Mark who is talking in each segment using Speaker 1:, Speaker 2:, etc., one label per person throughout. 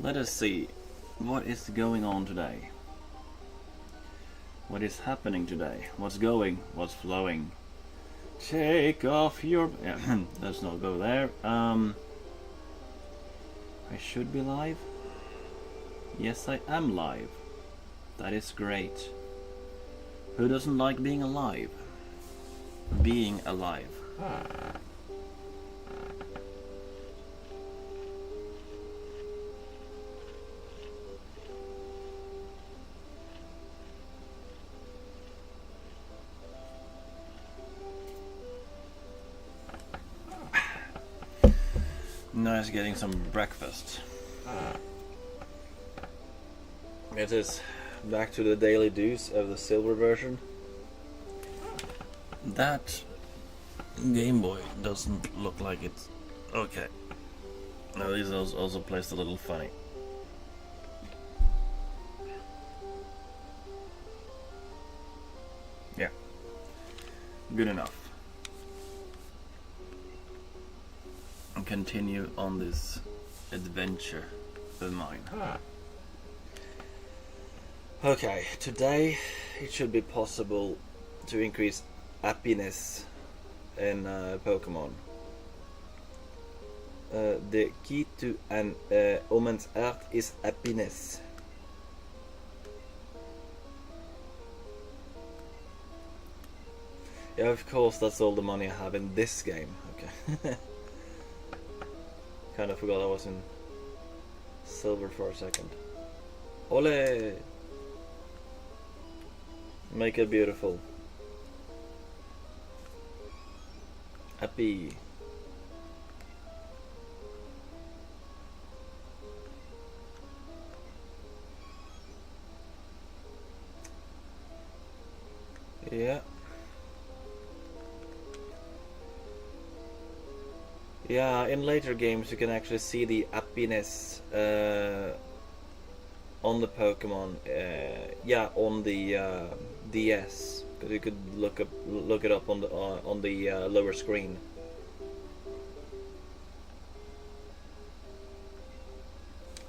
Speaker 1: Let us see what is going on today. What is happening today? What's going? What's flowing? Take off your... let's not go there. I should be live. Yes, I am live. That is great. Who doesn't like being alive? Being alive. Nice getting some breakfast. It is back to the daily dose of the silver version. That GameBoy doesn't look like it's okay. Now this is also placed a little funny. Yeah, good enough. Continue on this adventure of mine. Okay, today it should be possible to increase happiness in Pokemon. The key to an woman's heart is happiness. Yeah, of course, that's all the money I have in this game. Okay. Kind of forgot I was in silver for a second. Ole! Make it beautiful. Happy. Yeah. Yeah, in later games you can actually see the happiness on the Pokemon. Yeah, on the DS, because you could look it up on the lower screen.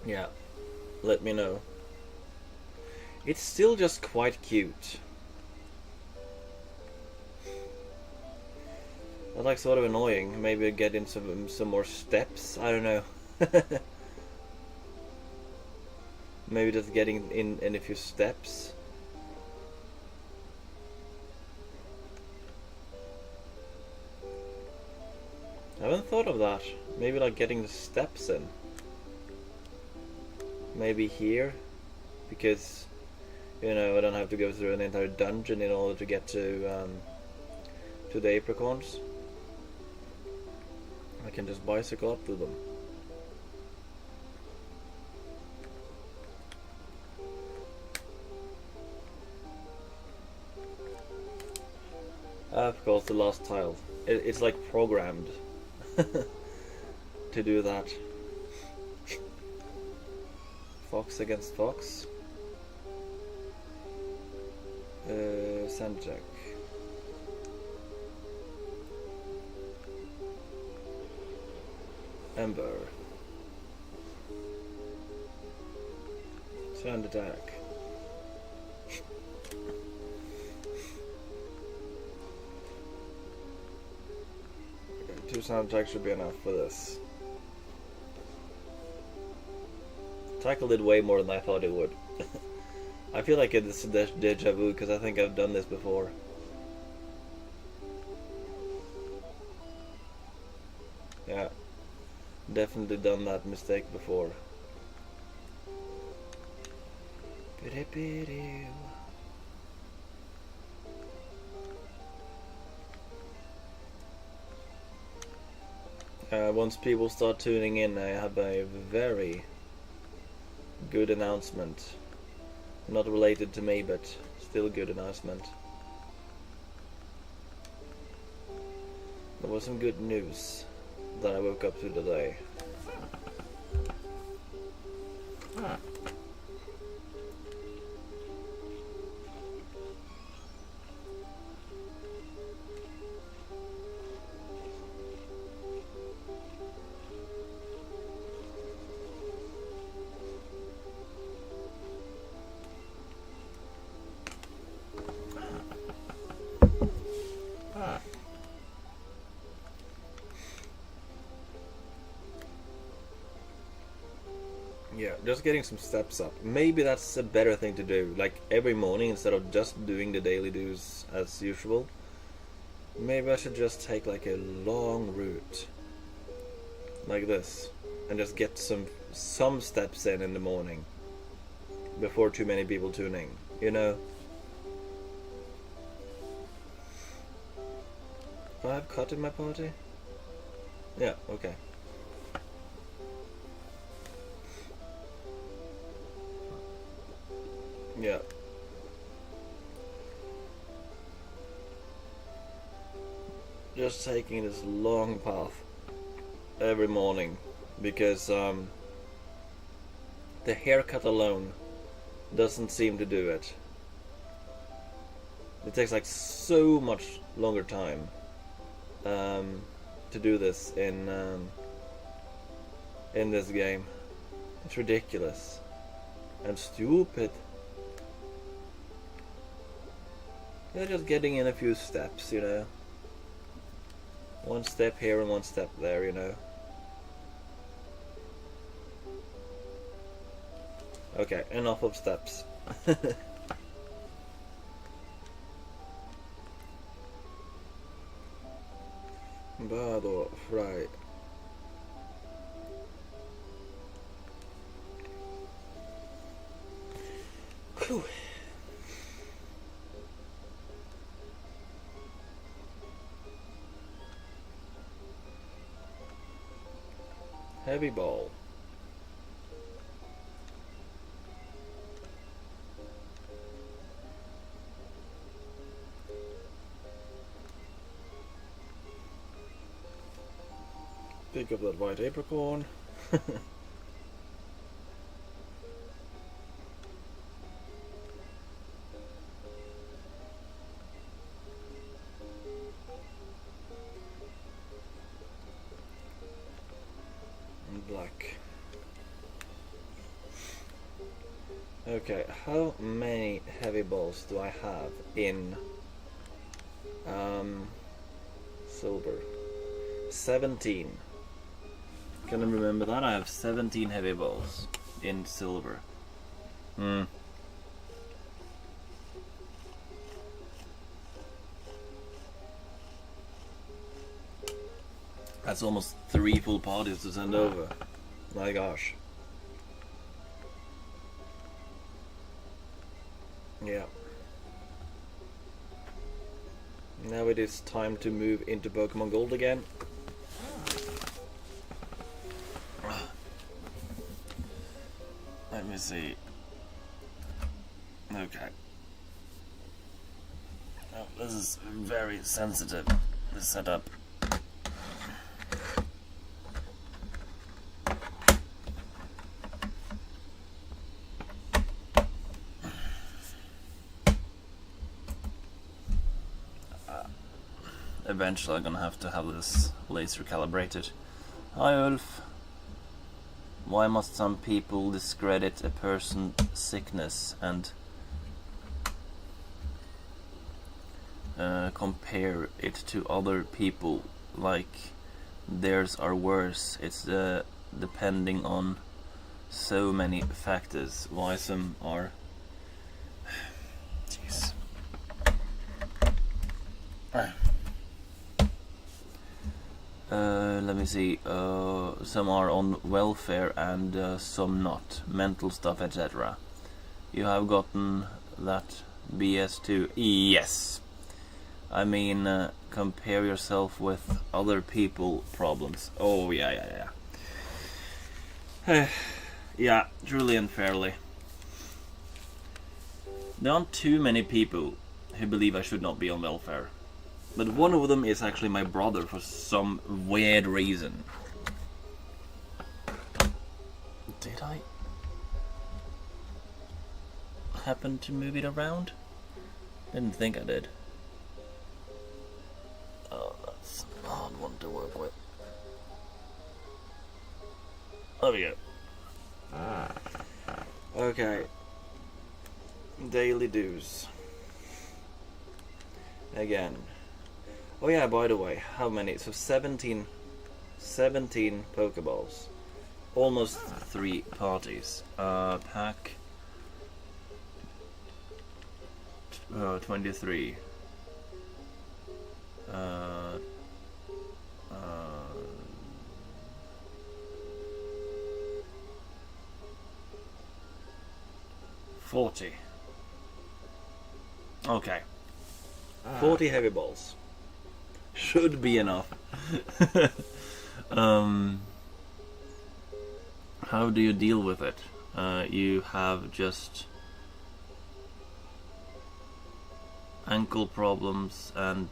Speaker 1: Yeah, let me know. It's still just quite cute. That's like sort of annoying. Maybe get in some more steps. I don't know. Maybe just getting in a few steps. I haven't thought of that. Maybe like getting the steps in. Maybe here, because you know I don't have to go through an entire dungeon in order to get to the apricorns. I can just bicycle up to them. Of course, the last tile. It's like programmed to do that. Fox against fox. Sandjack. Ember. Sand attack. Okay, 2 sound attacks should be enough for this. Tackle did way more than I thought it would. I feel like it's a deja vu because I think I've done this before. Yeah. Definitely done that mistake before. Once people start tuning in, I have a very good announcement. Not related to me, but still good announcement. There was some good news that I woke up to today. Yeah, just getting some steps up. Maybe that's a better thing to do. Like every morning, instead of just doing the daily dues as usual, maybe I should just take like a long route, like this, and just get some steps in the morning before too many people tune in. You know. Do I have cut in my party? Yeah. Okay. Yeah. Just taking this long path every morning because the haircut alone doesn't seem to do it. It takes like so much longer time to do this in this game. It's ridiculous and stupid. They're just getting in a few steps, you know. One step here and one step there, you know. Okay, enough of steps. Bado fry. Whew. Heavy ball. Pick up that white apricorn. Black. Okay, how many heavy balls do I have in silver? 17. Can I remember that? I have 17 heavy balls in silver. That's almost 3 full parties to send over. My gosh. Yeah. Now it is time to move into Pokemon Gold again. Let me see. Okay. Oh, this is very sensitive, this setup. Eventually I'm gonna have to have this laser calibrated. Hi Ulf. Why must some people discredit a person's sickness and compare it to other people like theirs are worse? It's depending on so many factors. Why some are... Jeez. Let me see. Some are on welfare and some not. Mental stuff, etc. You have gotten that BS too? Yes. I mean, compare yourself with other people problems. Oh, yeah. Yeah, truly and fairly. There aren't too many people who believe I should not be on welfare. But one of them is actually my brother for some weird reason. Did I happen to move it around? Didn't think I did. Oh, that's a hard one to work with. There we go. Okay. Daily dues. Again. Oh yeah, by the way, how many? So 17 Pokeballs. almost 3 parties. Pack 23. 40. Okay. 40 heavy balls. Should be enough. How do you deal with it? You have just ankle problems and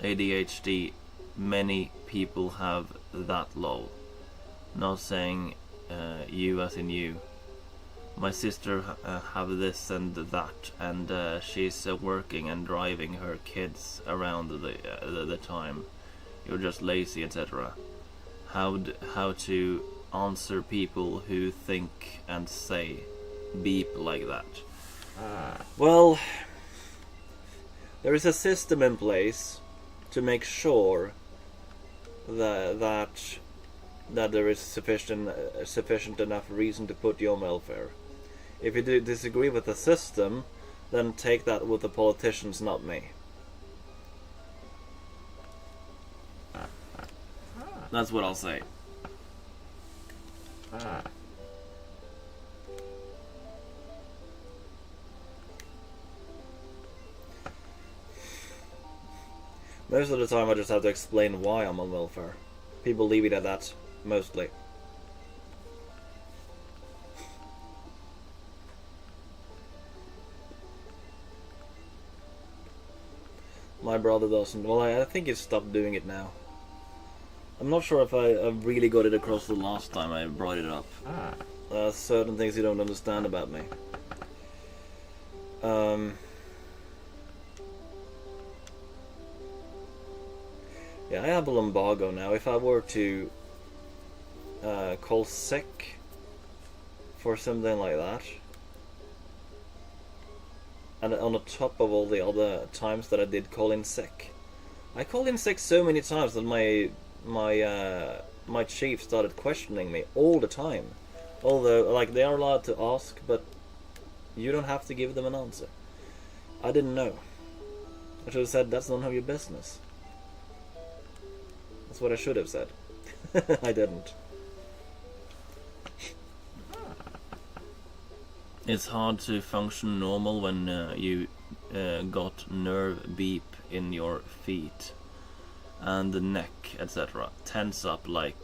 Speaker 1: ADHD. Many people have that low. Not saying you as in you. My sister have this and that, and she's working and driving her kids around the time. You're just lazy, etc. How to answer people who think and say beep like that? Well, there is a system in place to make sure that there is sufficient enough reason to put you on welfare. If you do disagree with the system, then take that with the politicians, not me. That's what I'll say. Most of the time I just have to explain why I'm on welfare. People leave it at that, mostly. My brother doesn't. Well, I think he's stopped doing it now. I'm not sure if I really got it across the last time I brought it up. Certain things you don't understand about me. Yeah, I have a lumbago now. If I were to call sick for something like that, and on the top of all the other times that I did call in sick, I called in sick so many times that my chief started questioning me all the time. Although, like, they are allowed to ask, but you don't have to give them an answer. I didn't know. I should have said, that's none of your business. That's what I should have said. I didn't. It's hard to function normal when you got nerve beep in your feet and the neck, etc. Tense up like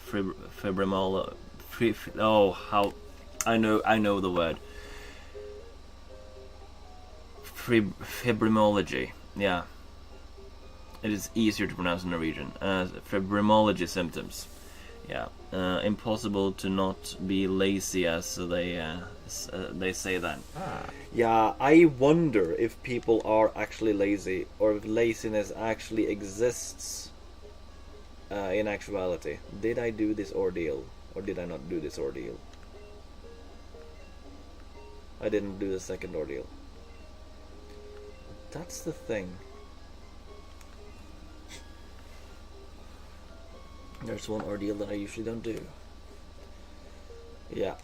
Speaker 1: fibromolo. Oh, how I know the word. Fibromology. Yeah. It is easier to pronounce in Norwegian. Fibromology symptoms. Yeah. Impossible to not be lazy, as they say then. Yeah, I wonder if people are actually lazy, or if laziness actually exists in actuality. Did I do this ordeal, or did I not do this ordeal? I didn't do the second ordeal. That's the thing. There's one ordeal that I usually don't do. Yeah.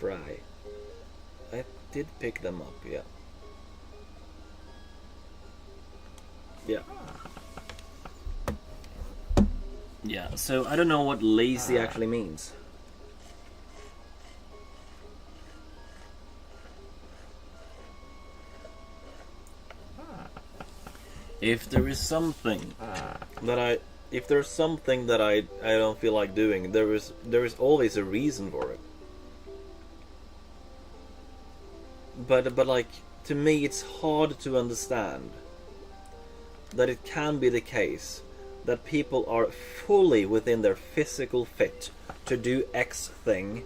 Speaker 1: Fry. I did pick them up, yeah. Yeah. Yeah, so I don't know what lazy actually means. If there is something that I don't feel like doing, there is always a reason for it. But like, to me it's hard to understand that it can be the case that people are fully within their physical fit to do X thing.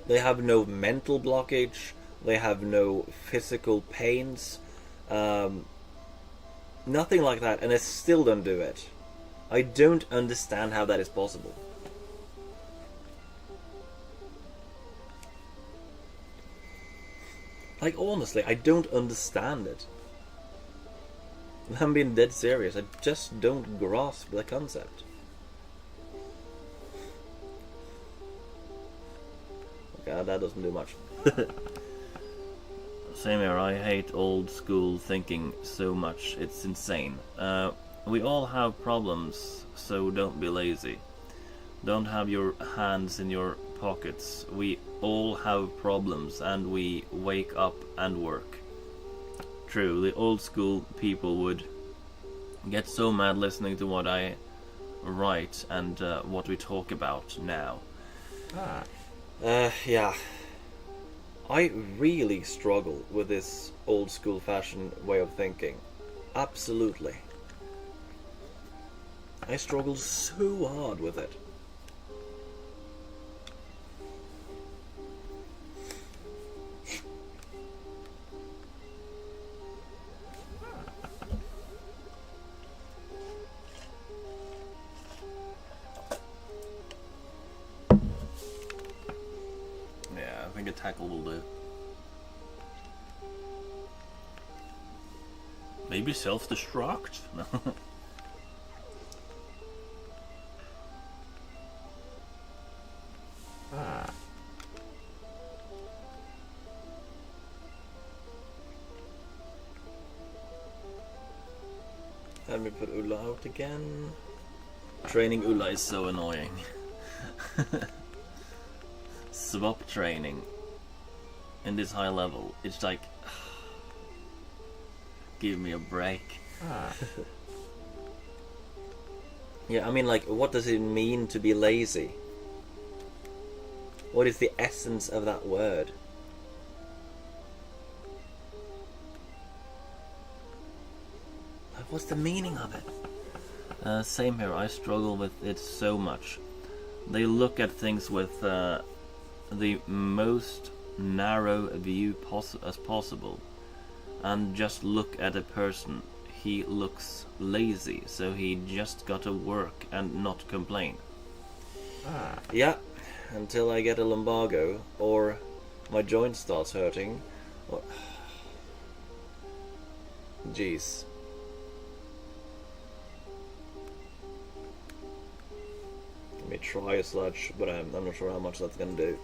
Speaker 1: They have no mental blockage, they have no physical pains, nothing like that, and they still don't do it. I don't understand how that is possible. Like, honestly, I don't understand it. I'm being dead serious. I just don't grasp the concept. Okay, that doesn't do much. Same here, I hate old school thinking so much, it's insane. We all have problems, so don't be lazy. Don't have your hands in your pockets. We all have problems and we wake up and work. True, the old school people would get so mad listening to what I write and what we talk about now. Yeah. I really struggle with this old school fashioned way of thinking. Absolutely. I struggle so hard with it. Yeah, I think a tackle will do. Maybe self-destruct? No. Let me put Ulla out again. Training Ulla is so annoying. Swap training in this high level, it's like, give me a break. Yeah, I mean, like, what does it mean to be lazy? What is the essence of that word? Like, what's the meaning of it? Same here, I struggle with it so much. They look at things with the most narrow view as possible, and just look at a person. He looks lazy, so he just gotta work and not complain. Yeah, until I get a lumbago or my joint starts hurting. Or... Jeez. Let me try a sludge, but I'm not sure how much that's gonna do.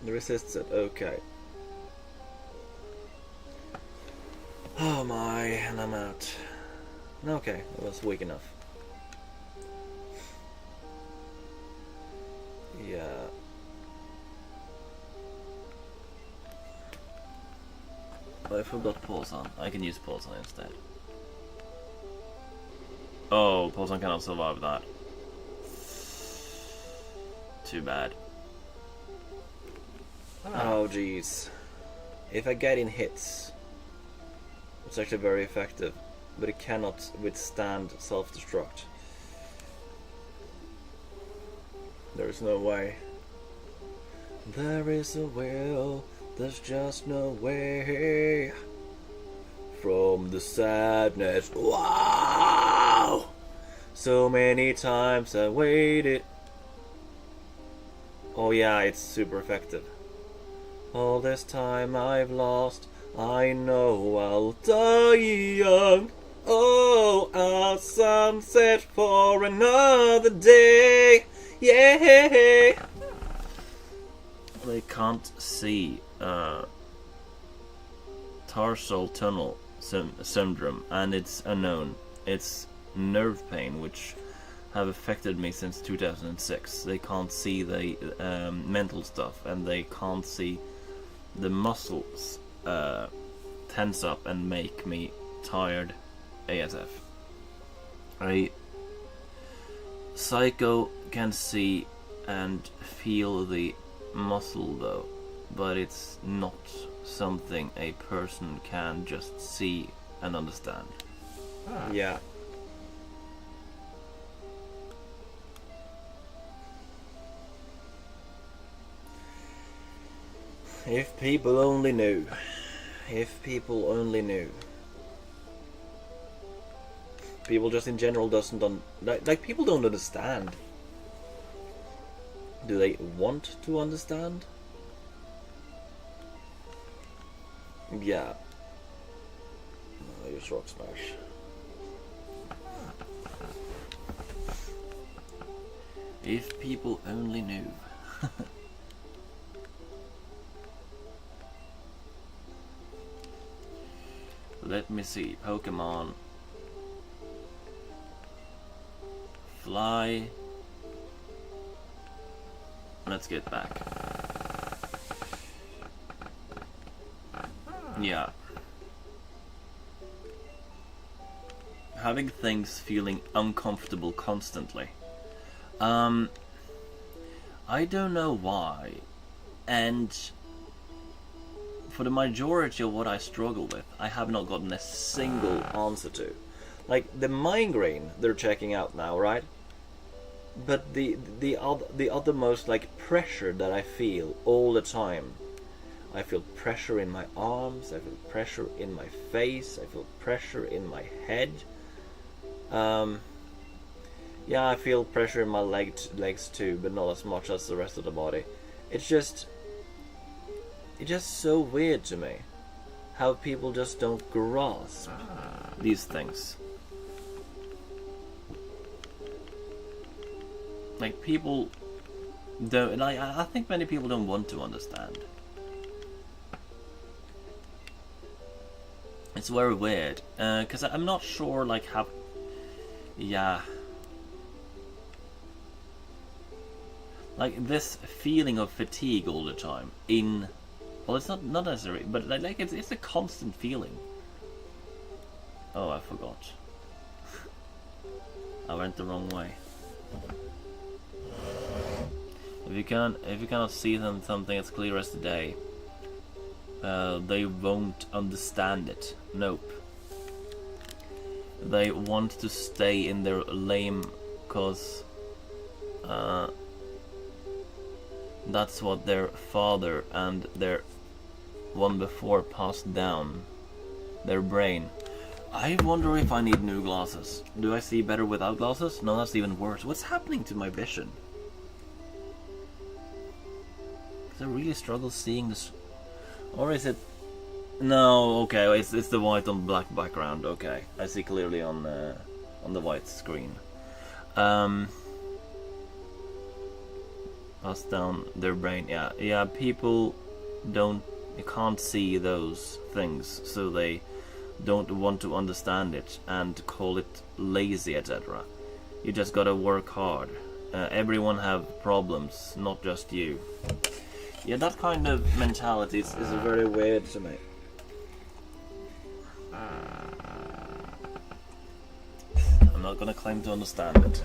Speaker 1: It resists it, okay. Oh my, and I'm out. Okay, that was weak enough. Yeah. I forgot Pulsan. I can use Pulsan instead. Oh, Pulsan cannot survive that. Too bad. Oh jeez. If I get in hits, it's actually very effective, but it cannot withstand self-destruct. There is no way. There is a will, there's just no way. From the sadness, wow! So many times I waited. Oh yeah, it's super effective. All this time I've lost, I know I'll die young. Oh, I'll sunset for another day. Yeah. They can't see tarsal tunnel syndrome, and it's unknown. It's nerve pain, which have affected me since 2006. They can't see the mental stuff, and they can't see the muscles tense up and make me tired ASF. A psycho can see and feel the muscle though, but it's not something a person can just see and understand. Yeah. If people only knew. If people only knew. People just in general doesn't like people don't understand. Do they want to understand? Yeah. use Rock Smash. If people only knew. Let me see. Pokemon. Fly. Let's get back. Yeah. Having things feeling uncomfortable constantly. I don't know why. And for the majority of what I struggle with, I have not gotten a single answer to. Like the migraine they're checking out now, right? But the other most like pressure that I feel all the time. I feel pressure in my arms, I feel pressure in my face, I feel pressure in my head. Yeah, I feel pressure in my legs too, but not as much as the rest of the body. It's just so weird to me how people just don't grasp these things. Like people don't, like I think many people don't want to understand. It's very weird, because I'm not sure like how. Yeah. Like this feeling of fatigue all the time in, well, it's not necessary, but like it's a constant feeling. Oh, I forgot. I went the wrong way. If you cannot see something as clear as the day, they won't understand it. Nope. They want to stay in their lame, cause that's what their father and their one before passed down. Their brain. I wonder if I need new glasses. Do I see better without glasses? No, that's even worse. What's happening to my vision? Because I really struggle seeing this. Or is it... No, okay, it's the white on black background. Okay, I see clearly on the white screen. Pass down their brain. Yeah. People can't see those things, so they don't want to understand it and call it lazy, etc. You just gotta work hard. Everyone have problems, not just you. Yeah, that kind of mentality is very weird to me. I'm not gonna claim to understand it.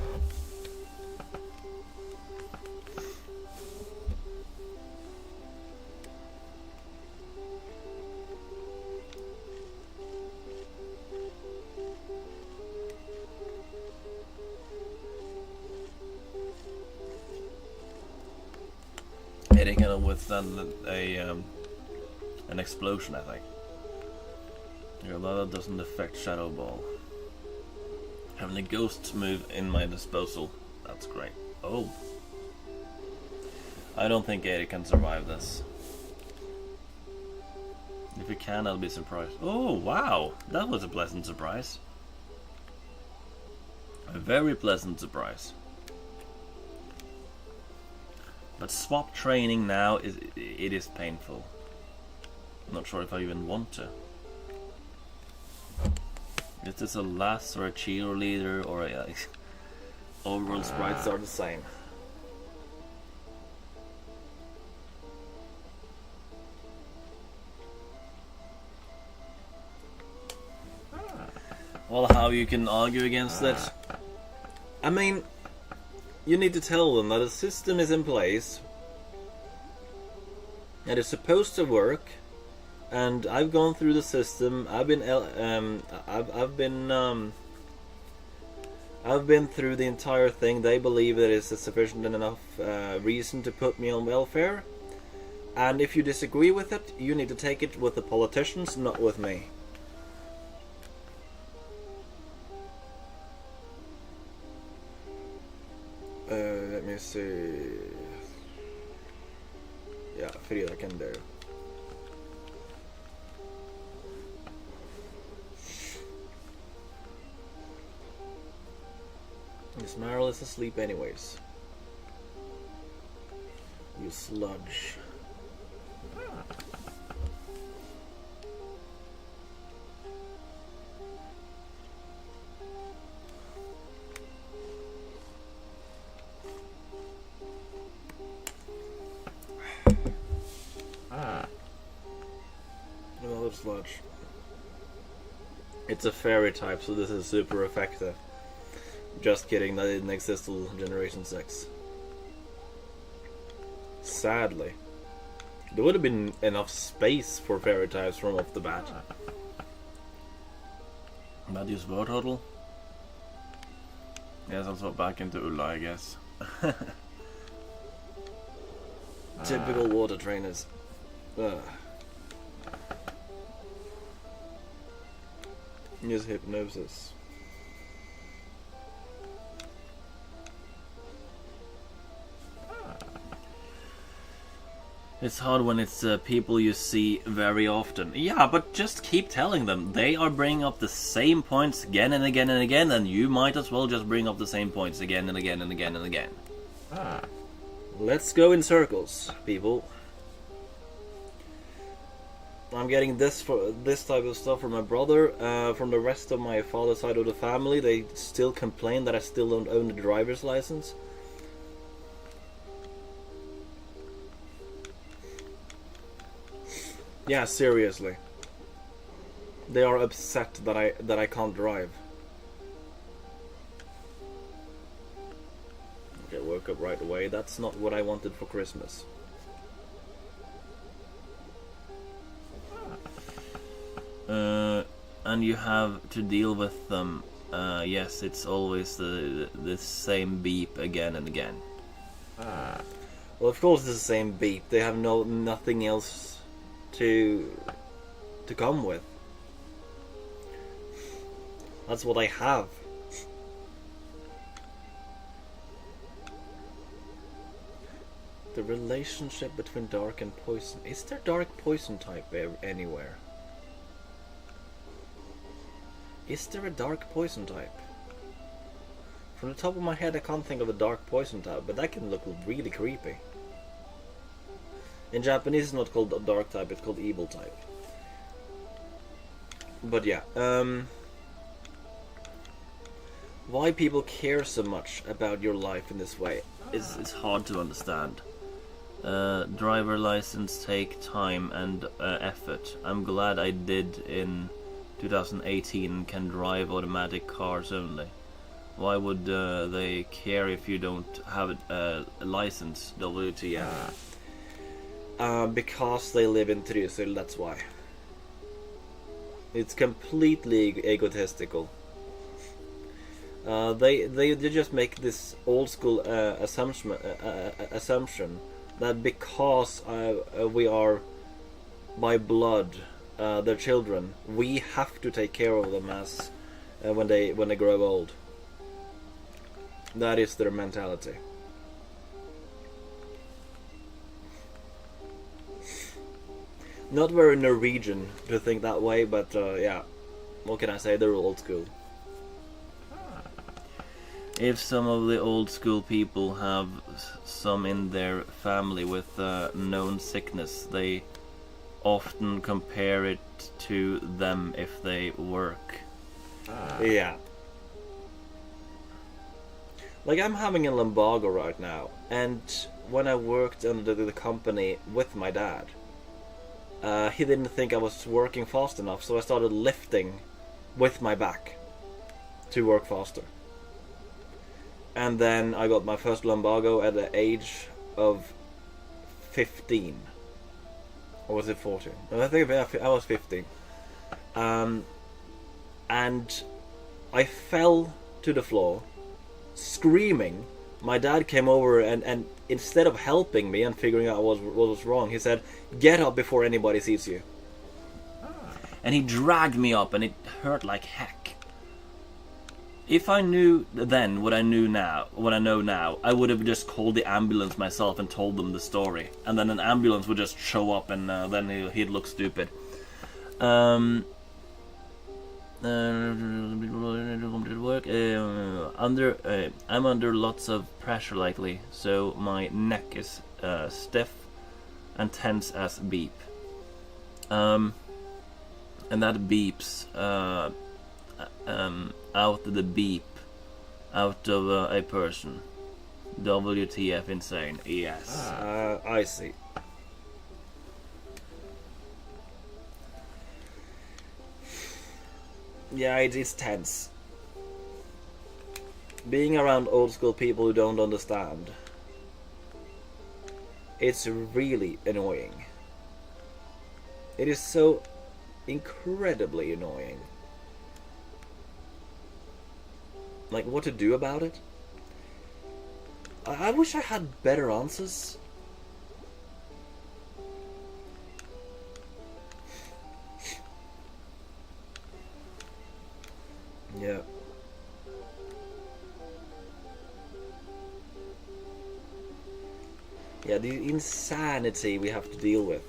Speaker 1: It can withstand an explosion, I think. Yeah, that doesn't affect Shadow Ball. Having a ghost move in my disposal, that's great. Oh. I don't think Eddie can survive this. If he can, I'll be surprised. Oh, wow! That was a pleasant surprise. A very pleasant surprise. But swap training now is painful. I'm not sure if I even want to. Is this a lass or a cheerleader or a... Overall sprites are the same. Well, how you can argue against that? I mean, you need to tell them that a system is in place and it's supposed to work. And I've gone through the system. I've been through the entire thing. They believe that it's a sufficient enough reason to put me on welfare. And if you disagree with it, you need to take it with the politicians, not with me. Let me see. Yeah, Frida can do. This Meryl is asleep anyways. You sludge. Another sludge. It's a fairy type, so this is super effective. Just kidding, that didn't exist till Generation 6. Sadly. There would have been enough space for fairy types from off the bat. But use Pokédoll? Yes, I'll swap back into Ulla, I guess. Typical water trainers. Ugh. Use hypnosis. It's hard when it's people you see very often. Yeah, but just keep telling them. They are bringing up the same points again and again and again, and you might as well just bring up the same points again and again and again and again. Let's go in circles, people. I'm getting this type of stuff from my brother. From the rest of my father's side of the family, they still complain that I still don't own a driver's license. Yeah, seriously. They are upset that I can't drive. Okay, woke up right away. That's not what I wanted for Christmas. And you have to deal with them. Yes, it's always the same beep again and again. Well, of course it's the same beep. They have nothing else to come with. That's what I have. The relationship between dark and poison. Is there dark poison type anywhere? Is there a dark poison type? From the top of my head I can't think of a dark poison type, but that can look really creepy. In Japanese it's not called dark type, it's called evil type. But yeah, why people care so much about your life in this way is hard to understand. Driver license take time and effort. I'm glad I did in 2018 and can drive automatic cars only. Why would they care if you don't have a license? WTF. Because they live in Trysil, that's why. It's completely egotistical. They just make this old school assumption that because we are by blood their children, we have to take care of them as when they grow old. That is their mentality. Not very Norwegian to think that way, but yeah, what can I say? They're old school. If some of the old school people have some in their family with known sickness, they often compare it to them if they work. Yeah. Like, I'm having a lumbago right now, and when I worked under the company with my dad, he didn't think I was working fast enough, so I started lifting with my back to work faster. And then I got my first lumbago at the age of 15. Or was it 14? I think I was 15. And I fell to the floor, screaming. My dad came over and instead of helping me and figuring out what was wrong, he said, "Get up before anybody sees you." And he dragged me up, and it hurt like heck. If I knew then what I know now, I would have just called the ambulance myself and told them the story, and then an ambulance would just show up, and then he'd look stupid. Work. I'm under lots of pressure lately, so my neck is stiff and tense as beep. And that beeps out the beep out of a person. WTF insane. Yes. I see. Yeah, it's tense. Being around old school people who don't understand, it's really annoying. It is so incredibly annoying. Like, what to do about it? I wish I had better answers. Yeah. Yeah, the insanity we have to deal with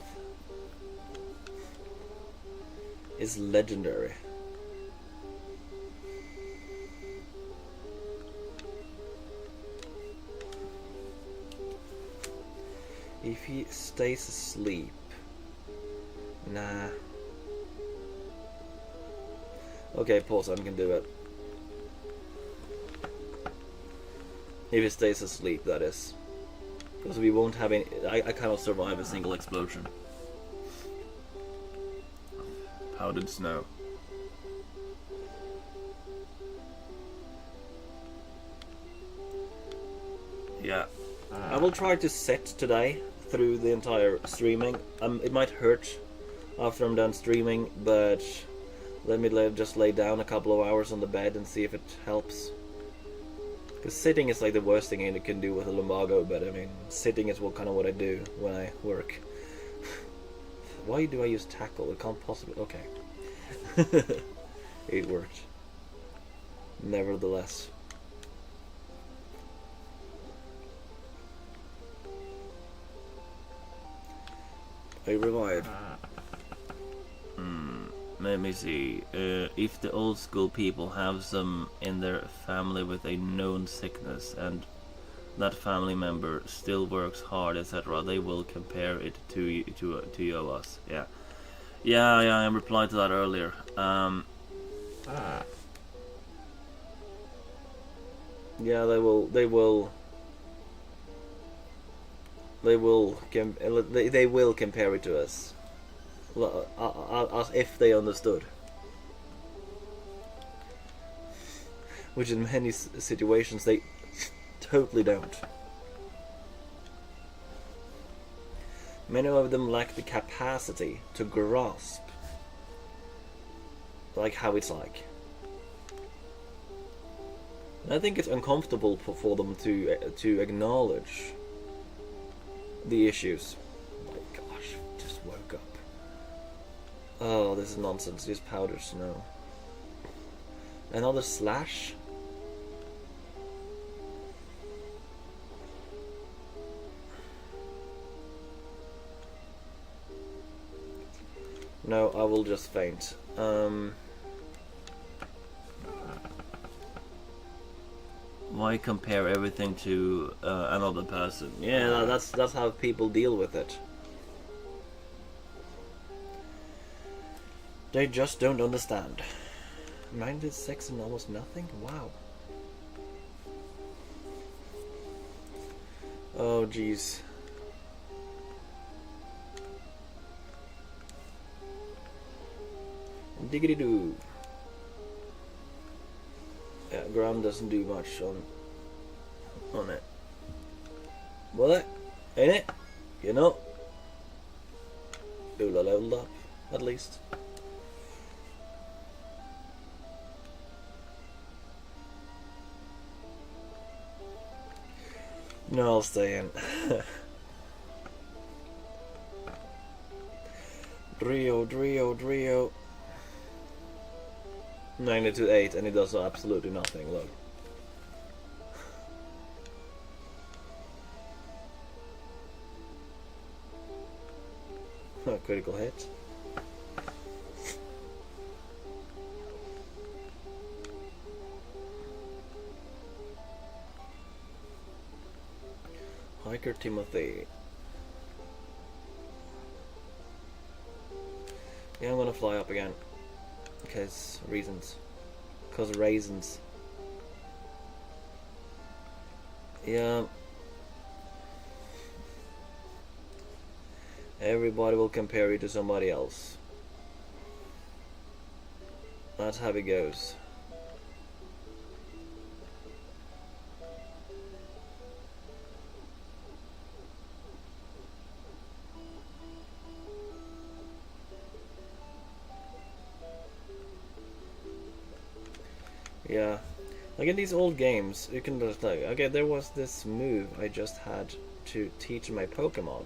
Speaker 1: is legendary. If he stays asleep... Nah. Okay, Paulson can do it. If he stays asleep, that is. Because we won't have any... I cannot survive a single explosion. Powdered snow. Yeah. I will try to sit today through the entire streaming. It might hurt after I'm done streaming, but let me just lay down a couple of hours on the bed and see if it helps. Because sitting is like the worst thing you can do with a lumbago, but I mean, sitting is kind of what I do when I work. Why do I use tackle? It can't possibly... Okay. It worked. Nevertheless. I revived. Let me see. If the old school people have some in their family with a known sickness and that family member still works hard, etc., they will compare it to us. Yeah. Yeah, I replied to that earlier. Yeah, they will compare it to us. As if they understood. Which in many situations they totally don't. Many of them lack the capacity to grasp like how it's like. And I think it's uncomfortable for them to acknowledge the issues. Oh my gosh, just woke up. Oh, this is nonsense. Just powdered snow. Another slash? No, I will just faint. Why compare everything to another person? Yeah, that's how people deal with it. They just don't understand. 96 and almost nothing? Wow. Oh, jeez. Diggity doo. Yeah, ground doesn't do much on it. Will it? Ain't it? You know. Do leveled up, at least. No, I'll stay in. Drio. 92.8 and it does absolutely nothing, look. Critical hit. Hacker Timothy. Yeah, I'm gonna fly up again. Because reasons. Because raisins. Yeah. Everybody will compare you to somebody else. That's how it goes. Yeah, like in these old games, you can just like, okay, there was this move I just had to teach my Pokemon,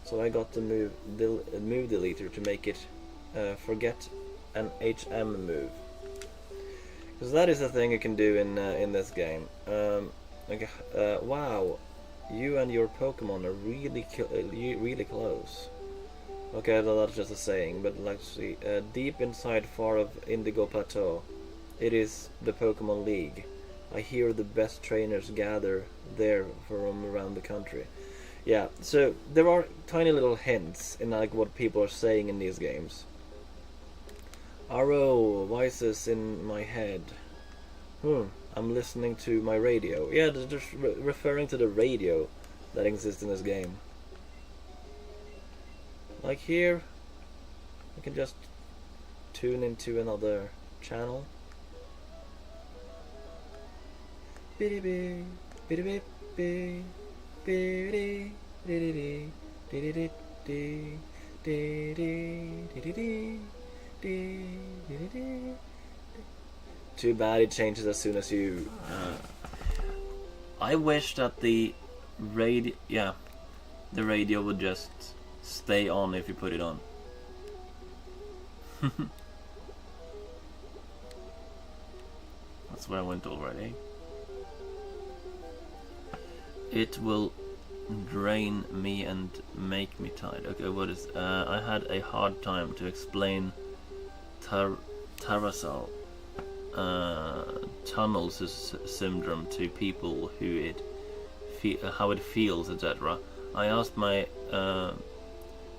Speaker 1: so I got the move deleter to make it forget an HM move, because that is a thing you can do in this game. Wow, you and your Pokemon are really close. Okay, that's just a saying, but let's see. Deep inside far of Indigo Plateau, it is the Pokemon League. I hear the best trainers gather there from around the country. Yeah, so there are tiny little hints in like what people are saying in these games. Arrow, voices in my head. I'm listening to my radio. Yeah, just referring to the radio that exists in this game. Like here, I can just tune into another channel. Too bad it changes as soon as you. I wish that the radio would just stay on if you put it on. That's where I went already. It will drain me and make me tired. Okay, what is... I had a hard time to explain Tarasal tunnel syndrome to people who how it feels, etc. I asked my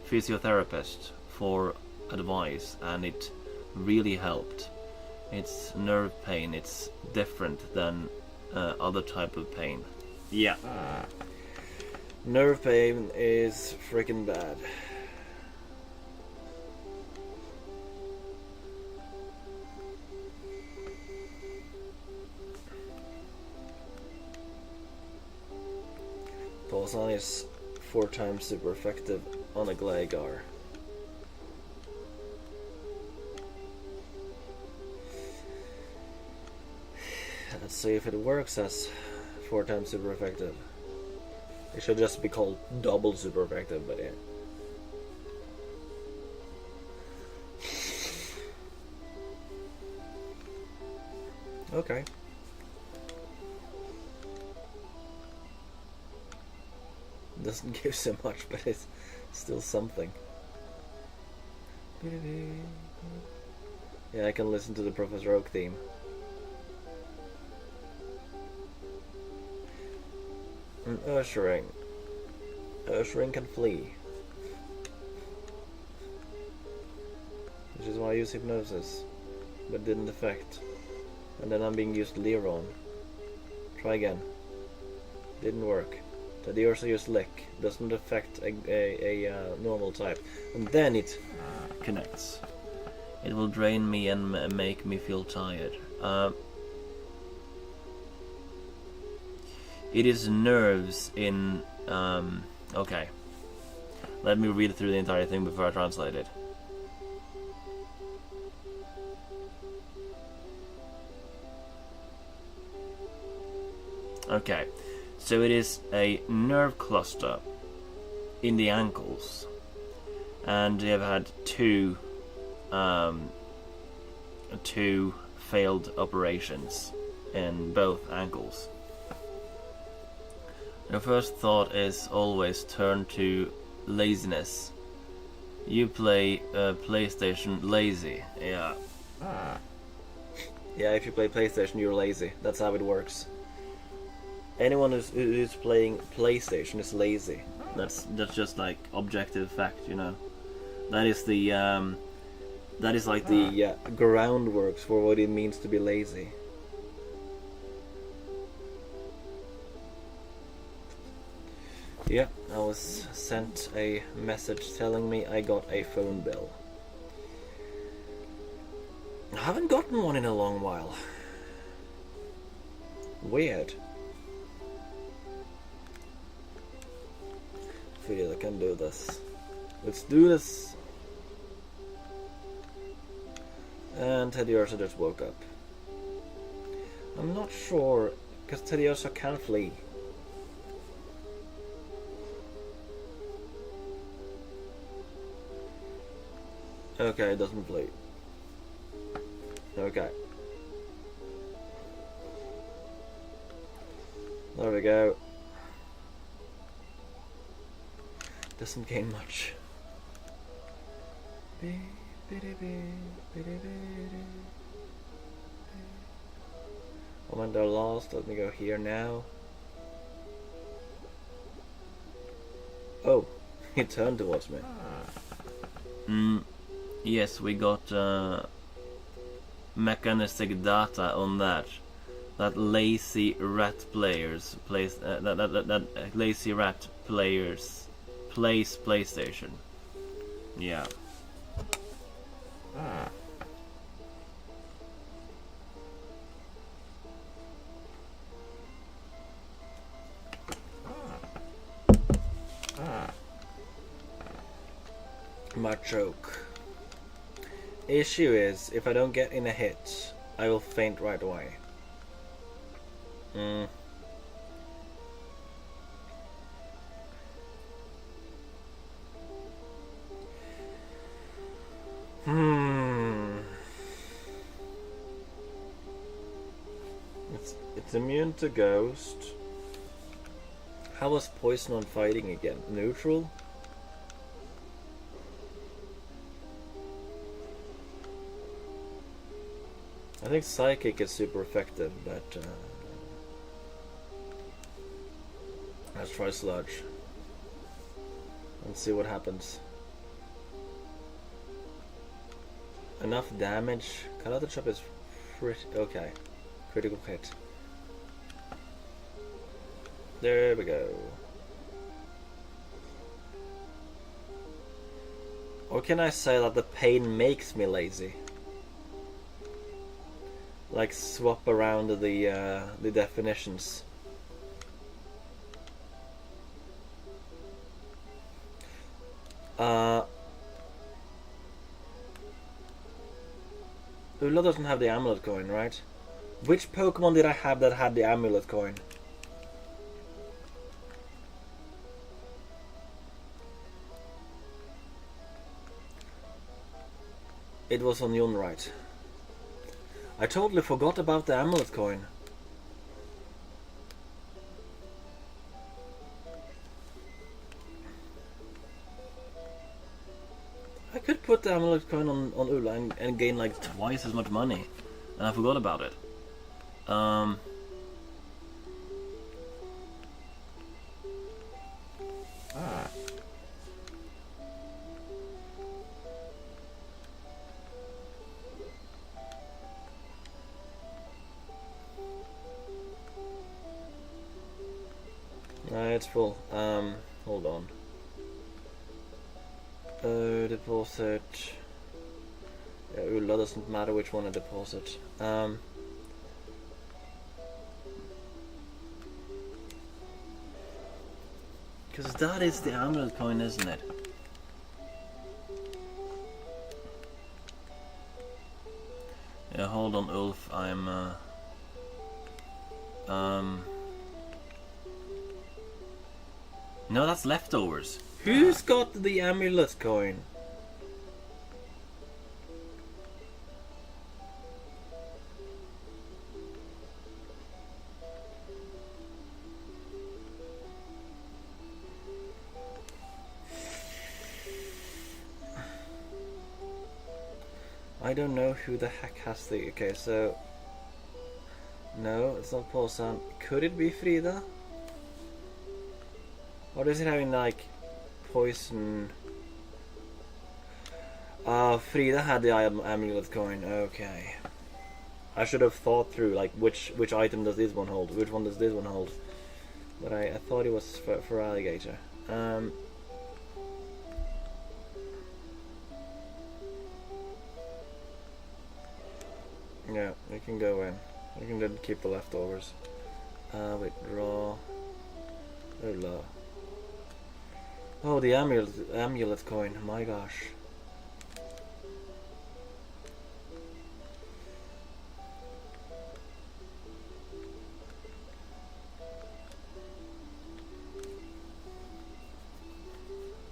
Speaker 1: physiotherapist for advice, and it really helped. It's nerve pain. It's different than other type of pain. Yeah. Nerve pain is freaking bad. Pulsan is 4 times super effective on a Gligar. Let's see if it works as 4 times super effective. It should just be called double super effective, but yeah. Okay. Doesn't give so much, but it's still something. Yeah, I can listen to the Professor Oak theme. Ushering. Ushering can flee. Which is why I use hypnosis. But didn't affect. And then I'm being used Leeron. Try again. Didn't work. They also use Lick. Doesn't affect a normal type. And then it connects. It will drain me and make me feel tired. It is nerves in... okay. Let me read through the entire thing before I translate it. Okay. So it is a nerve cluster in the ankles. And they have had two failed operations in both ankles. Your first thought is always turn to laziness. You play PlayStation lazy. Yeah. Yeah, if you play PlayStation, you're lazy. That's how it works. Anyone who's playing PlayStation is lazy. That's just like objective fact, you know. That is the that is like the groundworks for what it means to be lazy. Yeah, I was sent a message telling me I got a phone bill. I haven't gotten one in a long while. Weird. I feel I can do this. Let's do this. And Teddiursa just woke up. I'm not sure, because Teddiursa can't flee. Okay, it doesn't flee. Okay. There we go. Doesn't gain much. When they're lost, let me go here now. Oh, he turned towards me. Yes, we got mechanistic data on that. That lazy rat players plays that lazy rat players plays PlayStation. Yeah. My choke. Issue is, if I don't get in a hit, I will faint right away. It's immune to ghost. How was poison on fighting again? Neutral? I think psychic is super effective, but let's try sludge and see what happens. Enough damage. Cut out the chop is pretty okay. Critical hit. There we go. Or can I say that the pain makes me lazy? Like swap around the definitions. Ulla doesn't have the amulet coin, right? Which Pokemon did I have that had the amulet coin? It was on Yun, right? I totally forgot about the amulet coin. I could put the amulet coin on Ulla and gain like twice as much money. And I forgot about it. It's full. Hold on. Deposit. Yeah, Ulla doesn't matter which one I deposit. Because that is the amulet coin, isn't it? Yeah, hold on, Ulf. No, that's leftovers. Who's got the amulet coin? I don't know who the heck has the... Okay, so... No, it's not Påsan. Could it be Frida? Or is it having like poison? Frida had the amulet coin. Okay. I should have thought through like which item does this one hold, which one does this one hold. But I thought it was for alligator. Yeah, we can go in. We can then keep the leftovers. Withdraw. Oh, low. Oh, the amulet coin. My gosh.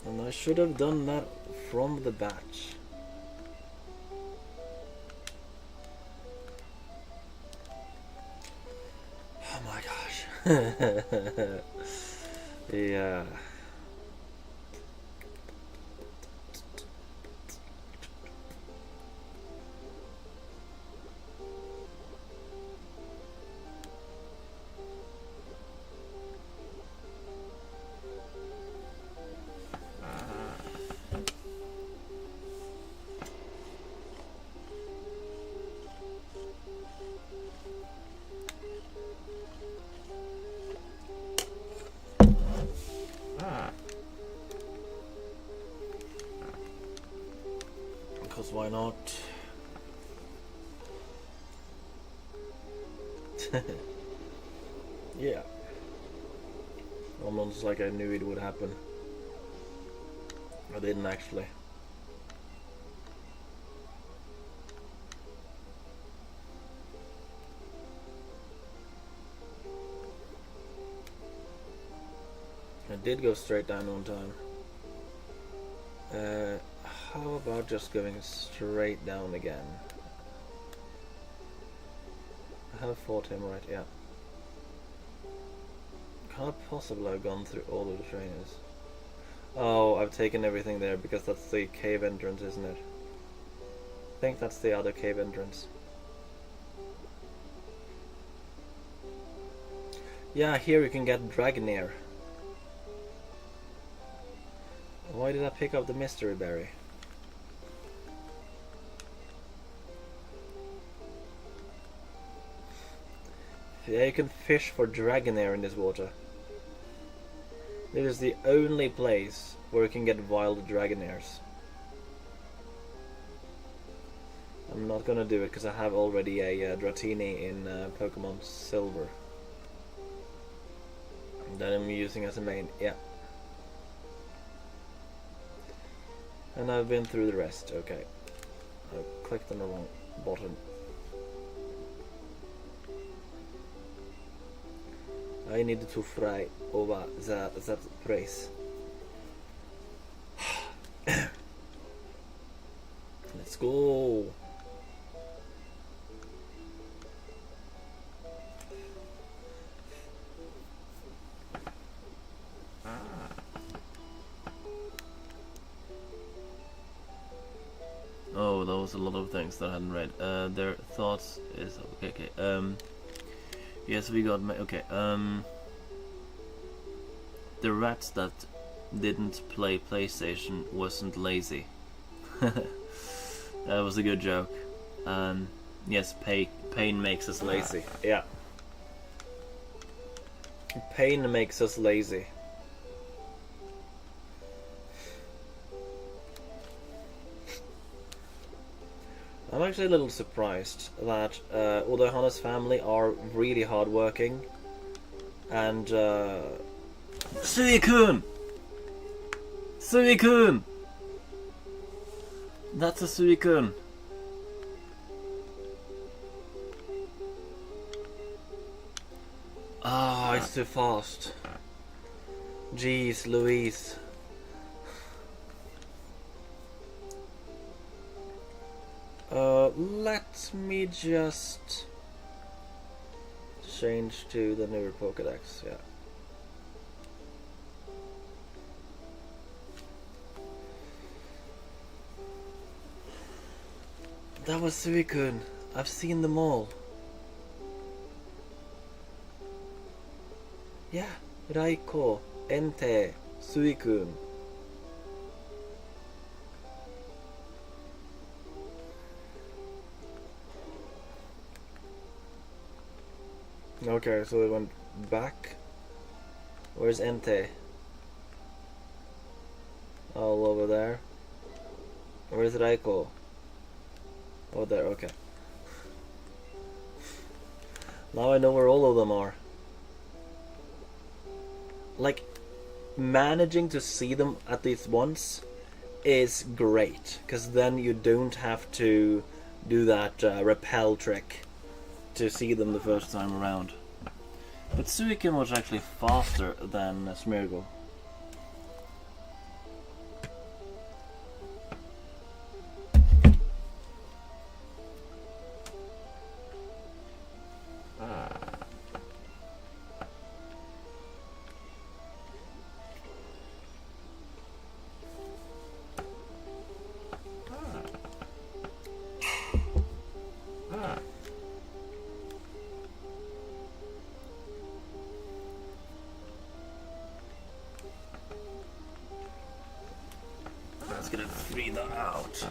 Speaker 1: And I should have done that from the batch. Oh my gosh. Yeah. Because why not? Yeah. Almost like I knew it would happen. I didn't actually. I did go straight down one time. How about just going straight down again? I have fought him, right? Yeah. Can't possibly have gone through all of the trainers. Oh, I've taken everything there because that's the cave entrance, isn't it? I think that's the other cave entrance. Yeah, here you can get Dragonair. Why did I pick up the mystery berry? Yeah, you can fish for Dragonair in this water. This is the only place where you can get wild Dragonairs. I'm not gonna do it because I have already a Dratini in Pokemon Silver that I'm using as a main. Yeah. And I've been through the rest. Okay. I clicked on the wrong button. I need to fry over that place. Let's go. Oh, there was a lot of things that I hadn't read. Their thoughts is okay. Yes, we got okay. The rats that didn't play PlayStation wasn't lazy. That was a good joke. Yes, pain makes us lazy. Yeah. Pain makes us lazy. I'm actually a little surprised that although Hana's family are really hardworking and Sui-kun! Sui-kun! That's a Sui-kun. Ah, it's too fast. Jeez Louise. Let me just change to the newer Pokédex, yeah. That was Suicune. I've seen them all. Yeah, Raiko, Entei, Suicune. Okay, so it went back. Where's Entei? All over there. Where's Raiko? Oh, there, okay. Now I know where all of them are. Like, managing to see them at least once is great, because then you don't have to do that repel trick to see them the first time around. But Suicune was actually faster than Smeargle. Let's get a 3 out.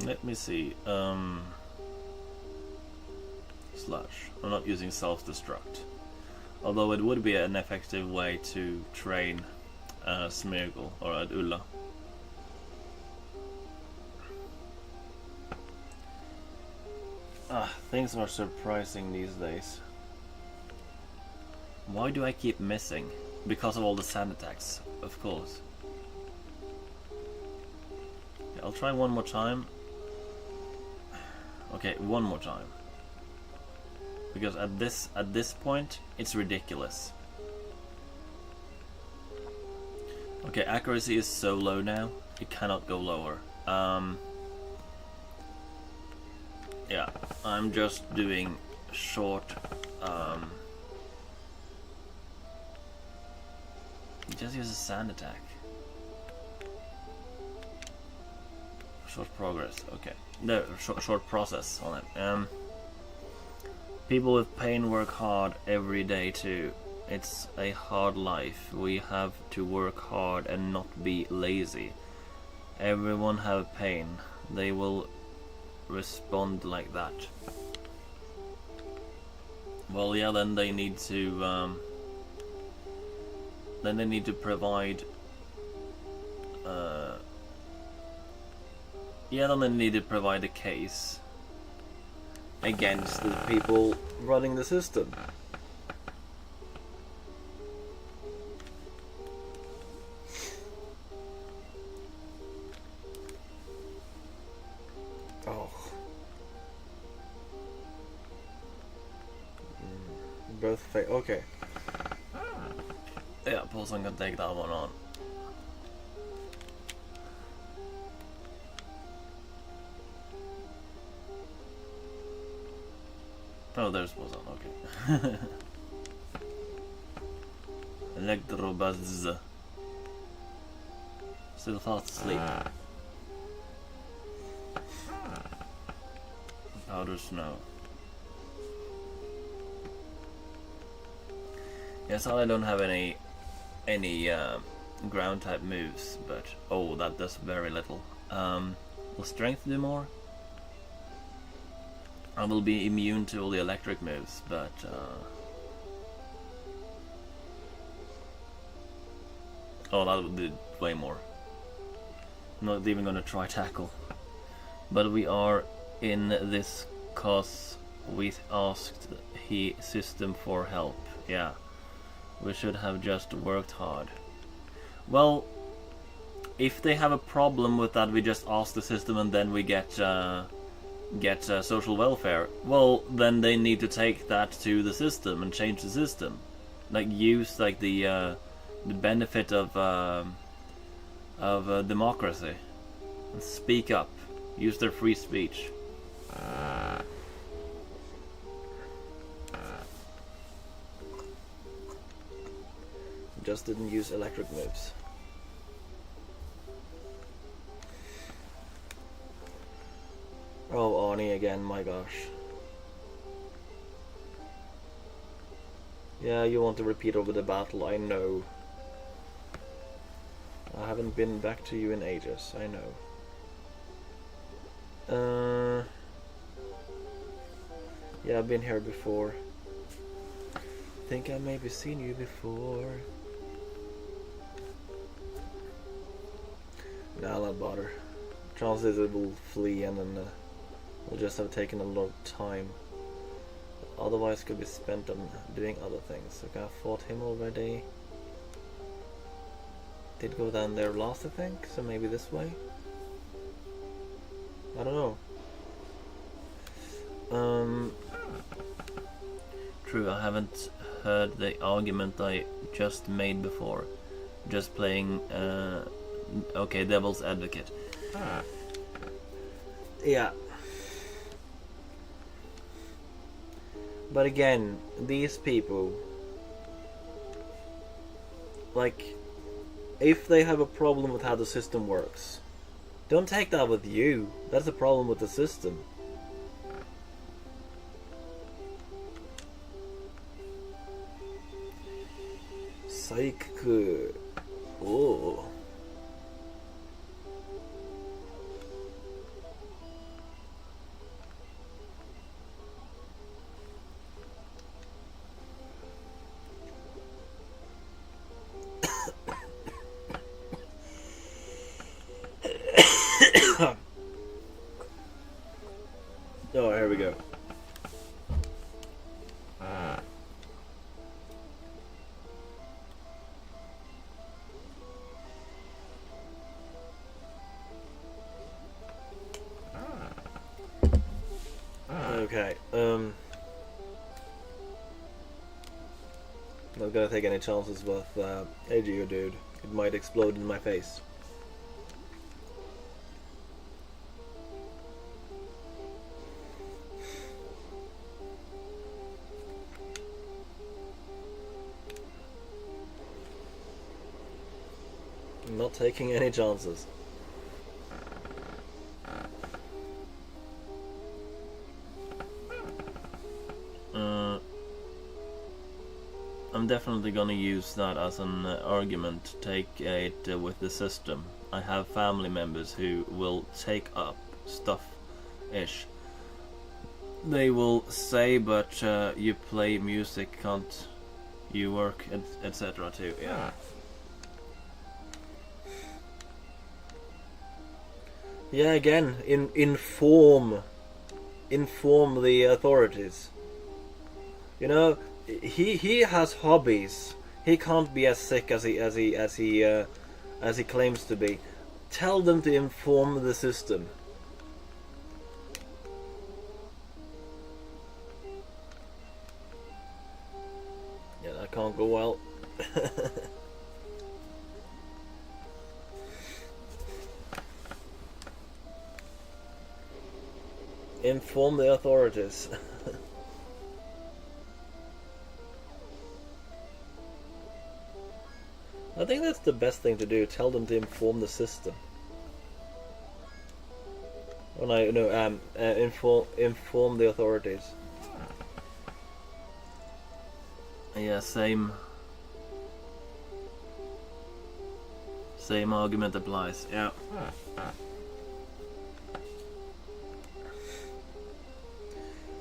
Speaker 1: Let me see. Slash. I'm not using self-destruct. Although it would be an effective way to train Smeargle or Ulla. Things are surprising these days. Why do I keep missing? Because of all the sand attacks, of course. Okay, I'll try one more time. Okay, one more time. Because at this point, it's ridiculous. Okay, accuracy is so low now, it cannot go lower. Yeah, I'm just doing short. Just use a sand attack. Short progress. Okay, no, short process on it. People with pain work hard every day too. It's a hard life. We have to work hard and not be lazy. Everyone have pain. They will respond like that. Well, yeah, then they need to provide a case against the people running the system. Oh. Both fake. Okay. Yeah, Pulson can take that one on. Oh, there's Pulson, okay. Electrobuzz. Still fast asleep. Powder snow. Yes, I don't have any ground type moves, but oh, that does very little. Will strength do more? I will be immune to all the electric moves, but oh, that would do way more. I'm not even gonna try tackle. But we are in this cause we asked the system for help. Yeah. We should have just worked hard. Well, if they have a problem with that, we just ask the system and then we get social welfare. Well, then they need to take that to the system and change the system. Like use like the benefit of democracy. And speak up. Use their free speech. Just didn't use electric moves. Oh, Arnie again, my gosh. Yeah, you want to repeat over the battle, I know. I haven't been back to you in ages, I know. Yeah, I've been here before. Think I maybe seen you before. Nah, I'll not bother. Chances it will flee and then will just have taken a lot of time. Otherwise could be spent on doing other things. Okay, I fought him already. Did go down there last, I think, so maybe this way? I don't know. True, I haven't heard the argument I just made before. Just playing, okay, devil's advocate. Yeah. But again, these people, like, if they have a problem with how the system works, don't take that with you. That's a problem with the system. Psychic. Oh. Oh, here we go. Okay, not gonna take any chances with a Geodude. It might explode in my face. I'm not taking any chances. I'm definitely gonna use that as an argument to take it with the system. I have family members who will take up stuff-ish. They will say, but you play music, can't you work, etc. too, yeah. Yeah, again, inform the authorities. You know, he has hobbies. He can't be as sick as he claims to be. Tell them to inform the system. Yeah, that can't go well. Inform the authorities. I think that's the best thing to do. Tell them to inform the system. Oh no, inform the authorities. Yeah, same argument applies. Yeah.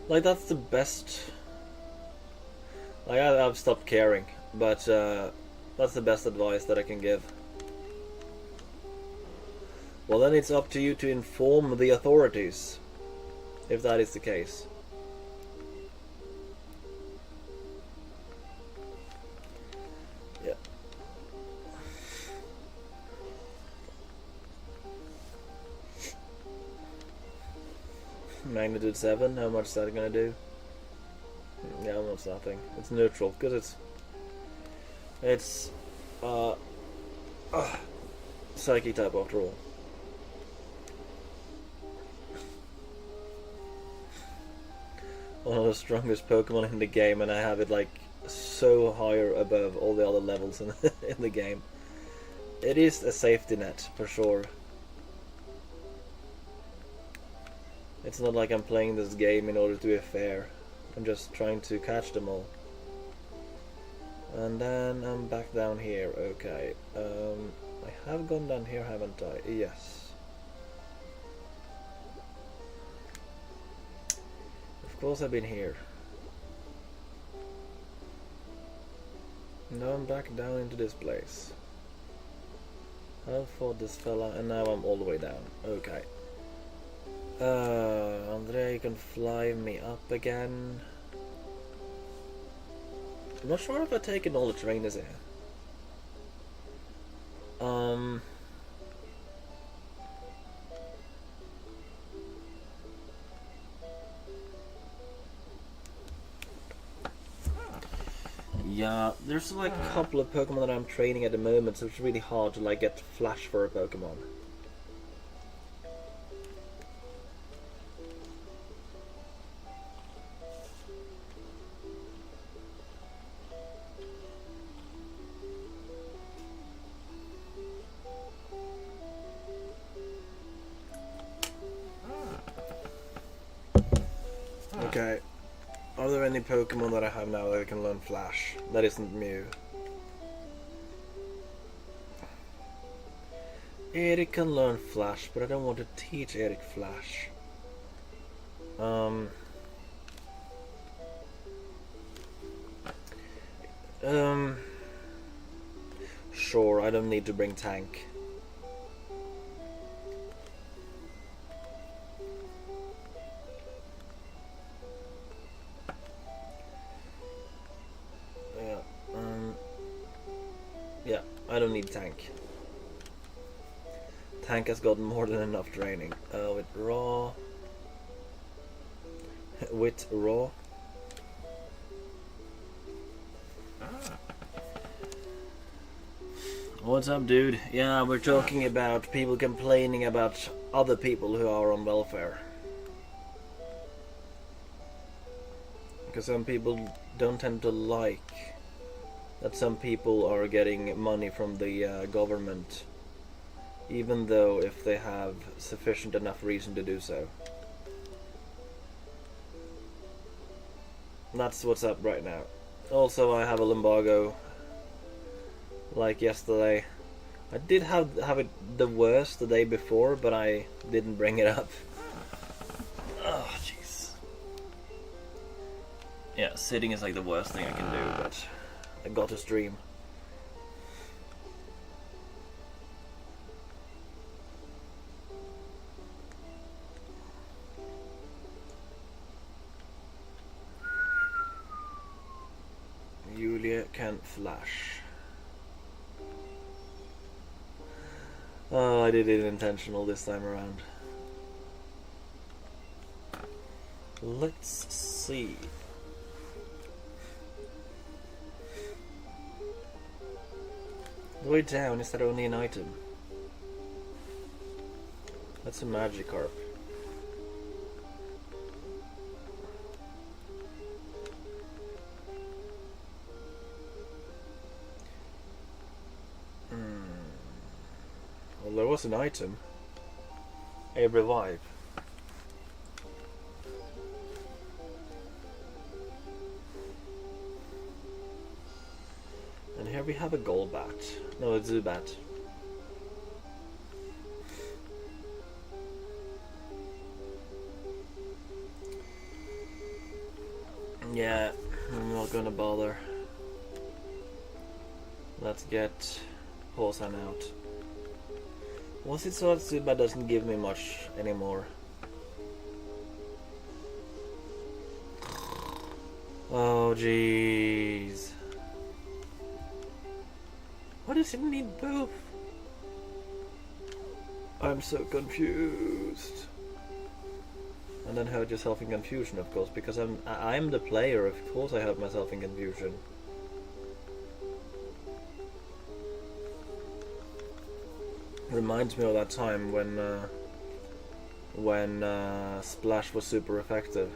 Speaker 1: Like, that's the best. Like, I've stopped caring, but that's the best advice that I can give. Well, then it's up to you to inform the authorities, if that is the case. Yeah. Magnitude 7, how much is that gonna do? Yeah, almost nothing. It's neutral, because it's psychic type after all. One of the strongest Pokemon in the game, and I have it like so higher above all the other levels in in the game. It is a safety net for sure. It's not like I'm playing this game in order to be fair. I'm just trying to catch them all. And then I'm back down here. Okay. I have gone down here, haven't I? Yes. Of course I've been here. Now I'm back down into this place. I've fought this fella and now I'm all the way down. Okay. Andre, you can fly me up again. I'm not sure if I've taken all the trainers here. Yeah, there's like a couple of Pokemon that I'm training at the moment, so it's really hard to like get Flash for a Pokemon. Okay. Are there any Pokemon that I have now that I can learn Flash? That isn't Mew. Eric can learn Flash, but I don't want to teach Eric Flash. Sure, I don't need to bring Tank. Yeah, I don't need Tank. Tank has gotten more than enough training. With Raw. With Raw. What's up, dude? Yeah, we're talking about people complaining about other people who are on welfare. Because some people don't tend to like that some people are getting money from the government, even though if they have sufficient enough reason to do so. That's what's up right now. Also, I have a lumbago. Like yesterday. I did have it the worst the day before, but I didn't bring it up. Oh, jeez. Yeah, sitting is like the worst thing I can do, but I got to stream. Julia can't Flash. Oh, I did it intentional this time around. Let's see. The way down, is that only an item? That's a Magikarp. Well, there was an item. A revive. And here we have a Golbat. No, a Zubat. Yeah, I'm not gonna bother. Let's get Hosan out. Was it so that Zubat doesn't give me much anymore? Oh jeez. Why does it need both? I'm so confused. And then hurt yourself in confusion, of course, because I'm the player. Of course I hurt myself in confusion. Reminds me of that time when Splash was super effective.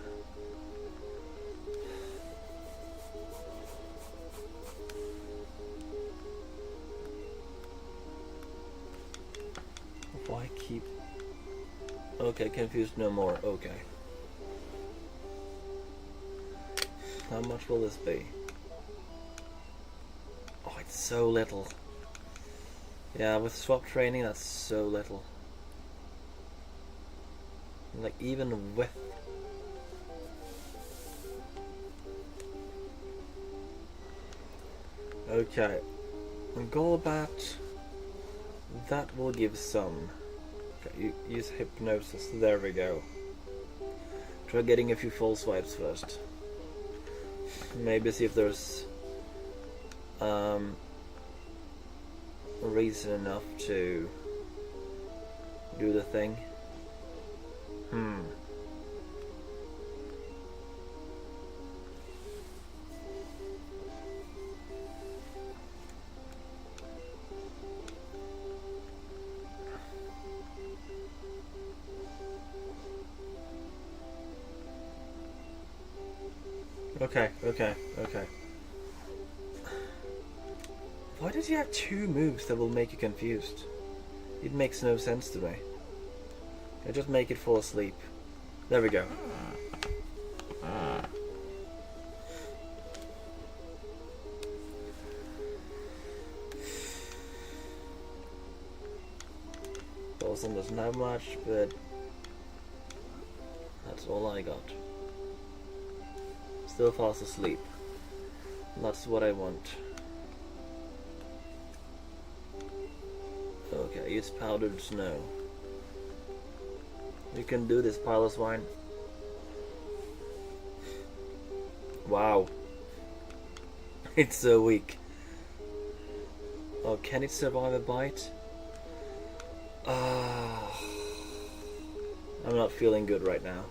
Speaker 1: Why keep... Okay, confused no more. Okay. How much will this be? so little. Yeah, with swap training, that's so little. Like, even with... Okay. Golbat... That will give some. Okay, use hypnosis. There we go. Try getting a few false swipes first. Maybe see if there's... reason enough to do the thing. Okay. Why did you have two moves that will make you confused? It makes no sense to me. I just make it fall asleep. There we go. Dawson doesn't have much, but that's all I got. Still fast asleep. That's what I want. Okay, use powdered snow. You can do this, pile of swine. Wow. It's so weak. Oh, can it survive a bite? I'm not feeling good right now.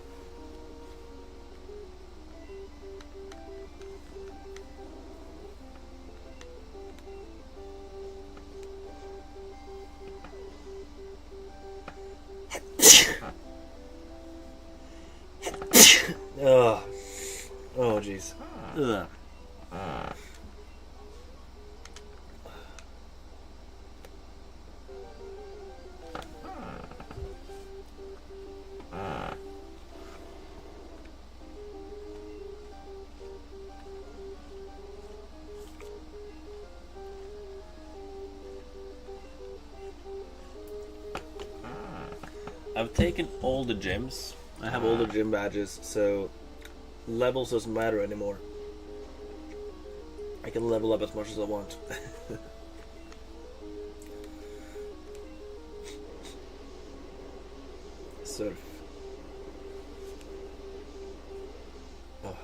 Speaker 1: Oh jeez. I've taken all the gyms. I have all the gym badges, so levels doesn't matter anymore. I can level up as much as I want. Surf. Oh.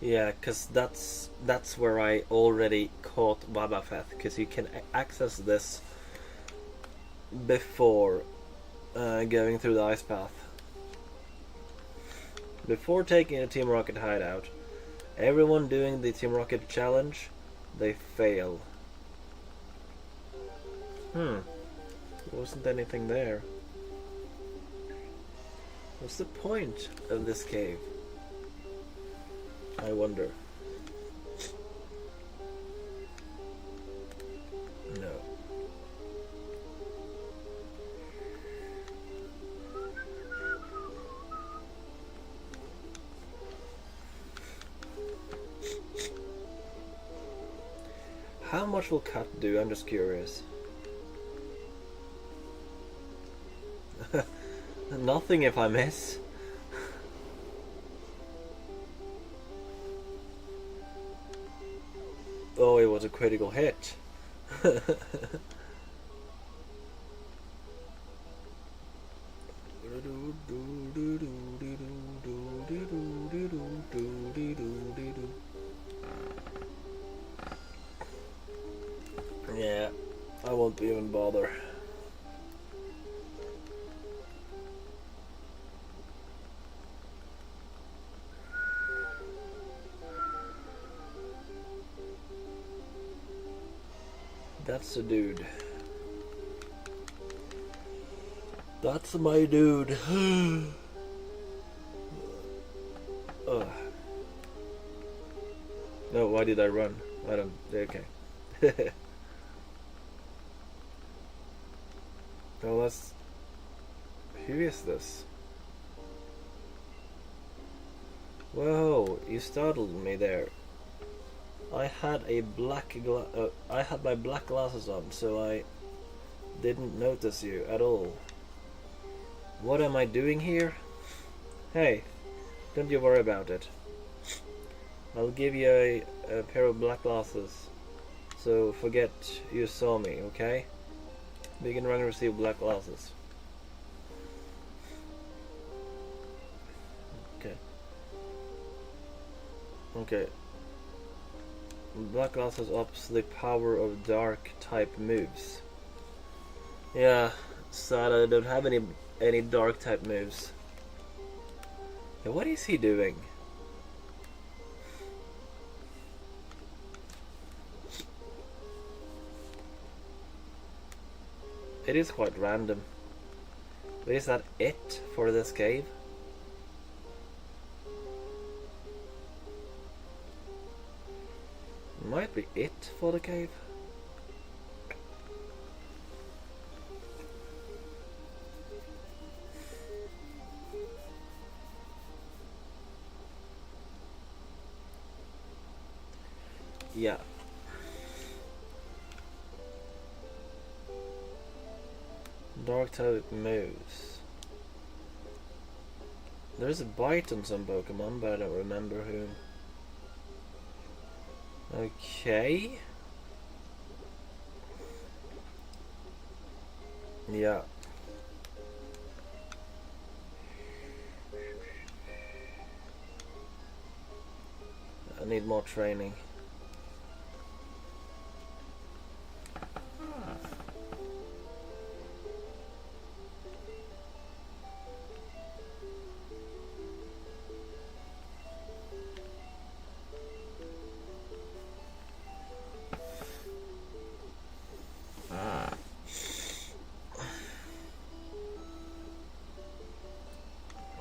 Speaker 1: Yeah, because that's where I already caught Wabafeth, because you can access this before going through the ice path. Before taking a Team Rocket hideout, everyone doing the Team Rocket challenge, they fail. There wasn't anything there. What's the point of this cave? I wonder. No. How much will cut do? I'm just curious. Nothing if I miss. Oh, it was a critical hit. Yeah, I won't even bother. That's a dude. That's my dude. No, why did I run? I don't... Okay. Oh, that's... Who is this? Whoa, you startled me there. I had my black glasses on, so I didn't notice you at all. What am I doing here? Hey, don't you worry about it. I'll give you a pair of black glasses, so forget you saw me, okay? Begin run and receive black glasses. Okay. Okay. Black glasses ups the power of dark type moves. Yeah, sad I don't have any dark type moves. Yeah, what is he doing? It is quite random. But is that it for this cave? Might be it for the cave. Yeah. Dark type moves. There's a bite on some Pokemon, but I don't remember who. Okay. Yeah. I need more training.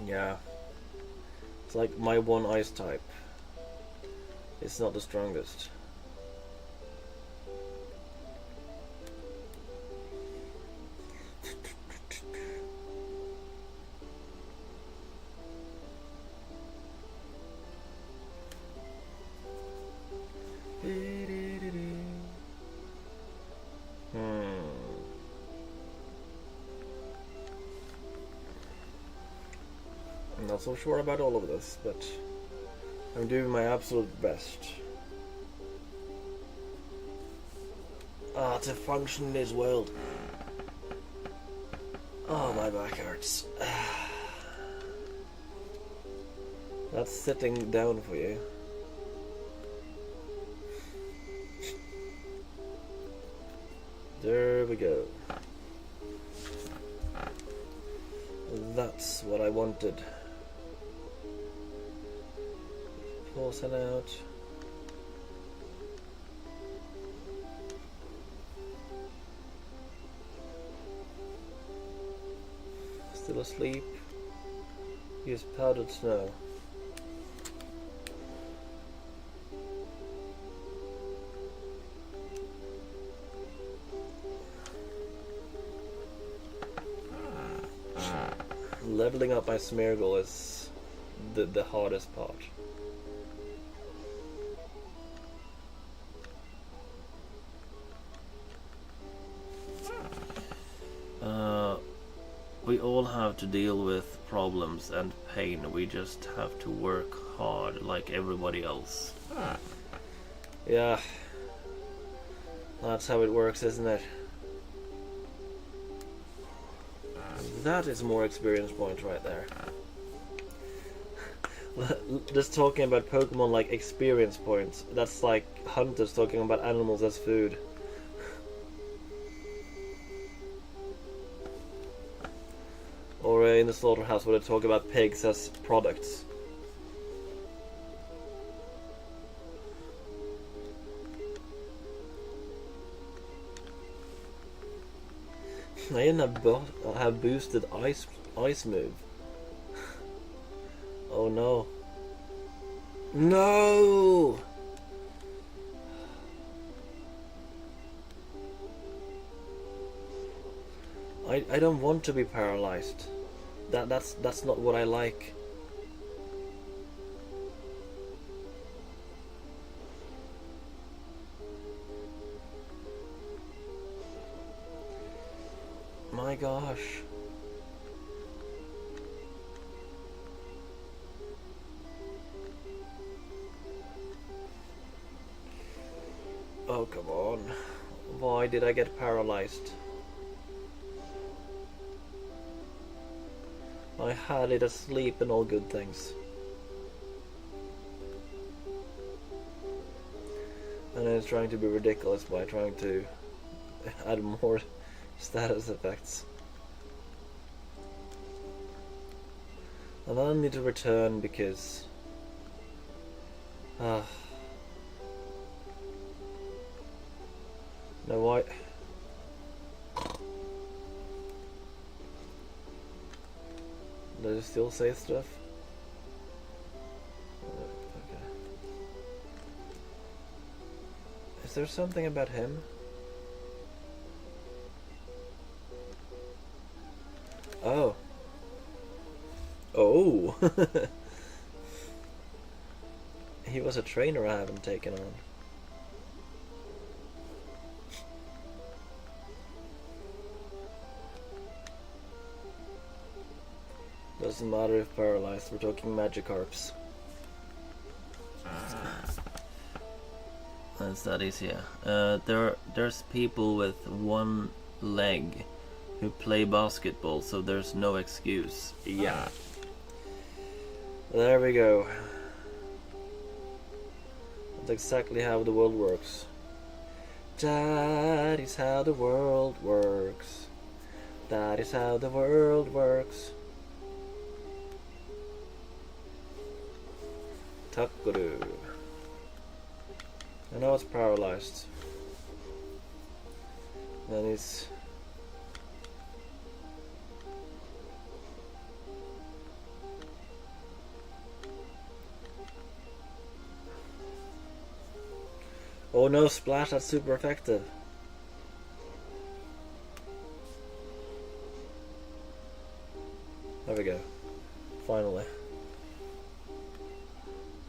Speaker 1: Yeah. It's like my one ice type. It's not the strongest. I'm not so sure about all of this, but I'm doing my absolute best. To function in this world. Oh, my back hurts. That's sitting down for you. There we go. That's what I wanted. Pause it out. Still asleep. Use powdered snow. Leveling up my Smeargle is the hardest part. We all have to deal with problems and pain. We just have to work hard like everybody else. Yeah, that's how it works, isn't it? That is more experience points right there. Just talking about Pokemon like experience points, that's like hunters talking about animals as food. Or in the slaughterhouse where they talk about pigs as products. I even have boosted ice move. Oh no. No! I don't want to be paralyzed. That's not what I like. My gosh. Oh, come on. Why did I get paralyzed? I had it asleep and all good things. And it's trying to be ridiculous by trying to add more status effects. And then I need to return because... No, why... Does it still say stuff? Okay. Is there something about him? Oh. Oh! He was a trainer I haven't taken on. Doesn't matter if paralyzed, we're talking Magikarps. That's that easy, yeah. There's people with one leg who play basketball, so there's no excuse. Yeah. There we go. That's exactly how the world works. That is how the world works. That is how the world works. Takuru. I know it's paralyzed. Then he's... Oh no, Splash, that's super effective. There we go. Finally.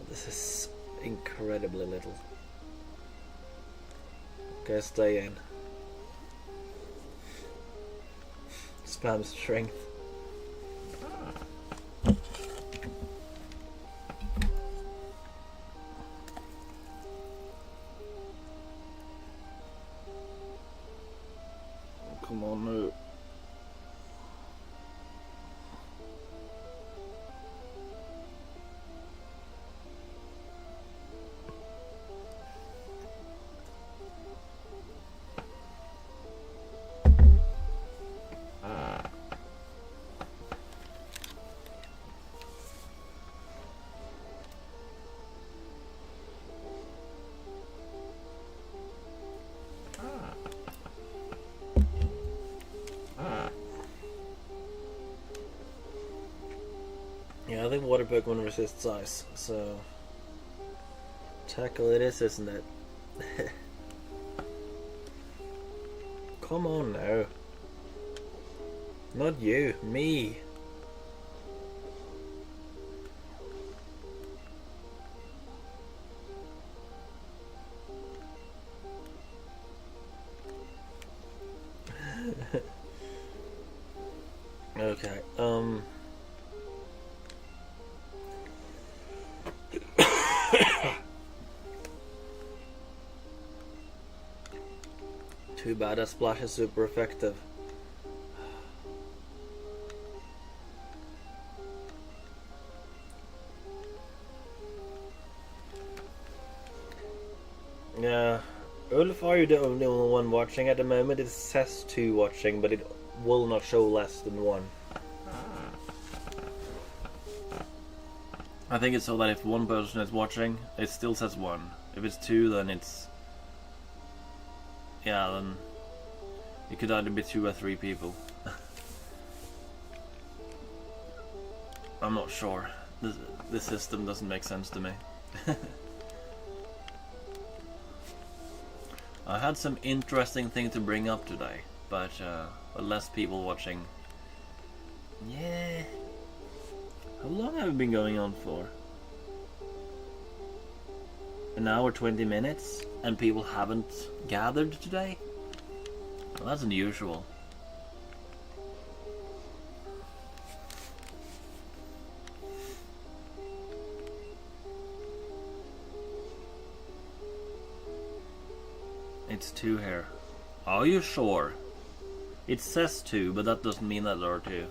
Speaker 1: This is incredibly little. Okay, stay in. Spam strength. Come on, no. Yeah, I think water Pokemon resists ice, so tackle it is, isn't it? Come on now. Not you, me. Okay, too bad that Splash is super effective. Yeah, Ulf, are you the only one watching at the moment? It says 2 watching, but it will not show less than 1. I think it's so that if 1 person is watching, it still says 1. If it's 2, then it's... Yeah, then it could either be 2 or 3 people. I'm not sure. This system doesn't make sense to me. I had some interesting thing to bring up today. but less people watching. Yeah. How long have we been going on for? An hour 20 minutes, and people haven't gathered today? Well, that's unusual. It's 2 here. Are you sure? It says 2, but that doesn't mean that there are 2.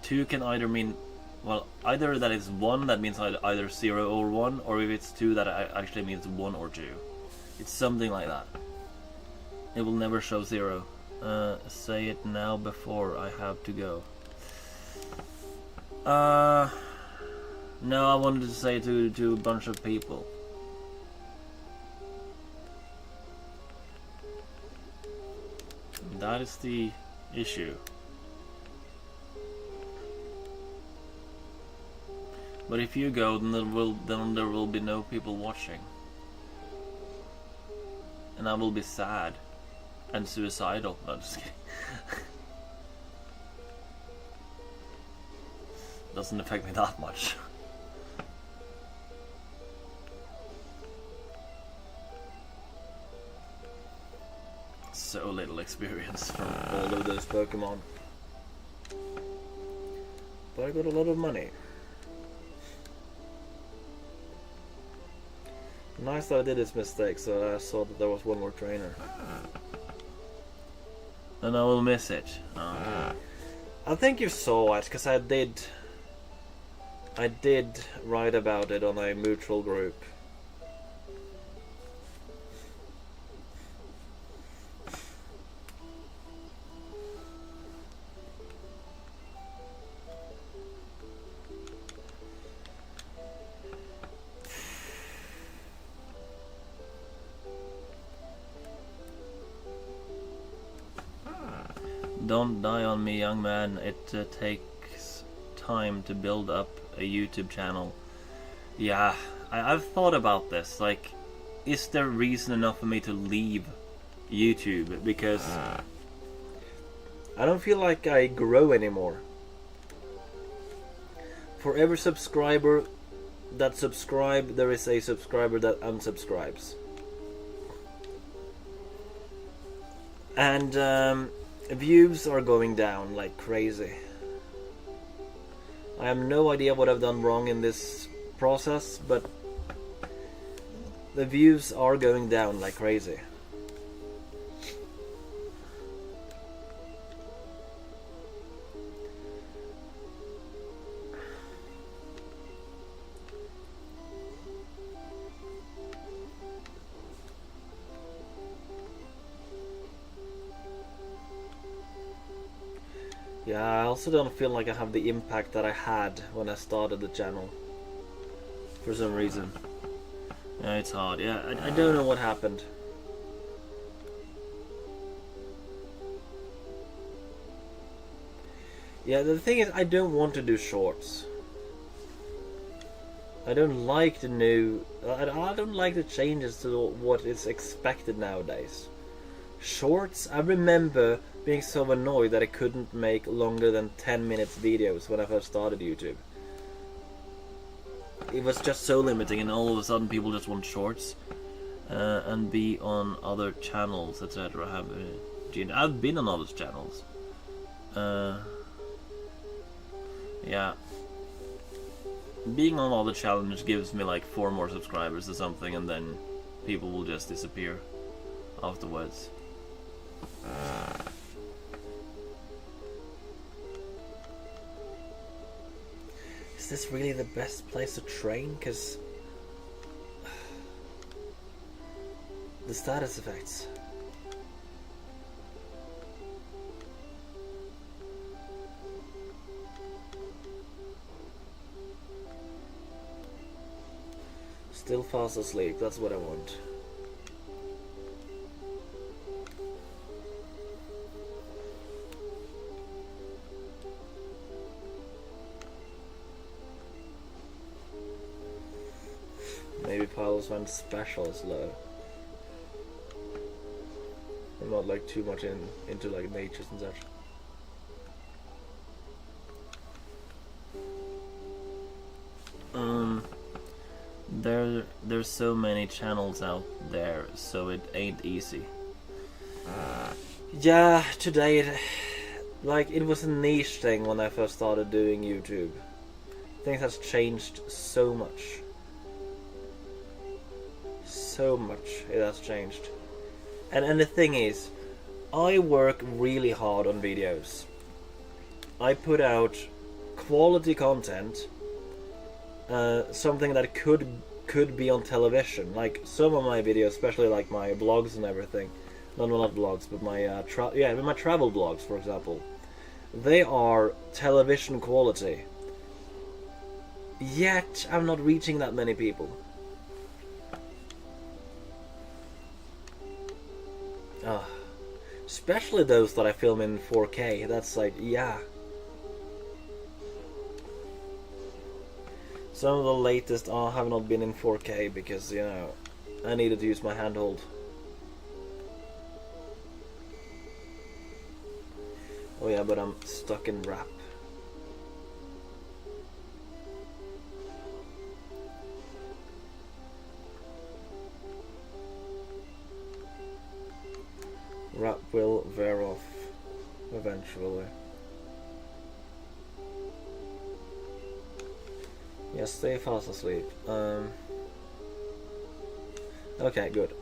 Speaker 1: 2 can either mean, well, either that it's 1, that means either 0 or 1, or if it's 2, that actually means 1 or 2. It's something like that. It will never show 0. Say it now before I have to go. No, I wanted to say to a bunch of people. That is the issue. But if you go, then there will be no people watching, and I will be sad and suicidal. No, just kidding. Doesn't affect me that much. So little experience from all of those Pokemon, but I got a lot of money. Nice that I did this mistake, so I saw that there was one more trainer. And I will miss it. I think you saw it, because I did write about it on a mutual group. Don't die on me, young man. It takes time to build up a YouTube channel. Yeah, I've thought about this. Like, is there reason enough for me to leave YouTube? Because I don't feel like I grow anymore. For every subscriber that subscribes, there is a subscriber that unsubscribes. And views are going down like crazy. I have no idea what I've done wrong in this process, but the views are going down like crazy. Yeah, I also don't feel like I have the impact that I had when I started the channel. For some reason. Yeah, it's hard. Yeah, I don't know what happened. Yeah, the thing is, I don't want to do shorts. I don't like the new... I don't like the changes to what is expected nowadays. Shorts, I remember being so annoyed that I couldn't make longer than 10 minutes videos when I first started YouTube. It was just so limiting, and all of a sudden people just want shorts and be on other channels, etc. I've been on other channels. Yeah. Being on other channels gives me like 4 more subscribers or something, and then people will just disappear afterwards. Is this really the best place to train? Because the status effects. Still fast asleep, that's what I want. Maybe Piles went special is low. I'm not like too much into like natures and such. There's so many channels out there, so it ain't easy. Yeah, today it was a niche thing when I first started doing YouTube. Things has changed so much. So much it has changed. And the thing is, I work really hard on videos. I put out quality content, something that could be on television. Like some of my videos, especially like my vlogs and everything. Not vlogs, but my my travel vlogs, for example. They are television quality. Yet I'm not reaching that many people. Especially those that I film in 4K. That's like, yeah. Some of the latest have not been in 4K because, you know, I needed to use my handhold. Oh yeah, but I'm stuck in rap. Rap will wear off eventually. Yes, stay fast asleep. Okay, good.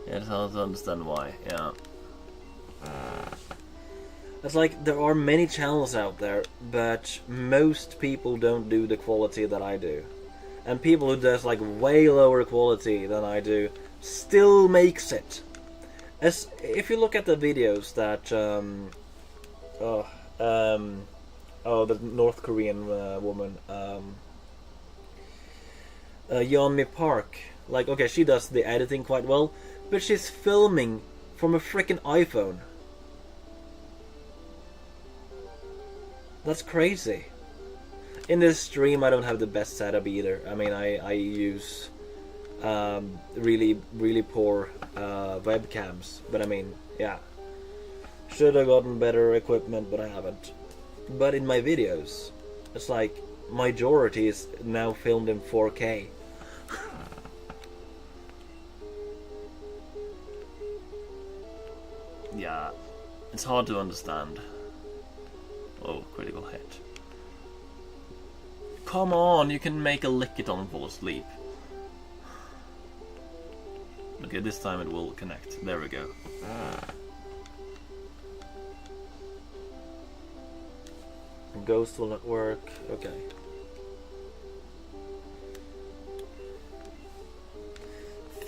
Speaker 1: Yeah, it's hard to understand why, yeah. It's like, there are many channels out there, but most people don't do the quality that I do. And people who does like way lower quality than I do still makes it. As if you look at the videos that the North Korean woman Yeonmi Park, like, okay, she does the editing quite well, but she's filming from a freaking iPhone. That's crazy. In this stream, I don't have the best setup either. I mean, I use really poor webcams. But I mean, yeah. Should have gotten better equipment, but I haven't. But in my videos, it's like, majority is now filmed in 4K. Yeah, it's hard to understand. Oh, critical hit. Come on, you can make a Lickitung fall asleep. Okay, this time it will connect. There we go. Ghost will not work. Okay.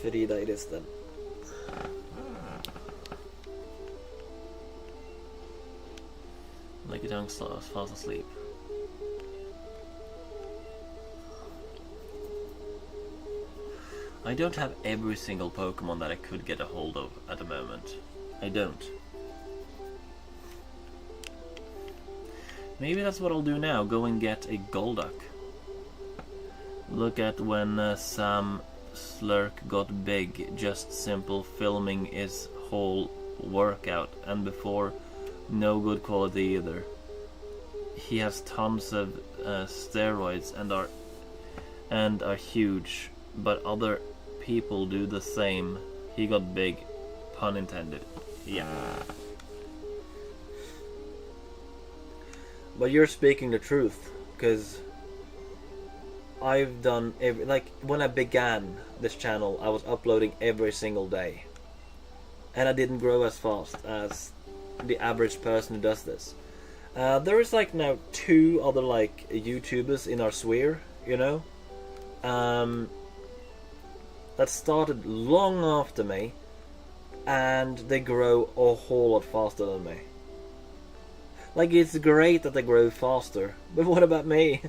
Speaker 1: Frida it is then. Lickitung falls asleep. I don't have every single Pokemon that I could get a hold of at the moment. I don't. Maybe that's what I'll do now, go and get a Golduck. Look at when Sam Slurk got big, just simple filming his whole workout, and before, no good quality either. He has tons of steroids and are huge, but other people do the same. He got big, pun intended. Yeah. But you're speaking the truth, because I've done like when I began this channel, I was uploading every single day, and I didn't grow as fast as the average person who does this. There is like now 2 other like YouTubers in our sphere, you know, that started long after me, and they grow a whole lot faster than me. Like, it's great that they grow faster, but what about me?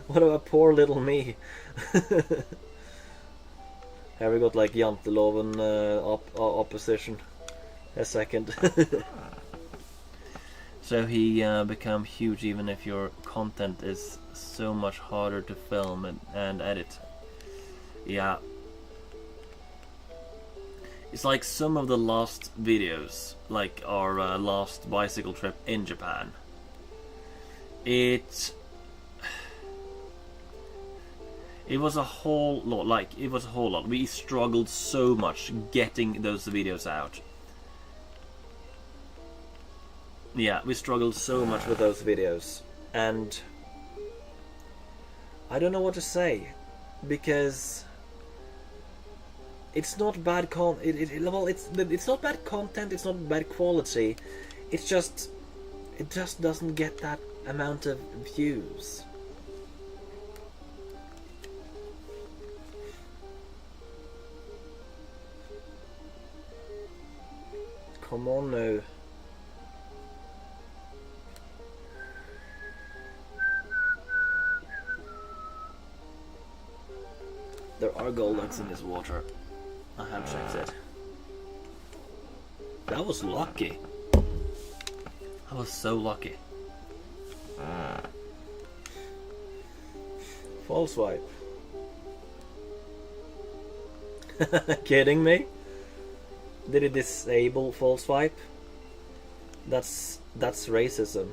Speaker 1: What about poor little me? Here we got like Janteloven opposition. A second. So he become huge even if your content is so much harder to film and edit. Yeah. It's like some of the last videos, like our last bicycle trip in Japan. It was a whole lot. We struggled so much getting those videos out. Yeah, we struggled so much with those videos, and I don't know what to say, because it's not bad it's not bad content, it's not bad quality. It just doesn't get that amount of views. Come on now. There are Golducks in this water. I have checked it. That was lucky. I was so lucky. False swipe. Kidding me? Did it disable false swipe? That's racism.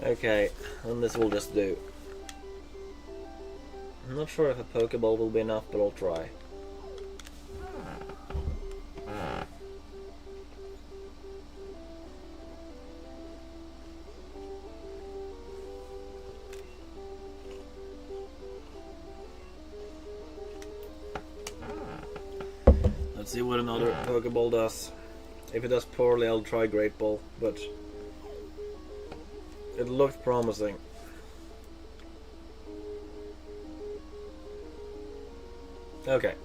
Speaker 1: Okay, and this will just do. I'm not sure if a Pokéball will be enough, but I'll try. Let's see what another Pokéball does. If it does poorly, I'll try Great Ball, but it looked promising. Okay.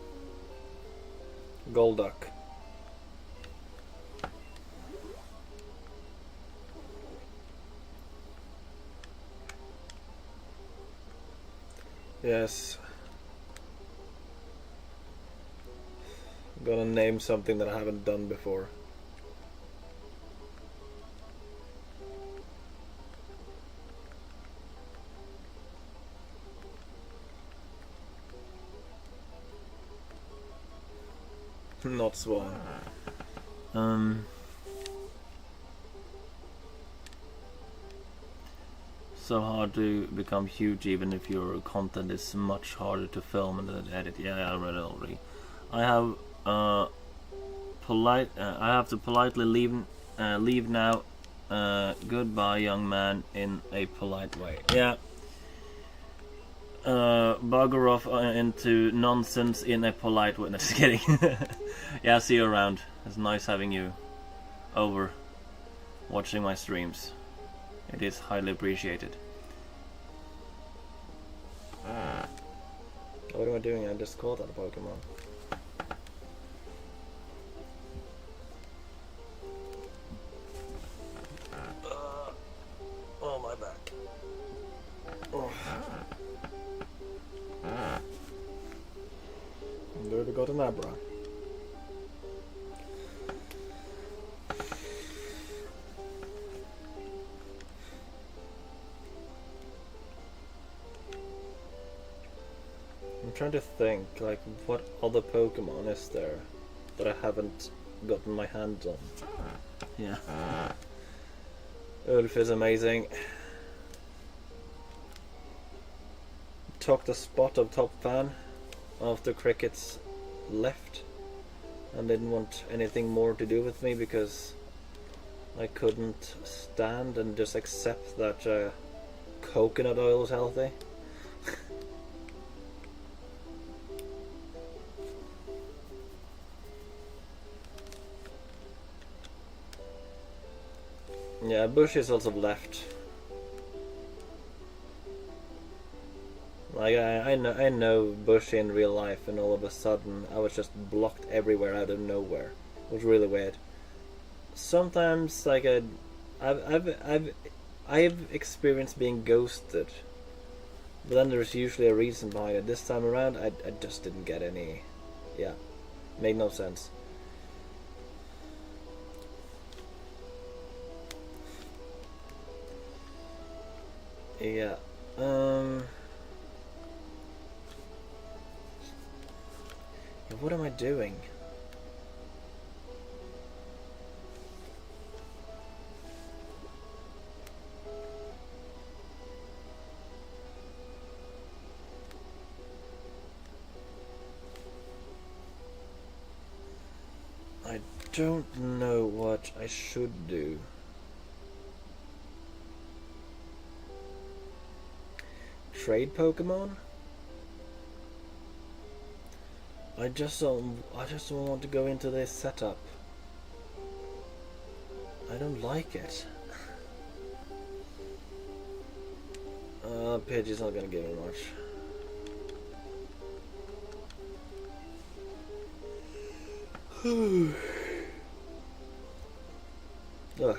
Speaker 1: Golduck. Yes. Gonna name something that I haven't done before. Not Swan. So hard to become huge even if your content is much harder to film and edit. Yeah, I read it already. I have I have to politely leave now. Goodbye, young man, in a polite way. Yeah. Bugger off into nonsense in a polite way. No, just kidding. Yeah, see you around. It's nice having you over watching my streams. It is highly appreciated. What am I doing? I just caught that Pokemon. Oh, my back. Oh. There we go to Nabra. I'm trying to think, like, what other Pokemon is there that I haven't gotten my hands on? Yeah. Ulf is amazing. Took the spot of top fan after Crickets left and didn't want anything more to do with me because I couldn't stand and just accept that coconut oil is healthy. Yeah, Bush is also left. Like I know Bush in real life, and all of a sudden I was just blocked everywhere out of nowhere. It was really weird. Sometimes, like I've experienced being ghosted But then there's usually a reason behind it. This time around, I just didn't get any. Yeah, made no sense. Yeah. What am I doing? I don't know what I should do. Trade Pokemon? I just don't want to go into this setup. I don't like it. Pidgey's not gonna give me much. Ugh.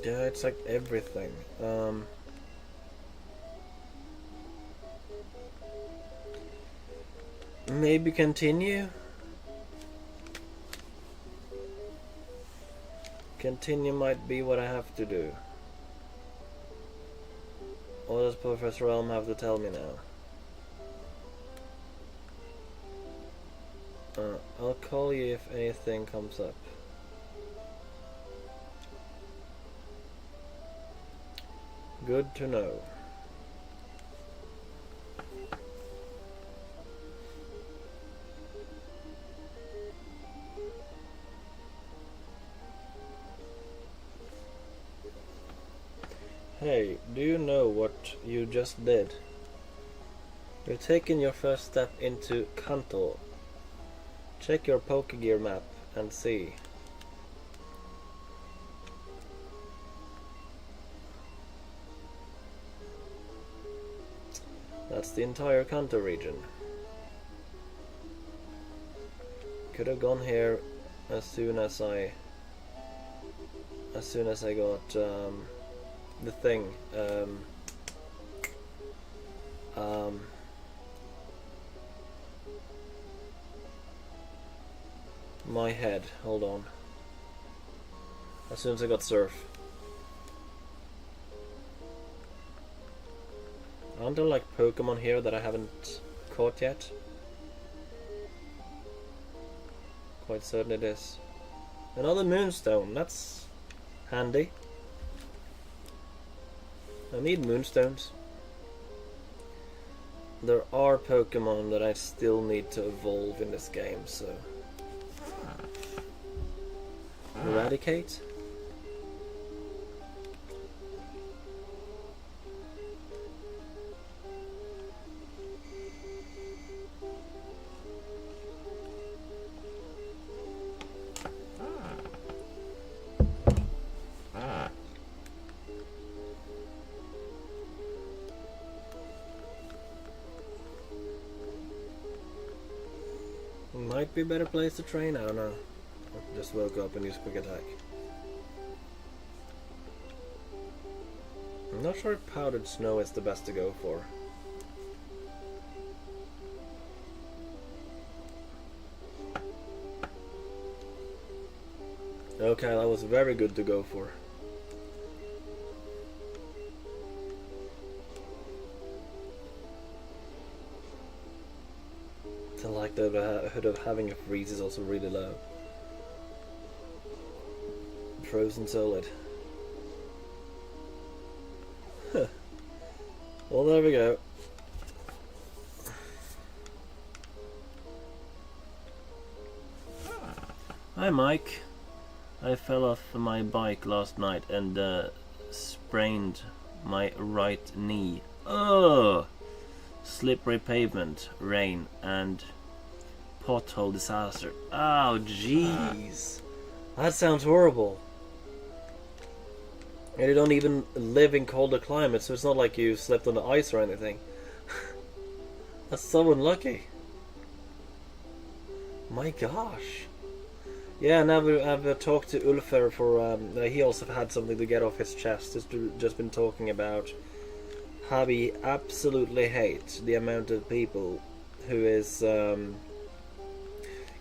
Speaker 1: Yeah, it's like everything. Maybe continue? Continue might be what I have to do. What does Professor Elm have to tell me now? I'll call you if anything comes up. Good to know. Hey, do you know what you just did? You're taking your first step into Kanto. Check your Pokégear map and see. That's the entire Kanto region. Could have gone here as soon as I got the thing. My head. Hold on. As soon as I got Surf. Aren't there like Pokemon here that I haven't caught yet? Quite certain it is. Another Moonstone, that's handy. I need Moonstones. There are Pokemon that I still need to evolve in this game, so... Eradicate? Might be a better place to train, I don't know. I just woke up and use Quick Attack. I'm not sure if Powdered Snow is the best to go for. Okay, that was very good to go for. I like the likelihood of having a freeze is also really low. Frozen solid. Huh. Well, there we go. Hi, Mike. I fell off my bike last night and sprained my right knee. Oh! Slippery pavement, rain, and pothole disaster. Oh, jeez. That sounds horrible. And you don't even live in colder climates, so it's not like you slept on the ice or anything. That's so unlucky. My gosh. Yeah, now I've talked to Ulfer for he also had something to get off his chest. He's just been talking about how he absolutely hates the amount of people who is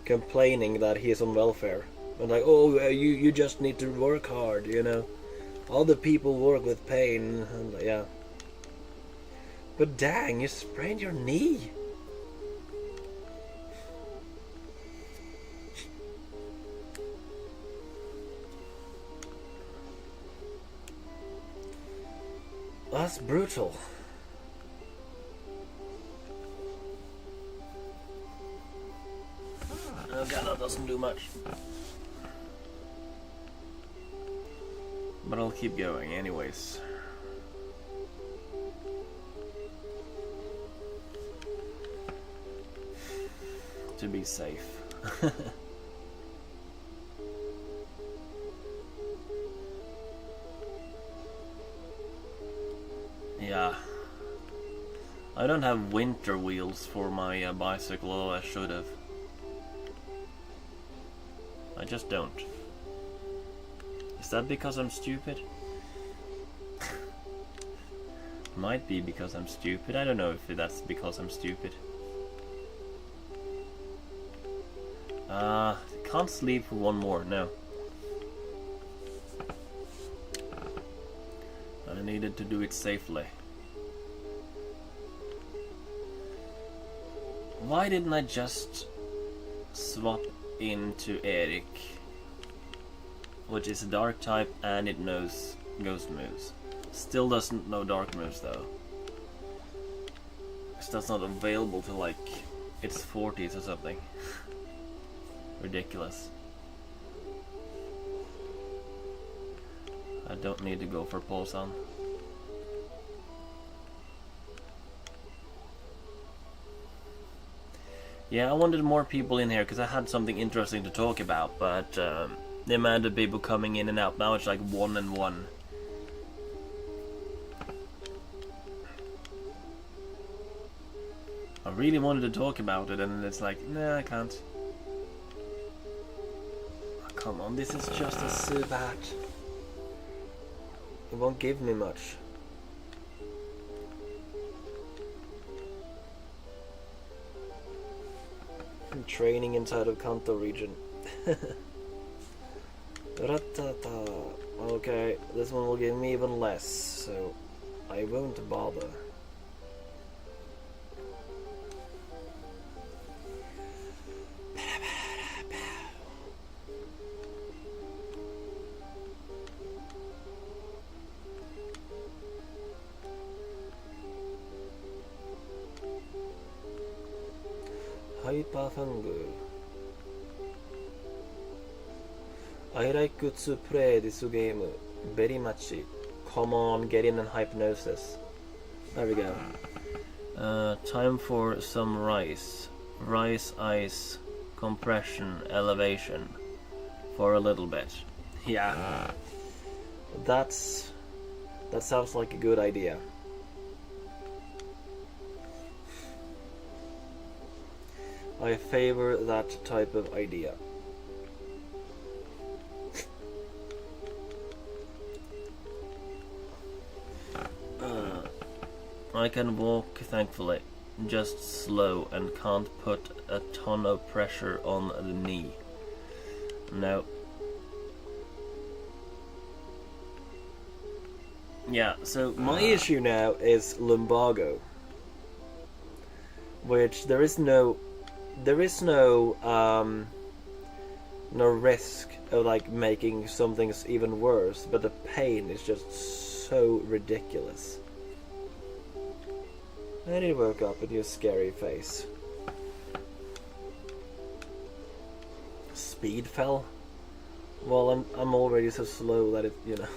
Speaker 1: complaining that he is on welfare. And like, oh, you just need to work hard, you know. Other people work with pain, and yeah. But dang, you sprained your knee. That's brutal. Okay, that doesn't do much. But I'll keep going anyways. To be safe. Yeah. I don't have winter wheels for my bicycle, although I should have. I just don't. Is that because I'm stupid? Might be because I'm stupid. I don't know if that's because I'm stupid. Can't sleep for one more, no. I needed to do it safely. Why didn't I just swap into Eric, which is a dark type and it knows ghost moves. Still doesn't know dark moves though. Because that's not available to like its 40s or something. Ridiculous. I don't need to go for Pulsan. Yeah, I wanted more people in here because I had something interesting to talk about, but the amount of people coming in and out now, it's like 1 and 1. I really wanted to talk about it and it's like, nah, I can't. Oh, come on, this is just a Subat. It won't give me much. I'm training inside of Kanto region. Ratata. Okay, this one will give me even less, so I won't bother. Hyperfungal. I like to play this game very much. Come on, get in and hypnosis. There we go. Time for some rice. Rice, ice, compression, elevation. For a little bit. Yeah. That sounds like a good idea. I favor that type of idea. I can walk, thankfully, just slow and can't put a ton of pressure on the knee. No. Yeah, so my issue now is lumbago, which there is no risk of like making something even worse, but the pain is just so ridiculous. And he woke up with your scary face. Speed fell? Well, I'm already so slow that it, you know.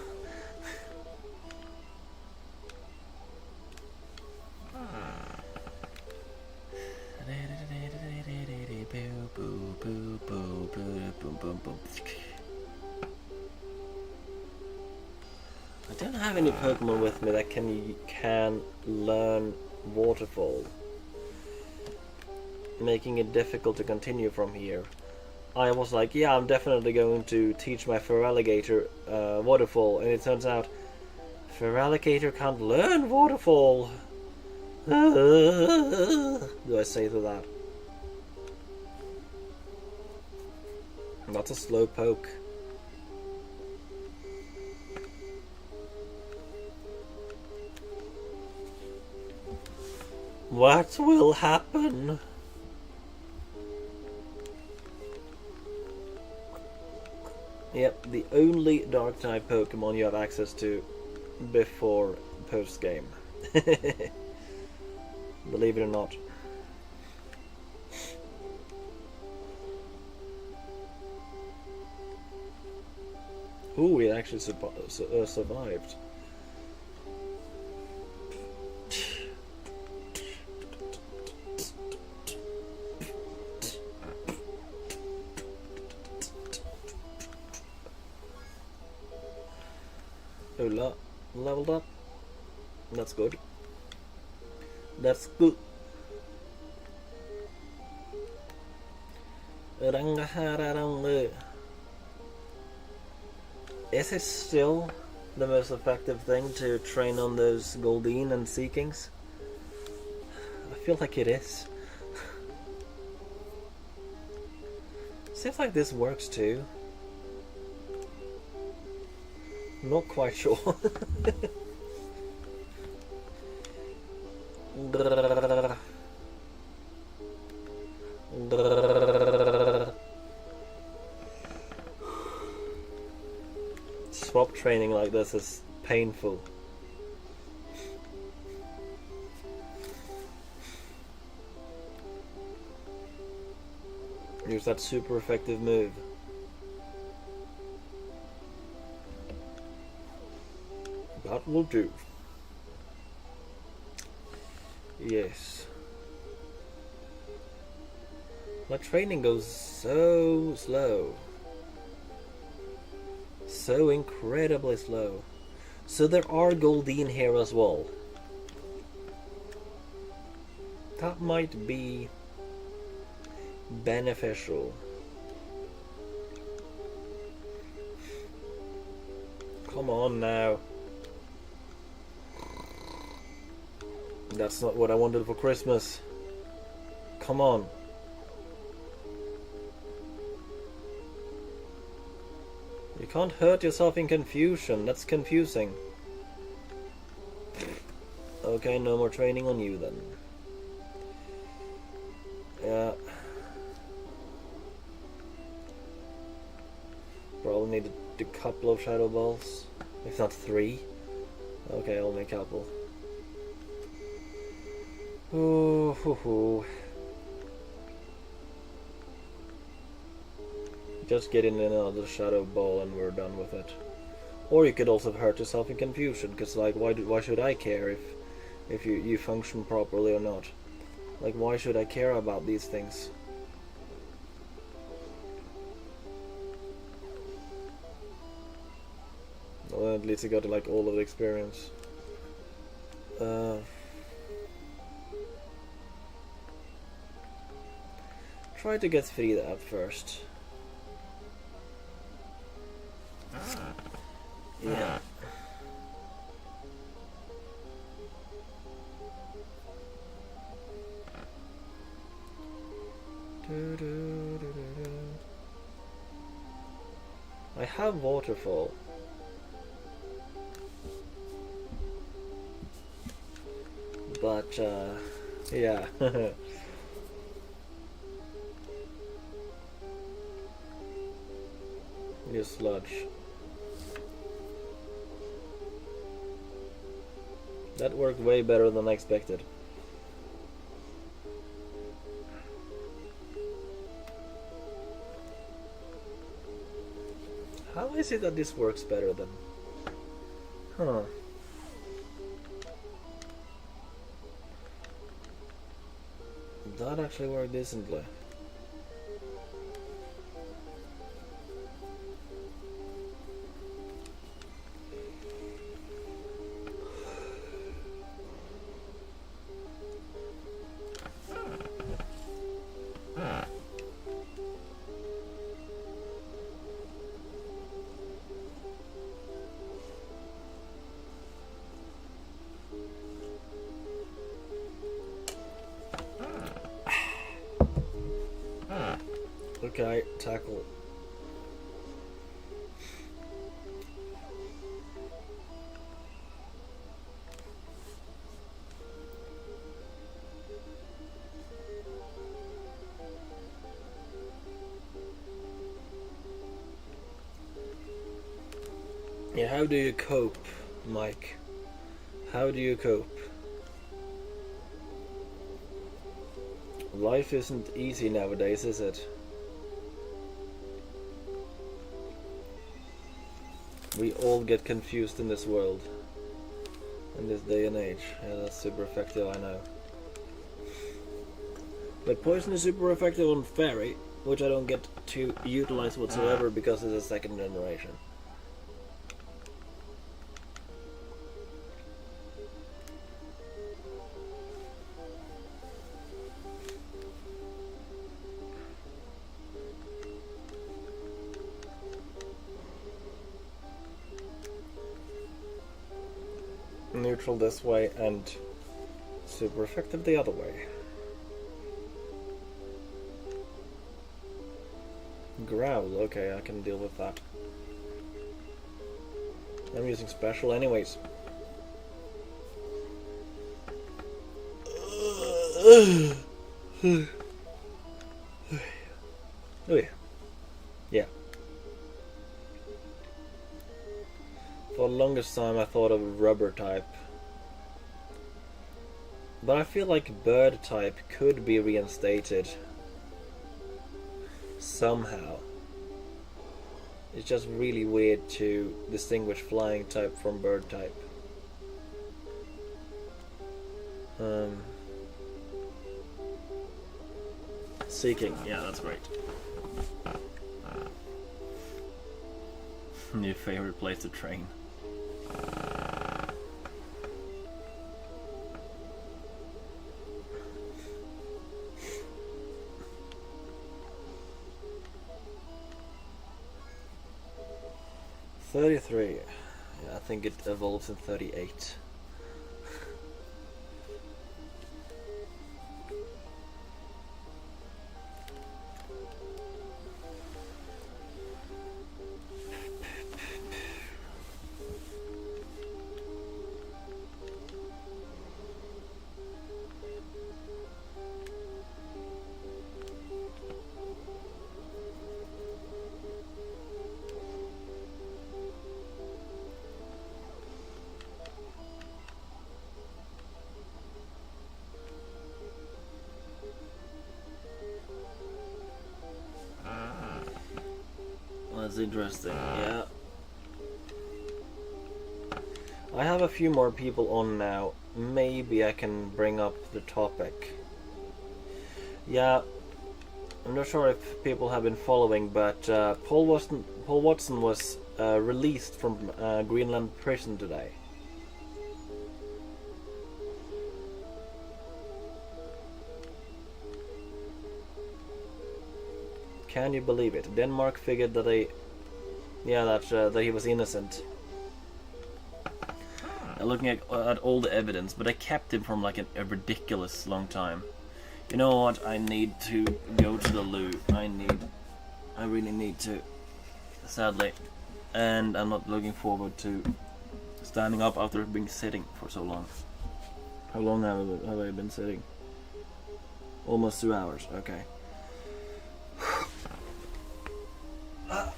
Speaker 1: I don't have any Pokemon with me that can learn Waterfall. making it difficult to continue from here. I was like, yeah, I'm definitely going to teach my Feraligatr waterfall, and it turns out Feraligatr can't learn waterfall. Do I say to that? That's a slow poke. What will happen? Yep, the only dark type Pokemon you have access to before post game. Believe it or not. Ooh, it actually survived. Ola leveled up. That's good. That's good. Is it still the most effective thing to train on those Goldeen and Seekings? I feel like it is. Seems like this works too. Not quite sure. Swap training like this is painful. Use that super effective move. That will do. Yes. My training goes so slow. So incredibly slow. So there are Goldeen here as well. That might be beneficial. Come on now. That's not what I wanted for Christmas. Come on. You can't hurt yourself in confusion. That's confusing. Okay, no more training on you then. Yeah. Probably need a couple of Shadow Balls. If not 3. Okay, only a couple. Ooh, hoo, hoo. Just get in another Shadow Ball and we're done with it. Or you could also hurt yourself in confusion, because like, why should I care if you function properly or not? Like, why should I care about these things? Well, at least you got like all of the experience. Try to get through that first. Yeah. I have waterfall. But yeah. You sludge. That worked way better than I expected. How is it that this works better than? Huh. That actually worked decently. Okay, tackle. Yeah, how do you cope, Mike? How do you cope? Life isn't easy nowadays, is it? We all get confused in this world. In this day and age. Yeah, that's super effective, I know. But poison is super effective on fairy, which I don't get to utilize whatsoever because it's a second generation. Neutral this way and super effective the other way. Growl, okay, I can deal with that. I'm using special anyways. Oh yeah. Yeah. For the longest time I thought of rubber type. But I feel like bird type could be reinstated. Somehow. It's just really weird to distinguish flying type from bird type. Seeking, yeah, that's great. Your favorite place to train. $33. Yeah, I think it evolves in 38. That's interesting, yeah. I have a few more people on now. Maybe I can bring up the topic. Yeah, I'm not sure if people have been following, but Paul Watson was released from Greenland prison today. Can you believe it? Denmark figured that that he was innocent. Looking at all the evidence, but I kept him from like a ridiculous long time. You know what? I need to go to the loo. I really need to. Sadly, and I'm not looking forward to standing up after being sitting for so long. How long have I been sitting? Almost 2 hours. Okay. I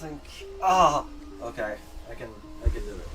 Speaker 1: think. Okay. I can do it.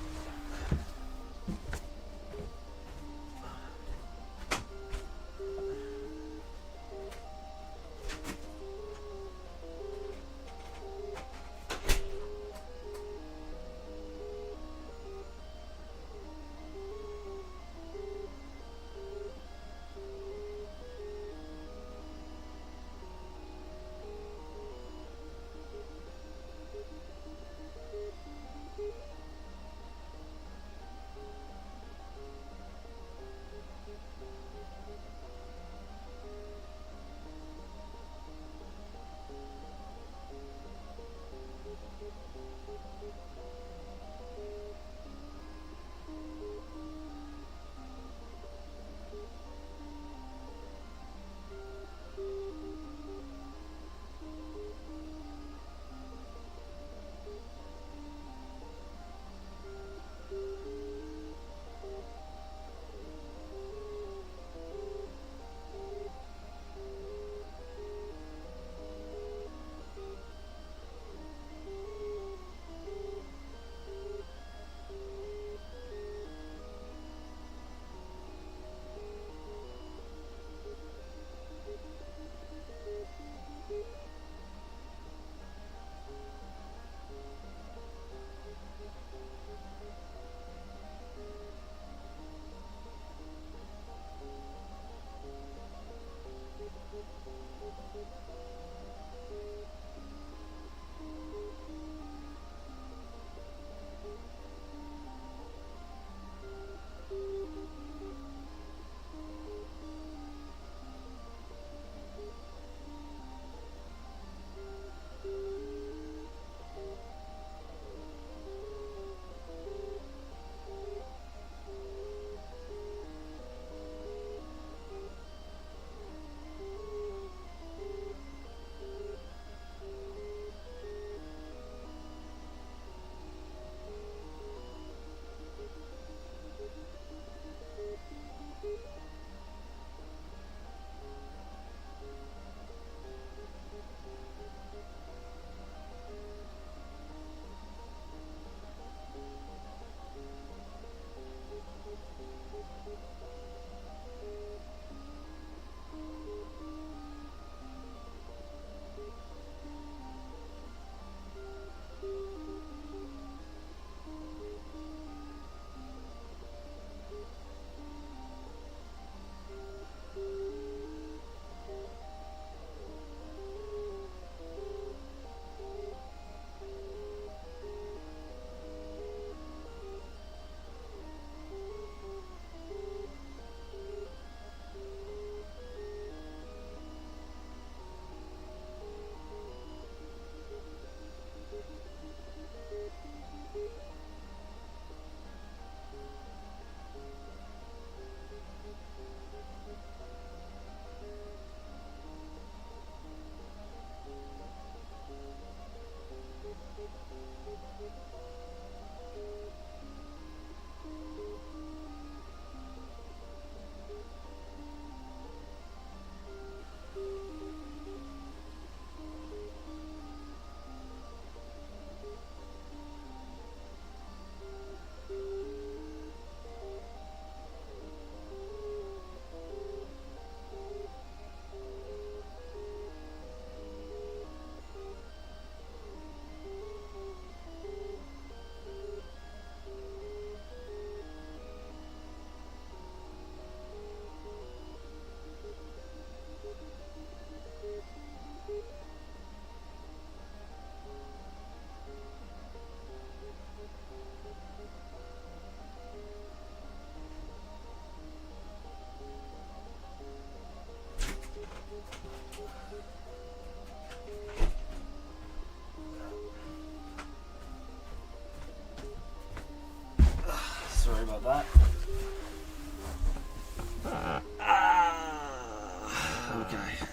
Speaker 1: Okay.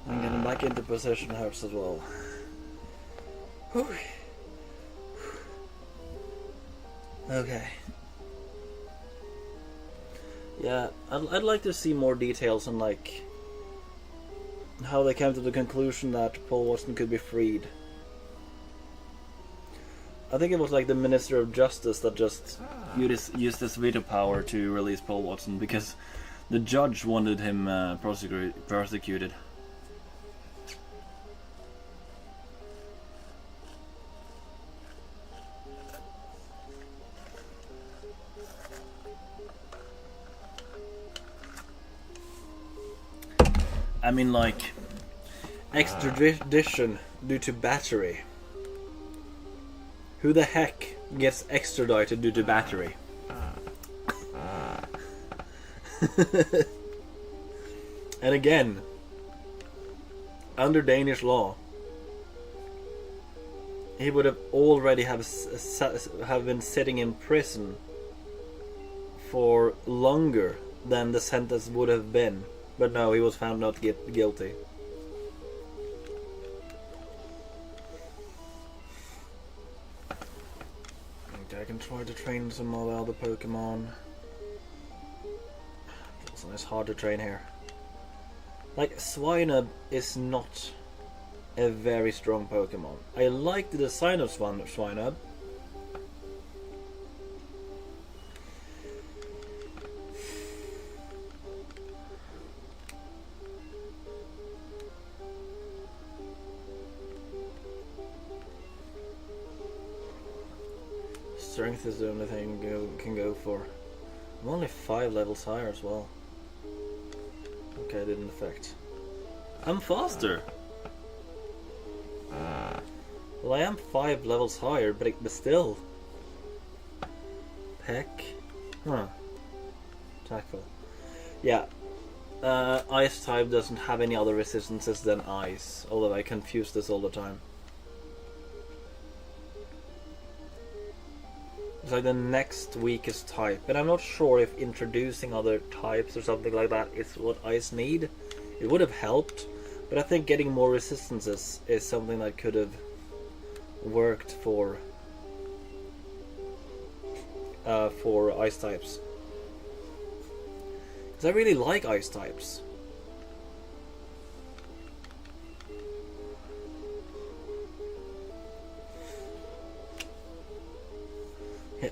Speaker 1: I'm getting back into position hurts as well. Whew. Okay. Yeah, I'd like to see more details on like how they came to the conclusion that Paul Watson could be freed. I think it was like the Minister of Justice that just used this veto power to release Paul Watson because the judge wanted him prosecuted. I mean, like, extradition due to battery. Who the heck gets extradited due to battery? And again, under Danish law, he would have already have been sitting in prison for longer than the sentence would have been. But no, he was found not guilty. Okay, I can try to train some of the other Pokemon. It's hard to train here. Like, Swinub is not a very strong Pokemon. I like the design of Swinub. Strength is the only thing you can go for. I'm only 5 levels higher as well. Okay, it didn't affect. I'm faster! Well, I am 5 levels higher, but still. Peck? Huh. Tackle. Yeah. Ice type doesn't have any other resistances than ice, although I confuse this all the time. It's like the next weakest type, but I'm not sure if introducing other types or something like that is what ice need. It would have helped, but I think getting more resistances is something that could have worked for ice types. Because I really like ice types.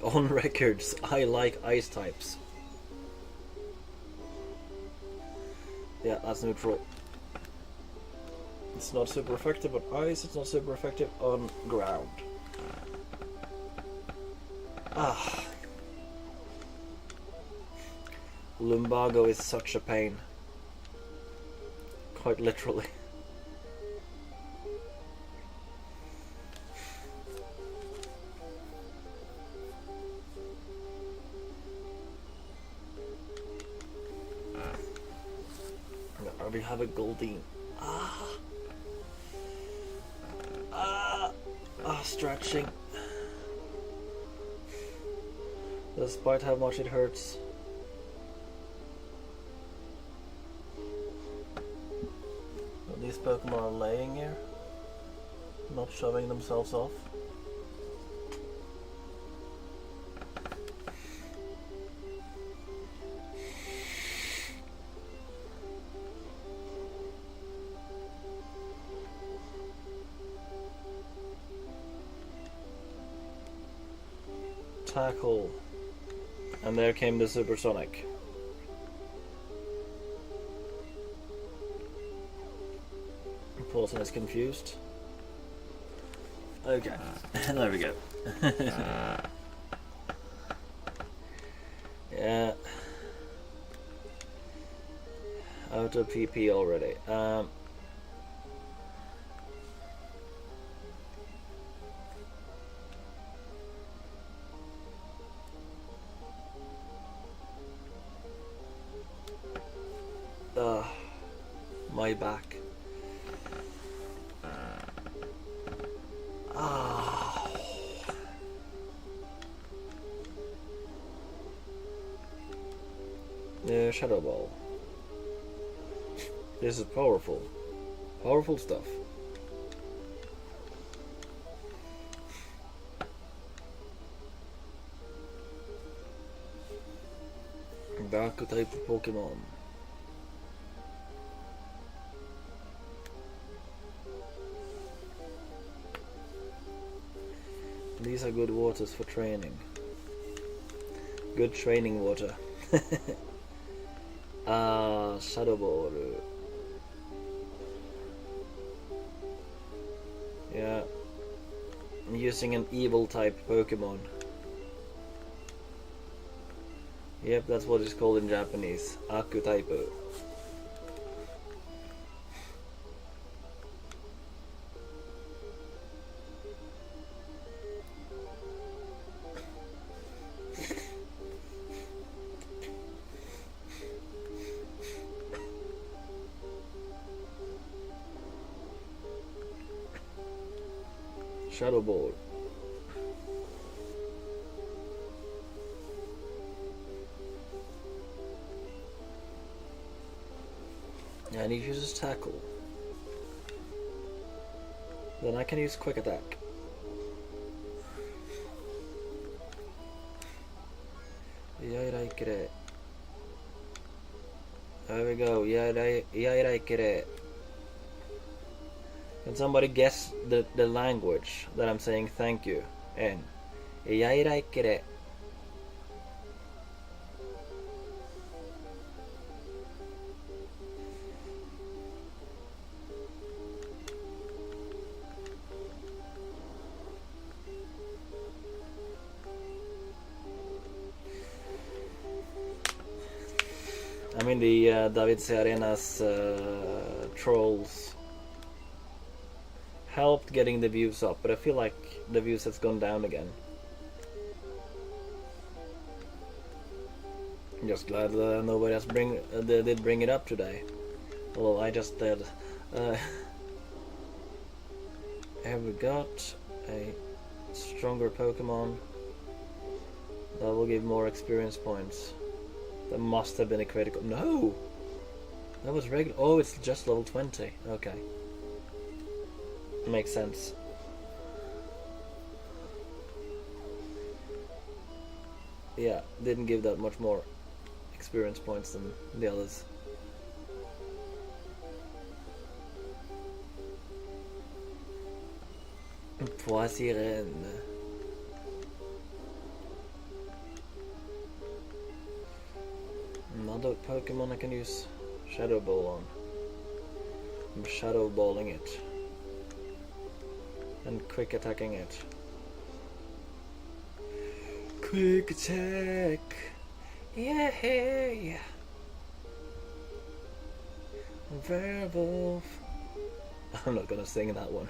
Speaker 1: On records, I like ice types. Yeah, that's neutral. It's not super effective on ice, it's not super effective on ground. Ah. Lumbago is such a pain. Quite literally. We have a Goldeen. Stretching. Despite how much it hurts. These Pokemon are laying here, not shoving themselves off. Tackle. And there came the Supersonic. Paulson is confused. Okay, there we go. Yeah. Out of PP already. My back. Yeah, Shadow Ball. This is powerful. Powerful stuff. Dark type of Pokemon. These are good waters for training. Good training water. Shadow Ball. Yeah. I'm using an evil type Pokemon. Yep, that's what it's called in Japanese. Aku type. Shadow Ball. Yeah, I need to use tackle. Then I can use quick attack. Yairaikere. There we go. Yairaikere. Can somebody guess the language that I'm saying thank you in? Yairaikere. I mean the David Searena's trolls helped getting the views up, but I feel like the views has gone down again. Just glad nobody else did bring it up today. Although I just did. Have we got a stronger Pokemon that will give more experience points? That must have been a critical. No! That was regular. Oh, it's just level 20. Okay. Makes sense. Yeah, didn't give that much more experience points than the others. Poisirène. Another Pokemon I can use Shadow Ball on. I'm Shadow Balling it. And quick attacking it. Quick attack! Yeah! Werewolf! I'm not gonna sing that one.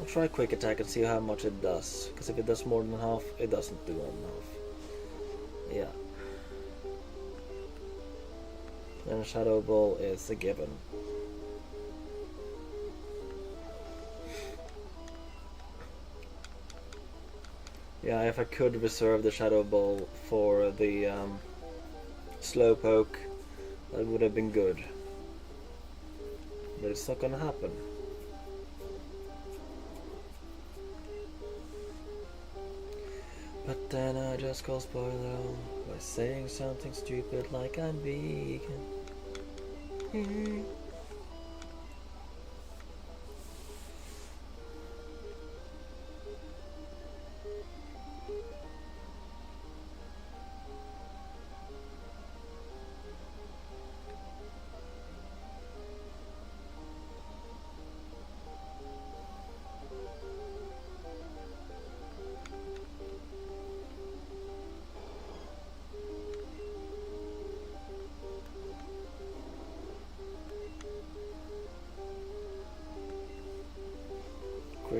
Speaker 1: Try quick attack and see how much it does, because if it does more than half, it doesn't do more than half. Yeah. Then Shadow Ball is a given. Yeah, if I could reserve the Shadow Ball for the Slowpoke, that would have been good. But it's not gonna happen. But then I just go spoiler by saying something stupid like I'm vegan.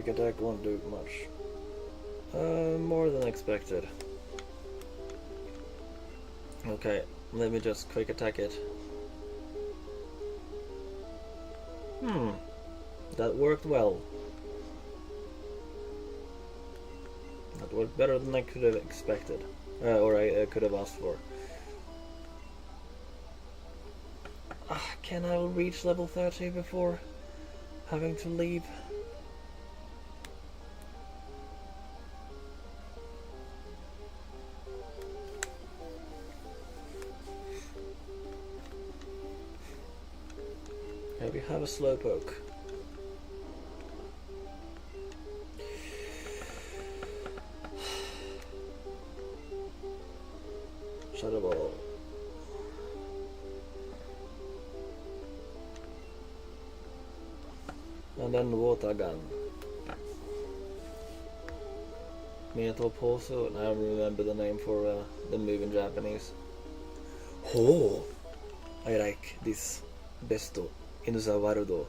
Speaker 1: quick attack won't do much. More than expected. Okay, let me just quick attack it. That worked well. That worked better than I could have expected. Or I could have asked for. Can I reach level 30 before having to leave? Maybe have a slowpoke. Shadow Ball. And then water gun. Metal Poso, and I don't remember the name for the move in Japanese. Oh, I like this besto in the Warudo.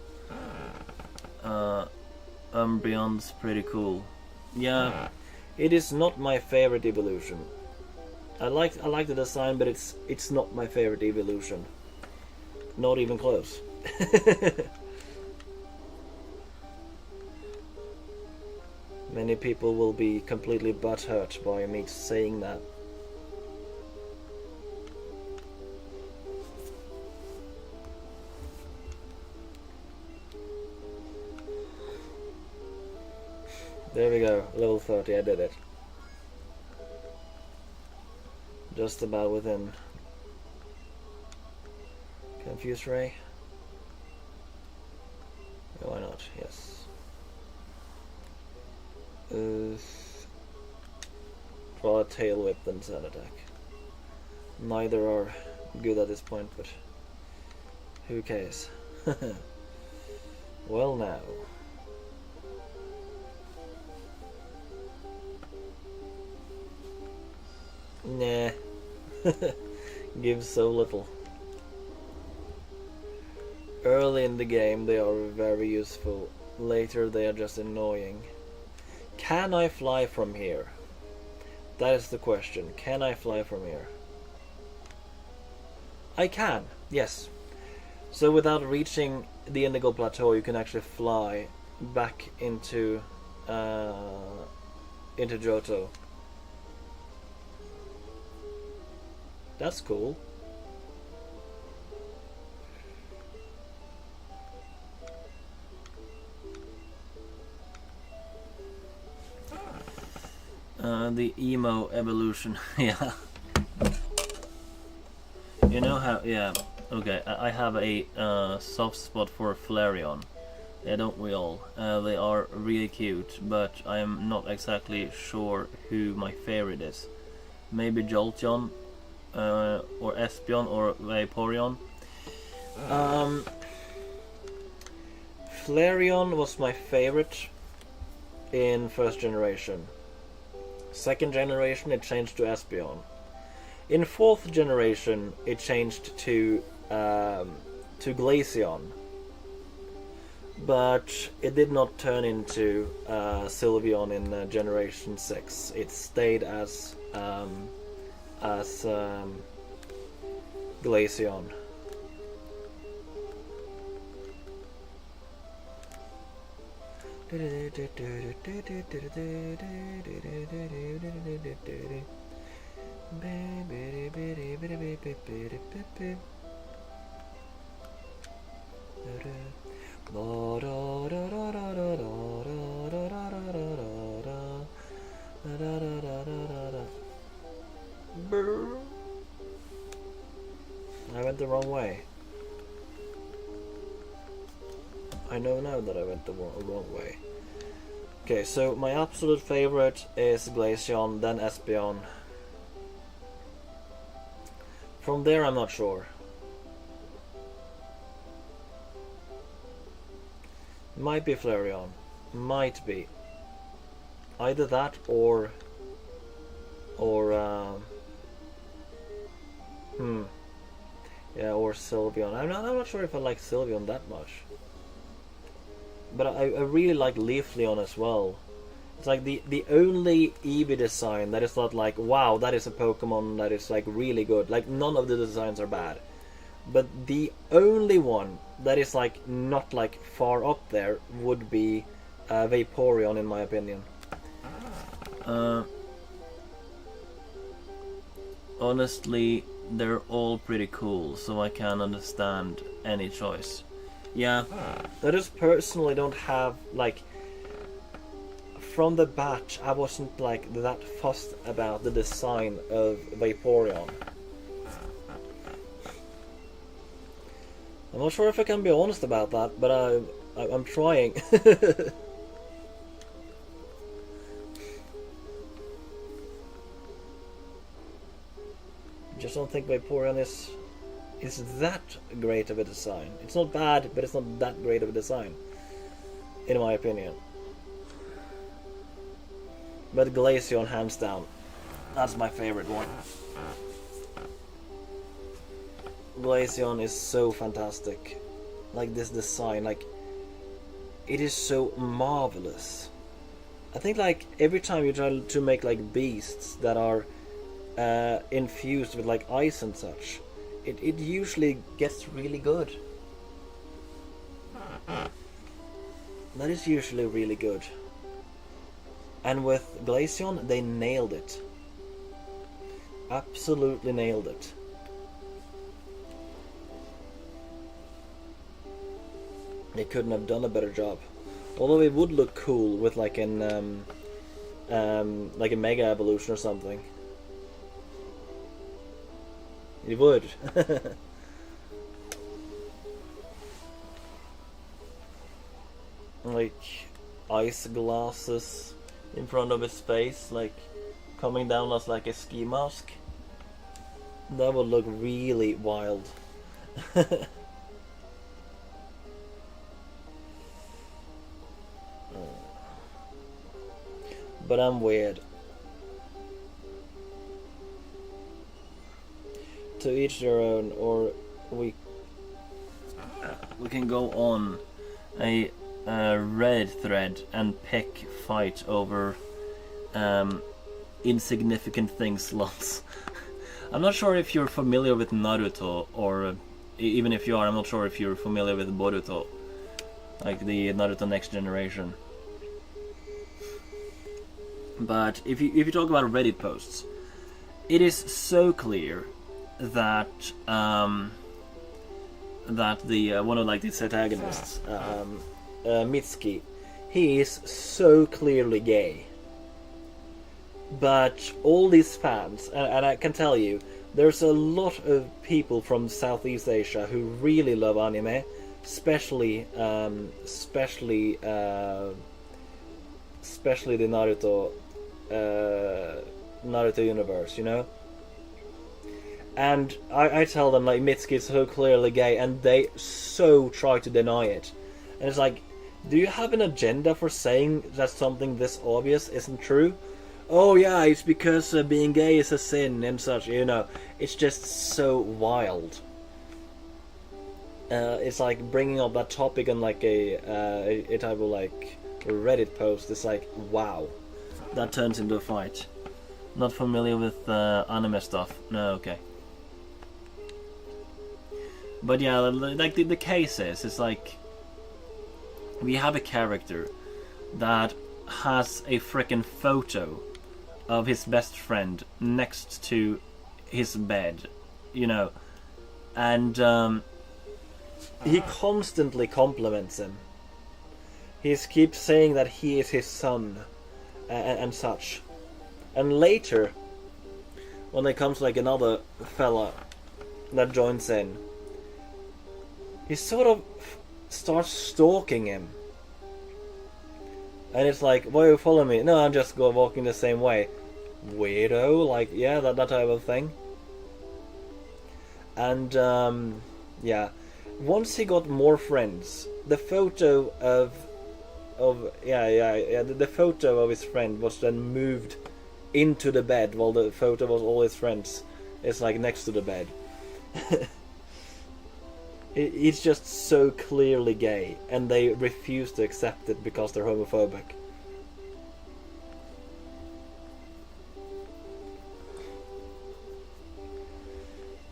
Speaker 1: Umbreon's pretty cool. Yeah, it is not my favorite evolution. I like the design, but it's not my favorite evolution. Not even close. Many people will be completely butthurt by me saying that. There we go, level 30, I did it. Just about within. Confuse Ray? Yeah, why not? Yes. Rather tail whip than sand attack. Neither are good at this point, but who cares? Well now. Nah. Gives so little. Early in the game they are very useful. Later they are just annoying. Can I fly from here? That is the question. Can I fly from here? I can, yes. So without reaching the Indigo Plateau, you can actually fly back into Johto. That's cool. The emo evolution, yeah. You know how, yeah, okay, I have a soft spot for Flareon. Yeah, don't we all? They are really cute, but I am not exactly sure who my favorite is. Maybe Jolteon, or Espeon, or Vaporeon. Flareon was my favorite in first generation. Second generation it changed to Espeon. In fourth generation it changed to Glaceon. But it did not turn into Sylveon in generation 6. It stayed as Glaceon. I went the wrong way. I know now that I went the wrong way. Okay, so my absolute favorite is Glaceon, then Espeon. From there I'm not sure. Might be Flareon. Might be. Either that or yeah, or Sylveon. I'm not sure if I like Sylveon that much. But I really like Leafeon as well. It's like the only Eevee design that is not like, wow, that is a Pokemon that is like really good. Like none of the designs are bad. But the only one that is like not like far up there would be Vaporeon, in my opinion. Honestly, they're all pretty cool, so I can't understand any choice. Yeah, I just personally don't have like. From the batch, I wasn't like that fussed about the design of Vaporeon. I'm not sure if I can be honest about that, but I'm trying. Just don't think Vaporeon is that great of a design. It's not bad, but it's not that great of a design, in my opinion. But Glaceon, hands down, that's my favorite one. Glaceon is so fantastic. Like this design, like it is so marvelous. I think like every time you try to make like beasts that are infused with like ice and such, it usually gets really good. That is usually really good. And with Glaceon, they nailed it. Absolutely nailed it. They couldn't have done a better job. Although it would look cool with like an like a Mega Evolution or something. It would. Like ice glasses in front of his face, like coming down as like a ski mask. That would look really wild. But I'm weird. To each their own, or we can go on a red thread and pick fight over insignificant things slots. I'm not sure if you're familiar with Naruto, or even if you are, I'm not sure if you're familiar with Boruto, like the Naruto Next Generation. But if you talk about Reddit posts, it is so clear that that the one of like the antagonists, Mitsuki, he is so clearly gay. But all these fans, and I can tell you, there's a lot of people from Southeast Asia who really love anime, especially the Naruto universe, you know. And I tell them like Mitsuki is so clearly gay, and they so try to deny it. And it's like, do you have an agenda for saying that something this obvious isn't true? Oh yeah, it's because being gay is a sin and such, you know. It's just so wild. It's like bringing up that topic on like a type of like Reddit post. It's like, wow, that turns into a fight. Not familiar with anime stuff. No, okay. But yeah, like the case is, it's like we have a character that has a frickin' photo of his best friend next to his bed, you know, and he constantly compliments him. He keeps saying that he is his son and such. And later, when there comes like another fella that joins in, he sort of starts stalking him. And it's like, why you follow me? No, I'm just walking the same way. Weirdo, like, yeah, that type of thing. And, yeah. Once he got more friends, the photo of the photo of his friend was then moved into the bed, while the photo was all his friends. It's like next to the bed. It's just so clearly gay, and they refuse to accept it because they're homophobic.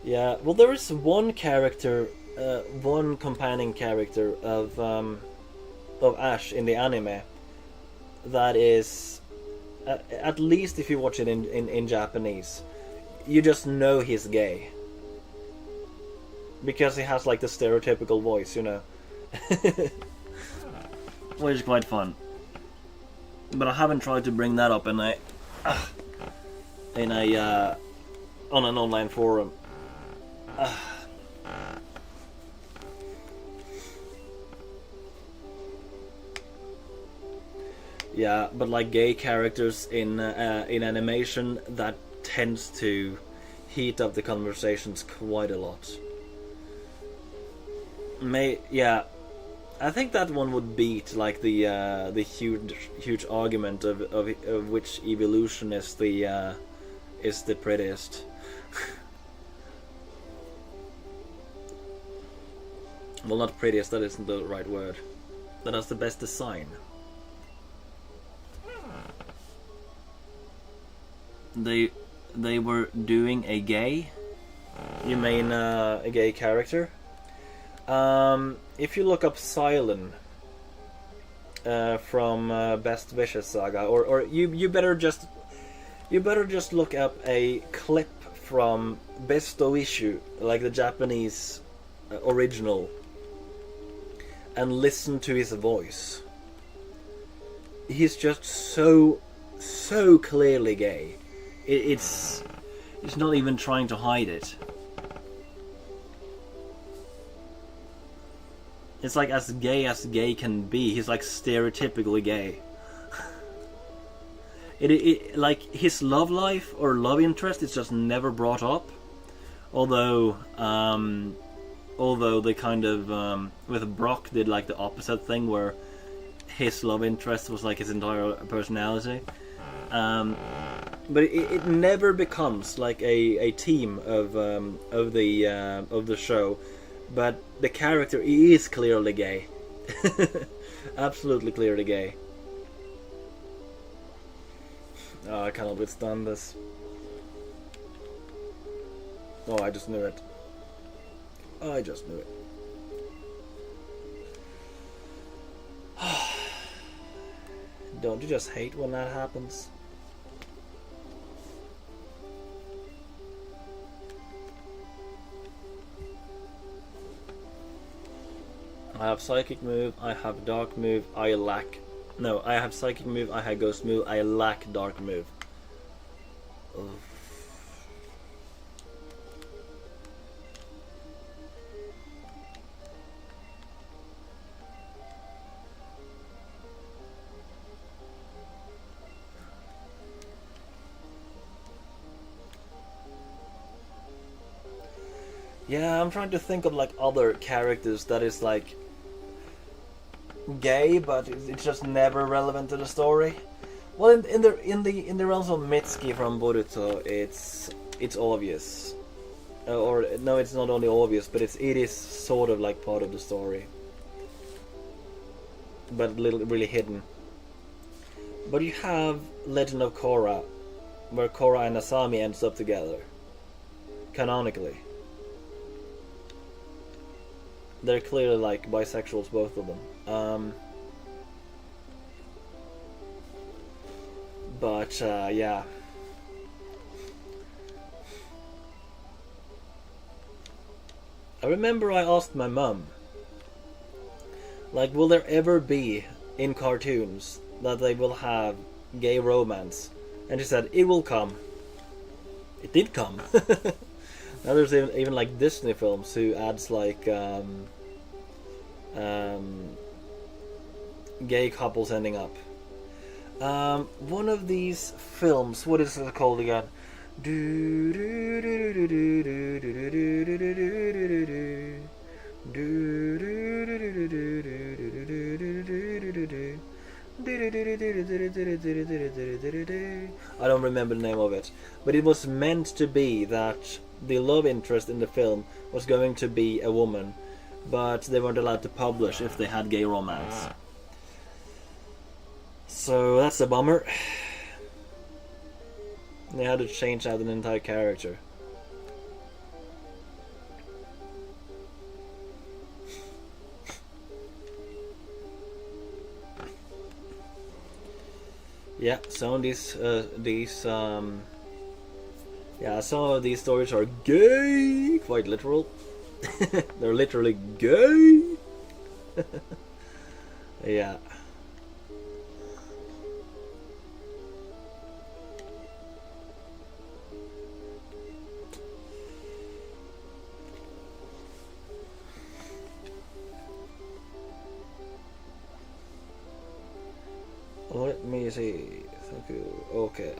Speaker 1: Yeah, well, there is one character, one companion character of Ash in the anime that is, at least if you watch it in Japanese, you just know he's gay. Because he has like the stereotypical voice, you know. Which is quite fun. But I haven't tried to bring that up in a on an online forum. Yeah, but like gay characters in animation, that tends to heat up the conversations quite a lot. Yeah, I think that one would beat like the huge argument of which evolution is the prettiest. Well, not prettiest. That isn't the right word. That has the best design. They were doing a gay. You mean a gay character? If you look up Silent from Best Vicious Saga, or you better just look up a clip from Besto Issue, like the Japanese original, and listen to his voice. He's just so clearly gay. It's not even trying to hide it. It's like as gay can be. He's like stereotypically gay. Like his love life or love interest is just never brought up. Although they kind of with Brock did like the opposite thing where his love interest was like his entire personality. But it never becomes like a theme of the show. But the character is clearly gay. Absolutely clearly gay. Oh, I cannot withstand this. Oh, I just knew it. I just knew it. Don't you just hate when that happens? I have Psychic move, I have Dark move, I lack... No, I have Psychic move, I have Ghost move, I lack Dark move. Ugh. Yeah, I'm trying to think of like other characters that is like gay, but it's just never relevant to the story. Well, in the realms of Mitsuki from Boruto, it's obvious, or no, it's not only obvious, but it is sort of like part of the story, but really hidden. But you have Legend of Korra, where Korra and Asami ends up together, canonically. They're clearly like bisexuals, both of them. Yeah. I remember I asked my mum, like, will there ever be in cartoons that they will have gay romance? And she said, it will come. It did come. Now there's even like Disney films who adds like gay couples ending up. One of these films, what is it called again? I don't remember the name of it, but it was meant to be that the love interest in the film was going to be a woman, but they weren't allowed to publish if they had gay romance. So that's a bummer. They had to change out an entire character. Yeah, some of some of these stories are gay, quite literal. They're literally gay. Yeah. Let me see. Thank you. Okay,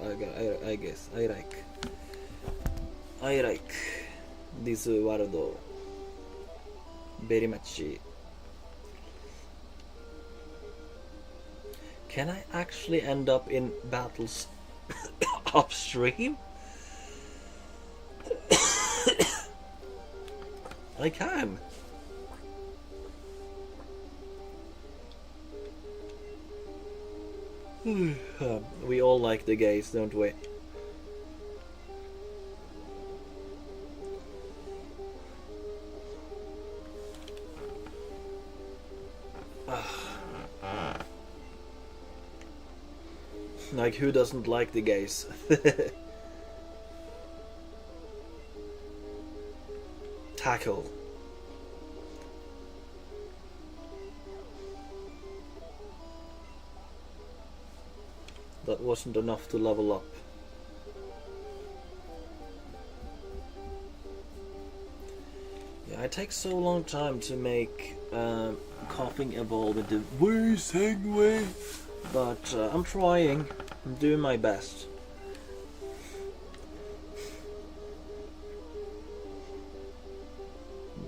Speaker 1: I guess I like this world very much. Can I actually end up in battles upstream? I can. We all like the gays, don't we? Like, who doesn't like the gays? Tackle. That wasn't enough to level up. Yeah, it takes so long time to make coughing evolve into way Segway, but I'm trying. I'm doing my best.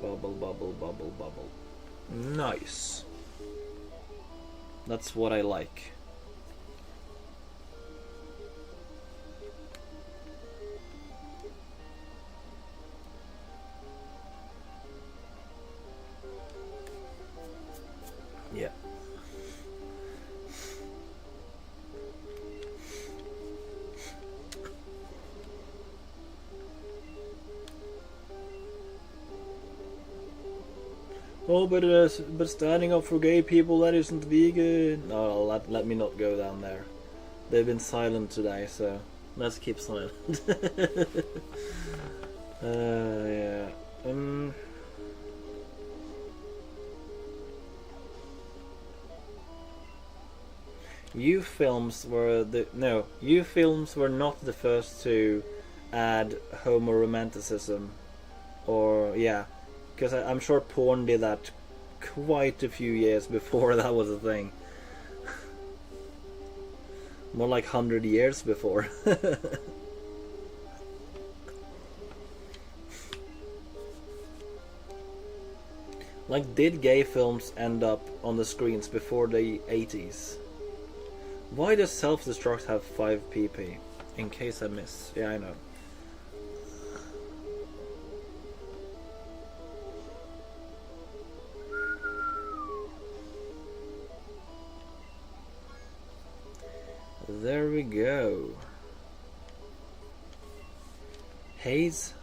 Speaker 1: Bubble, bubble, bubble, bubble. Nice. That's what I like. Yeah. Oh, but standing up for gay people, that isn't vegan. No, let me not go down there. They've been silent today, so let's keep silent. Yeah. You films were not the first to add homoromanticism, or yeah. Because I'm sure porn did that quite a few years before that was a thing. More like 100 years before. Like, did gay films end up on the screens before the 80s? Why does Self-Destruct have 5 pp? In case I miss. Yeah, I know. There we go. Haze?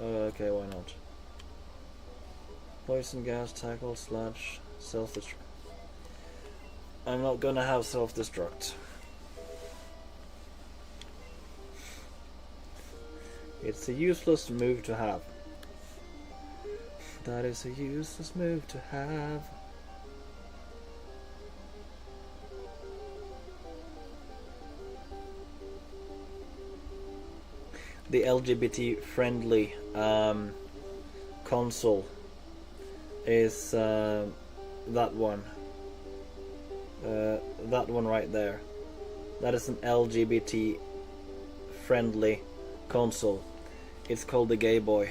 Speaker 1: Okay, why not? Poison gas, tackle, sludge, self-destruct. I'm not gonna have self-destruct. It's a useless move to have. That is a useless move to have. The LGBT friendly console is that one. That one right there. That is an LGBT friendly console. It's called the GameBoy.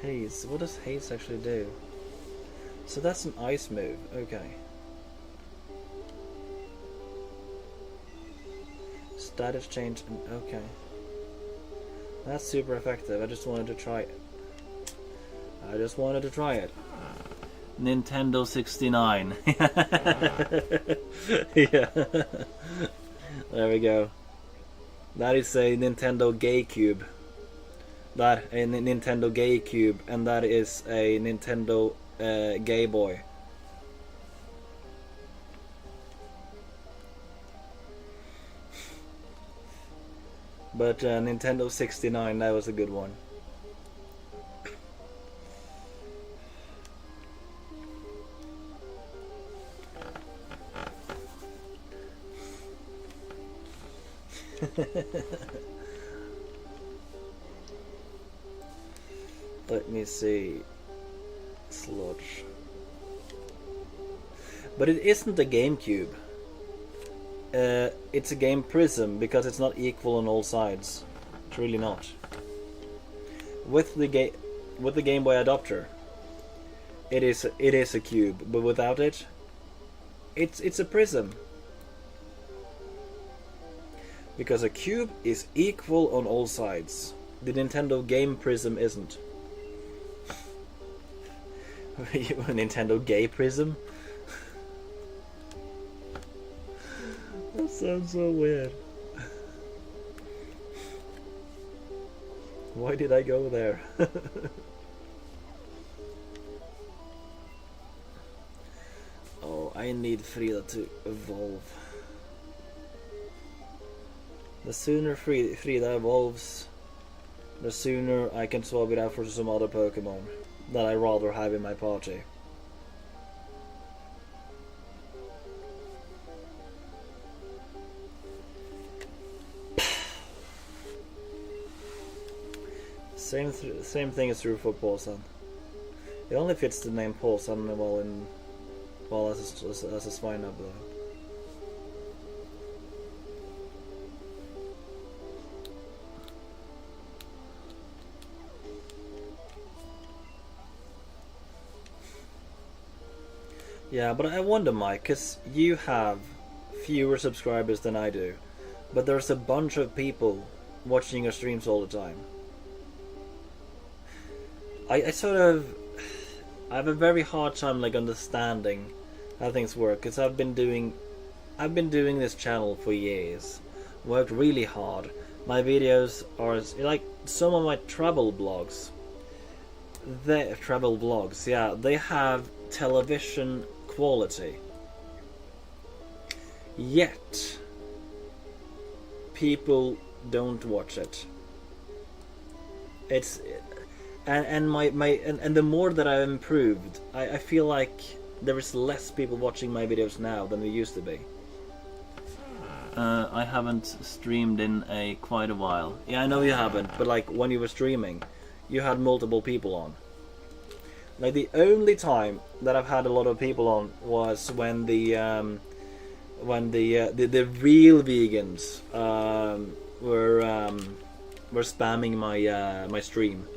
Speaker 1: haze. What does haze actually do? So that's an ice move. Okay. Status change. Okay. That's super effective. I just wanted to try it. Nintendo 69. Yeah. There we go. That is a Nintendo GameCube. That a Nintendo GameCube, and that is a Nintendo GameBoy. But Nintendo 69, that was a good one. Let me see. Sludge. But it isn't a GameCube. It's a Game Prism because it's not equal on all sides. It's really not. With the Game Boy adapter, it is a cube, but without it, it's a prism. Because a cube is equal on all sides. The Nintendo Game Prism isn't. Nintendo Gay Prism? That sounds so weird. Why did I go there? Oh, I need Frida to evolve. The sooner Frida evolves, the sooner I can swap it out for some other Pokemon that I rather have in my party. Same thing is true for Pawson. It only fits the name Pawson well as a swine up though. Yeah, but I wonder, Mike, because you have fewer subscribers than I do, but there's a bunch of people watching your streams all the time. I have a very hard time like understanding how things work, because I've been doing this channel for years, worked really hard. My videos are like some of my travel vlogs. They have television quality, yet people don't watch it. It's and the more that I've improved, I feel like there is less people watching my videos now than there used to be. I haven't streamed in quite a while. Yeah, I know you haven't, but like when you were streaming, you had multiple people on. Like the only time that I've had a lot of people on was when the real vegans were spamming my stream.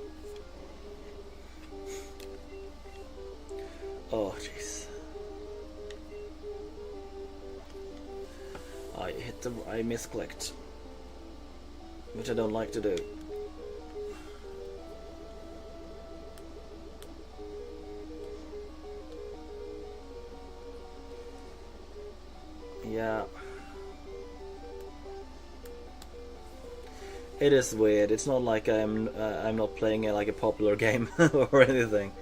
Speaker 1: Oh jeez. I misclicked, which I don't like to do. Yeah. It is weird. It's not like I'm not playing like a popular game or anything.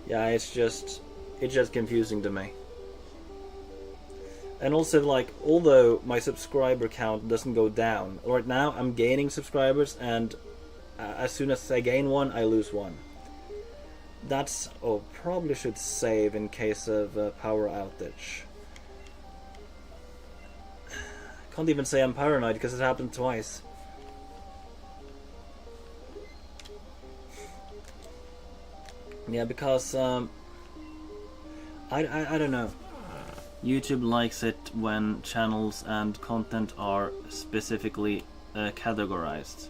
Speaker 1: Yeah, it's just confusing to me. And also, like, although my subscriber count doesn't go down, right now I'm gaining subscribers, and as soon as I gain one, I lose one. That's... oh, probably should save in case of power outage. Can't even say I'm paranoid because it happened twice. Yeah, because I don't know. YouTube likes it when channels and content are specifically categorized.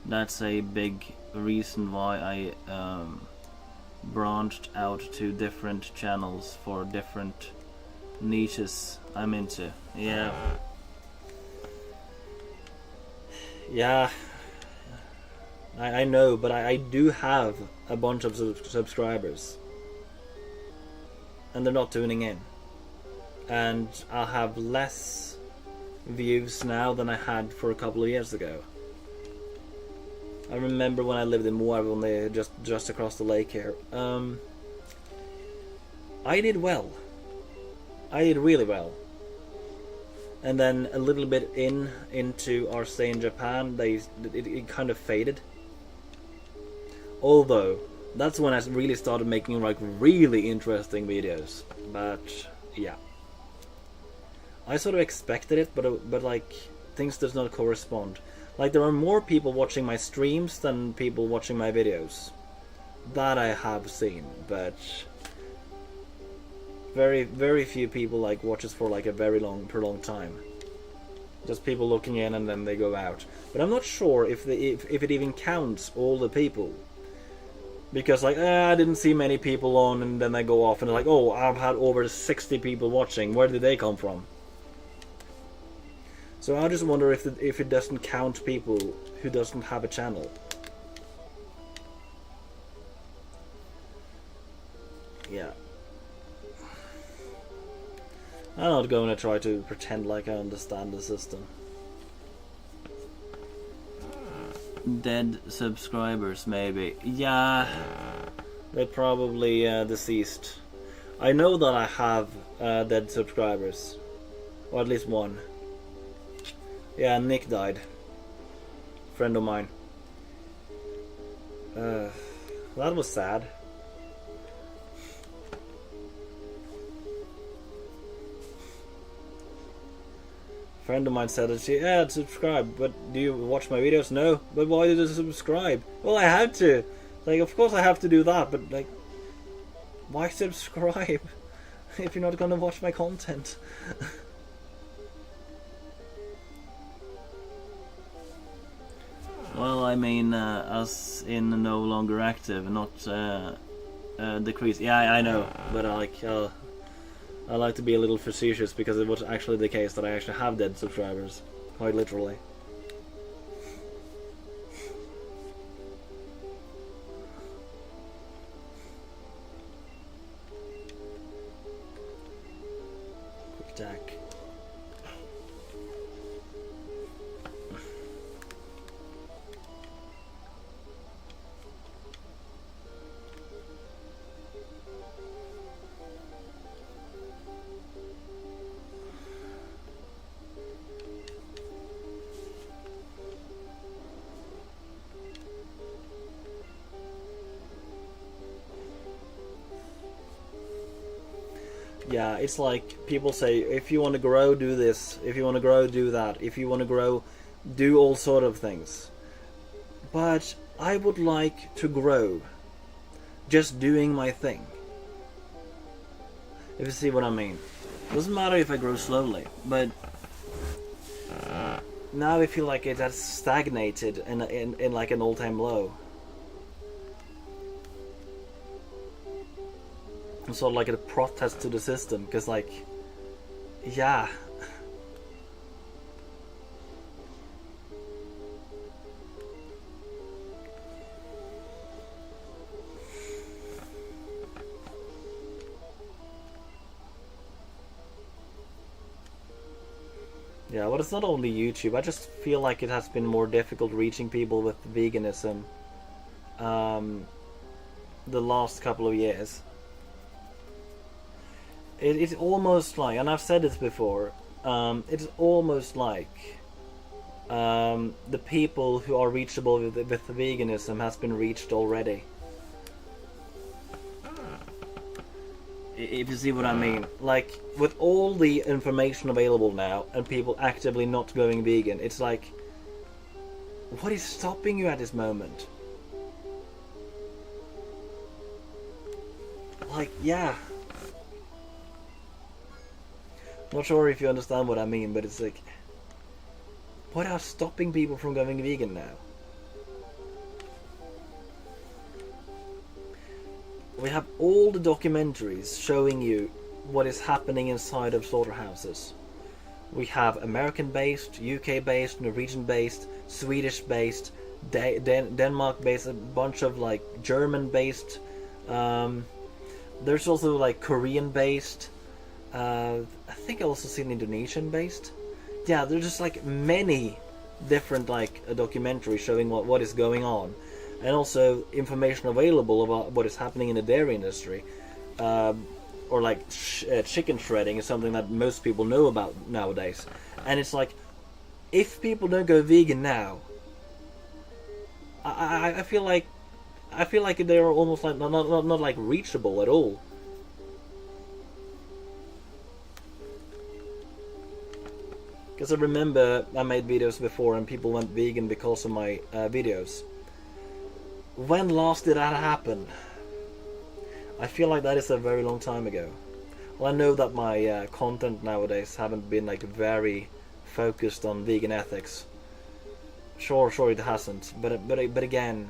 Speaker 1: That's a big reason why I branched out to different channels for different niches I'm into. Yeah. Yeah. I know, but I do have a bunch of subscribers. And they're not tuning in. And I have less views now than I had for a couple of years ago. I remember when I lived in Moab, just across the lake here. I did well. I did really well. And then a little bit into our stay in Japan, it kind of faded. Although that's when I really started making like really interesting videos. But yeah, I sort of expected it, but like things does not correspond. Like there are more people watching my streams than people watching my videos. That I have seen, but very few people like watches for like a very prolonged time. Just people looking in and then they go out. But I'm not sure if it even counts all the people. Because like I didn't see many people on, and then they go off and they're like, oh, I've had over 60 people watching. Where did they come from? So I just wonder if it doesn't count people who doesn't have a channel. Yeah. I'm not going to try to pretend like I understand the system. Dead subscribers, maybe. Yeah, they're probably deceased. I know that I have dead subscribers, or at least one. Yeah, Nick died. Friend of mine. That was sad. Friend of mine said that she subscribe, but do you watch my videos? No. But why did you subscribe? Well, I had to. Like, of course I have to do that, but like, why subscribe if you're not gonna watch my content? Well, I mean, as in no longer active, not decreased. Yeah, I know, but I like to be a little facetious because it was actually the case that I actually have dead subscribers, quite literally. Quick attack. Yeah, it's like people say, if you want to grow, do this. If you want to grow, do that. If you want to grow, do all sort of things. But I would like to grow just doing my thing. If you see what I mean. Doesn't matter if I grow slowly, but now I feel like it has stagnated in like an all-time low. Sort of like a protest to the system, because like, yeah, yeah, but it's not only YouTube. I just feel like it has been more difficult reaching people with veganism the last couple of years. It's almost like, and I've said this before, it's almost like the people who are reachable with veganism has been reached already. If you see what I mean. Like, with all the information available now, and people actively not going vegan, it's like, what is stopping you at this moment? Like, yeah. Not sure if you understand what I mean, but it's like, what are stopping people from going vegan now? we have all the documentaries showing you what is happening inside of slaughterhouses. We have American-based, UK-based, Norwegian-based, Swedish-based, Denmark-based, a bunch of like German-based. There's also like Korean-based. I think I also seen Indonesian-based. Yeah, there's just like many different like documentaries showing what is going on, and also information available about what is happening in the dairy industry. Or like chicken shredding is something that most people know about nowadays. And it's like, if people don't go vegan now, I feel like they're almost like not like reachable at all. Because I remember I made videos before and people went vegan because of my videos. When last did that happen? I feel like that is a very long time ago. Well, I know that my content nowadays haven't been like very focused on vegan ethics. Sure, it hasn't. But again,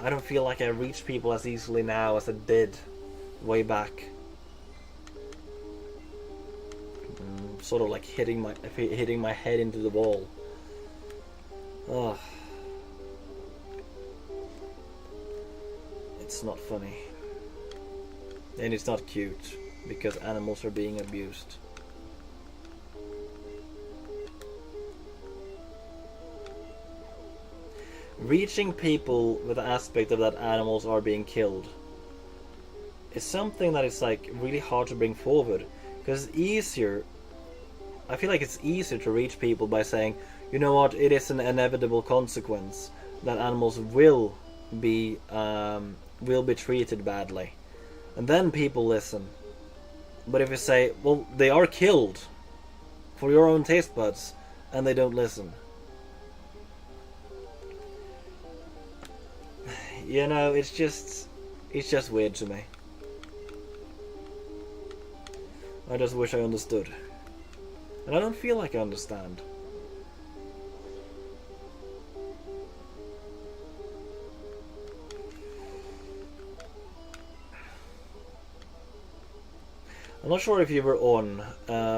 Speaker 1: I don't feel like I reach people as easily now as I did way back. Sort of like hitting my head into the wall. Ugh. It's not funny. And it's not cute, because animals are being abused. Reaching people with the aspect of that animals are being killed is something that is like really hard to bring forward, because it's easier. I feel like it's easier to reach people by saying, you know what, it is an inevitable consequence that animals will be treated badly, and then people listen. But if you say, well, they are killed for your own taste buds, and they don't listen, you know, it's just weird to me. I just wish I understood, and I don't feel like I understand. I'm not sure if you were on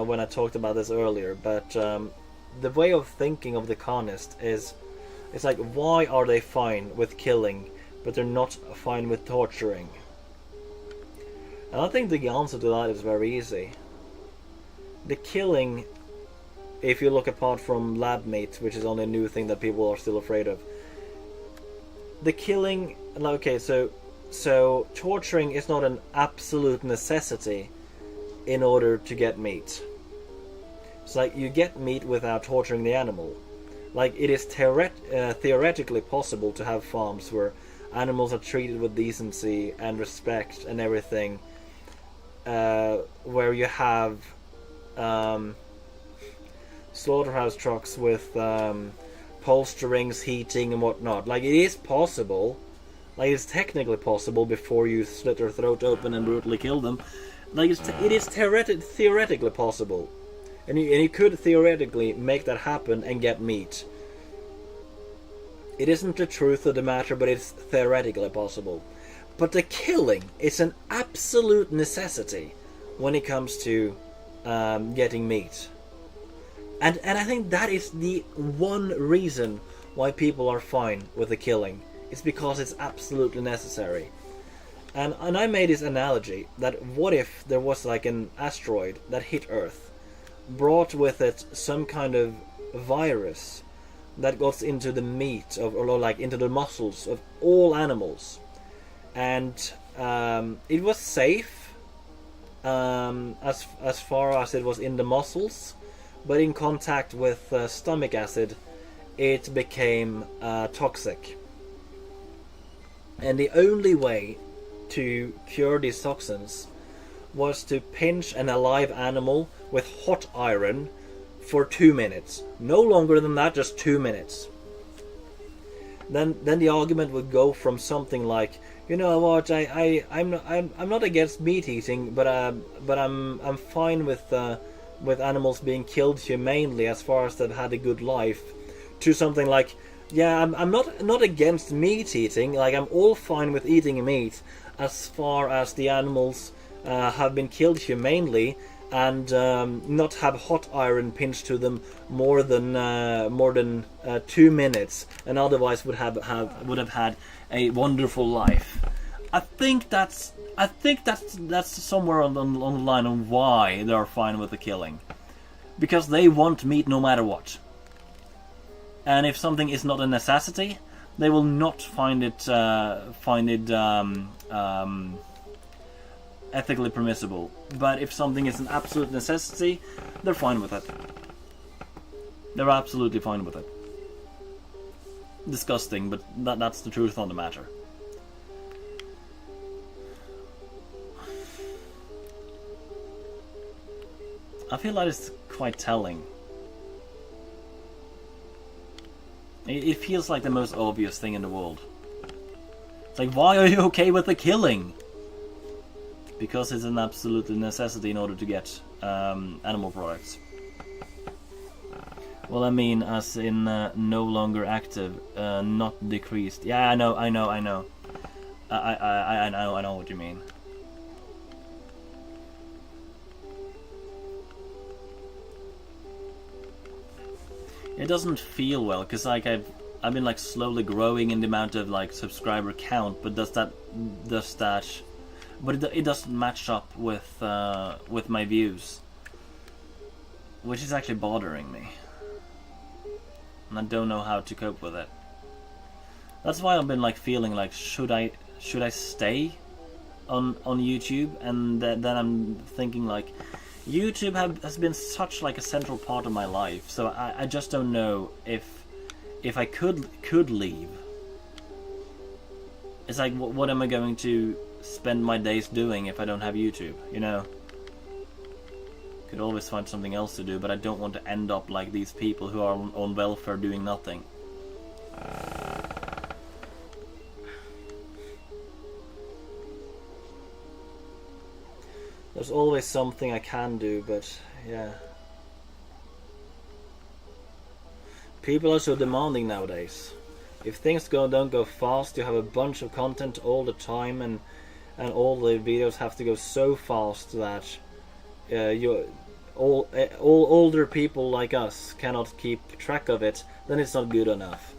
Speaker 1: when I talked about this earlier, but the way of thinking of the Khanist is, it's like, why are they fine with killing, but they're not fine with torturing? And I think the answer to that is very easy. The killing, if you look apart from lab meat, which is only a new thing that people are still afraid of, the killing, okay, so torturing is not an absolute necessity in order to get meat. It's like you get meat without torturing the animal. Like, it is theoretically possible to have farms where animals are treated with decency and respect and everything, where you have slaughterhouse trucks with upholsterings, heating and whatnot. Like, it is possible. Like, it's technically possible before you slit their throat open and brutally kill them. Like, it is theoretically possible, and you could theoretically make that happen and get meat. It isn't the truth of the matter, but it's theoretically possible. But the killing is an absolute necessity when it comes to getting meat, and I think that is the one reason why people are fine with the killing. It's because it's absolutely necessary. And I made this analogy that what if there was like an asteroid that hit Earth, brought with it some kind of virus that goes into the meat of, or like into the muscles of all animals, and it was safe as far as it was in the muscles, but in contact with stomach acid, it became toxic. And the only way to cure these toxins was to pinch an alive animal with hot iron for 2 minutes. No longer than that, just 2 minutes. Then the argument would go from something like, you know what, I'm not against meat eating, but I'm fine with animals being killed humanely as far as they've had a good life, to something like, Yeah, I'm not against meat eating. Like, I'm all fine with eating meat as far as the animals have been killed humanely and not have hot iron pinched to them more than 2 minutes, and otherwise would have had a wonderful life. I think that's somewhere on the line on why they are fine with the killing, because they want meat no matter what. And if something is not a necessity, they will not find it ethically permissible. But if something is an absolute necessity, they're fine with it. They're absolutely fine with it. Disgusting, but that's the truth on the matter. I feel that is quite telling. It feels like the most obvious thing in the world. It's like, why are you okay with the killing? Because it's an absolute necessity in order to get animal products. Well, I mean, as in no longer active, not decreased. Yeah, I know. I know what you mean. It doesn't feel well, because like I've been like slowly growing in the amount of like subscriber count, but it doesn't match up with my views, which is actually bothering me, and I don't know how to cope with it. That's why I've been like feeling like should I stay on YouTube, and then I'm thinking like, YouTube has been such like a central part of my life, so I just don't know if I could leave. It's like, what am I going to spend my days doing if I don't have YouTube? You know, could always find something else to do, but I don't want to end up like these people who are on welfare doing nothing. There's always something I can do, but yeah. People are so demanding nowadays. If things don't go fast, you have a bunch of content all the time, and all the videos have to go so fast that all older people like us cannot keep track of it. Then it's not good enough.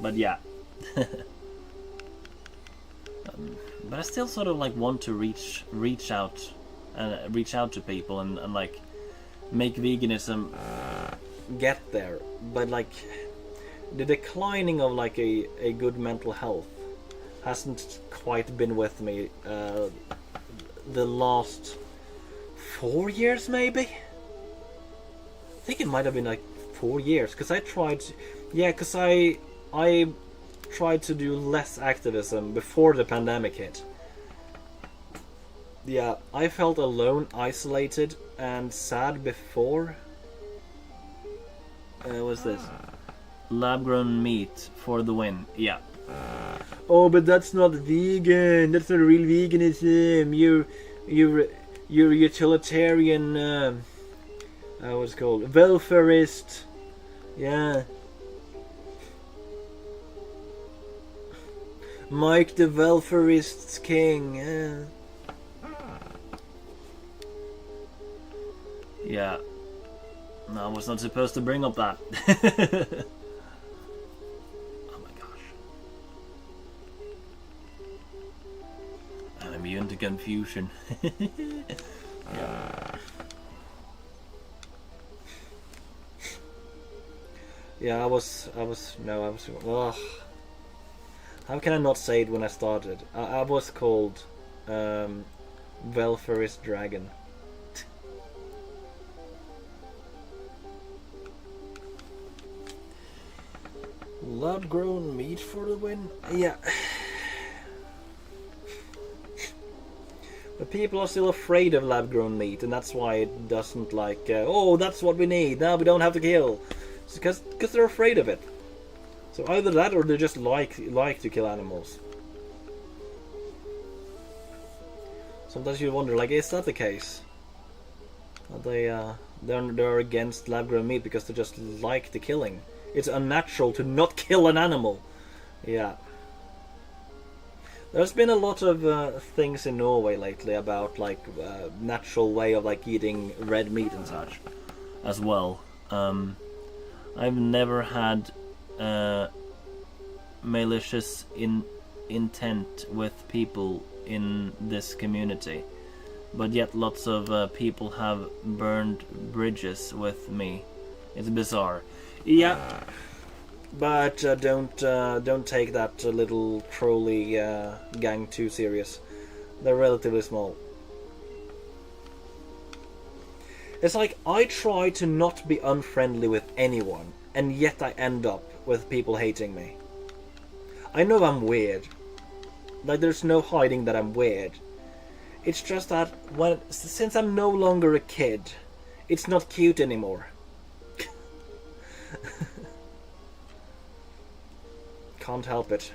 Speaker 1: But yeah. But I still sort of like want to reach out to people and like make veganism get there. But like the declining of like a good mental health hasn't quite been with me the last 4 years maybe. I think it might have been like 4 years, because I tried to do less activism before the pandemic hit. Yeah, I felt alone, isolated, and sad before. What's this? Lab-grown meat for the win. Yeah. Oh, but that's not vegan. That's not real veganism. You're utilitarian. What's it called? Welfarist. Yeah. Mike the welfarist's king. Yeah. No, I was not supposed to bring up that. Oh my gosh. I'm immune to confusion. Yeah. Yeah, I was. Ugh. How can I not say it when I started? I was called Welfarist Dragon. Lab-grown meat for the win? Yeah. But people are still afraid of lab-grown meat, and that's why it doesn't like, oh, that's what we need, now we don't have to kill. It's because they're afraid of it. So either that, or they just like to kill animals. Sometimes you wonder, like, is that the case? Are They're against lab-grown meat because they just like the killing. It's unnatural to not kill an animal. Yeah. There's been a lot of things in Norway lately about like natural way of like eating red meat and such, as well. I've never had malicious intent with people in this community, but yet lots of people have burned bridges with me. It's bizarre. Yeah. But don't take that little trolley gang too serious. They're relatively small. It's like I try to not be unfriendly with anyone, and yet I end up with people hating me. I know I'm weird. Like there's no hiding that I'm weird. It's just that since I'm no longer a kid, it's not cute anymore. Can't help it.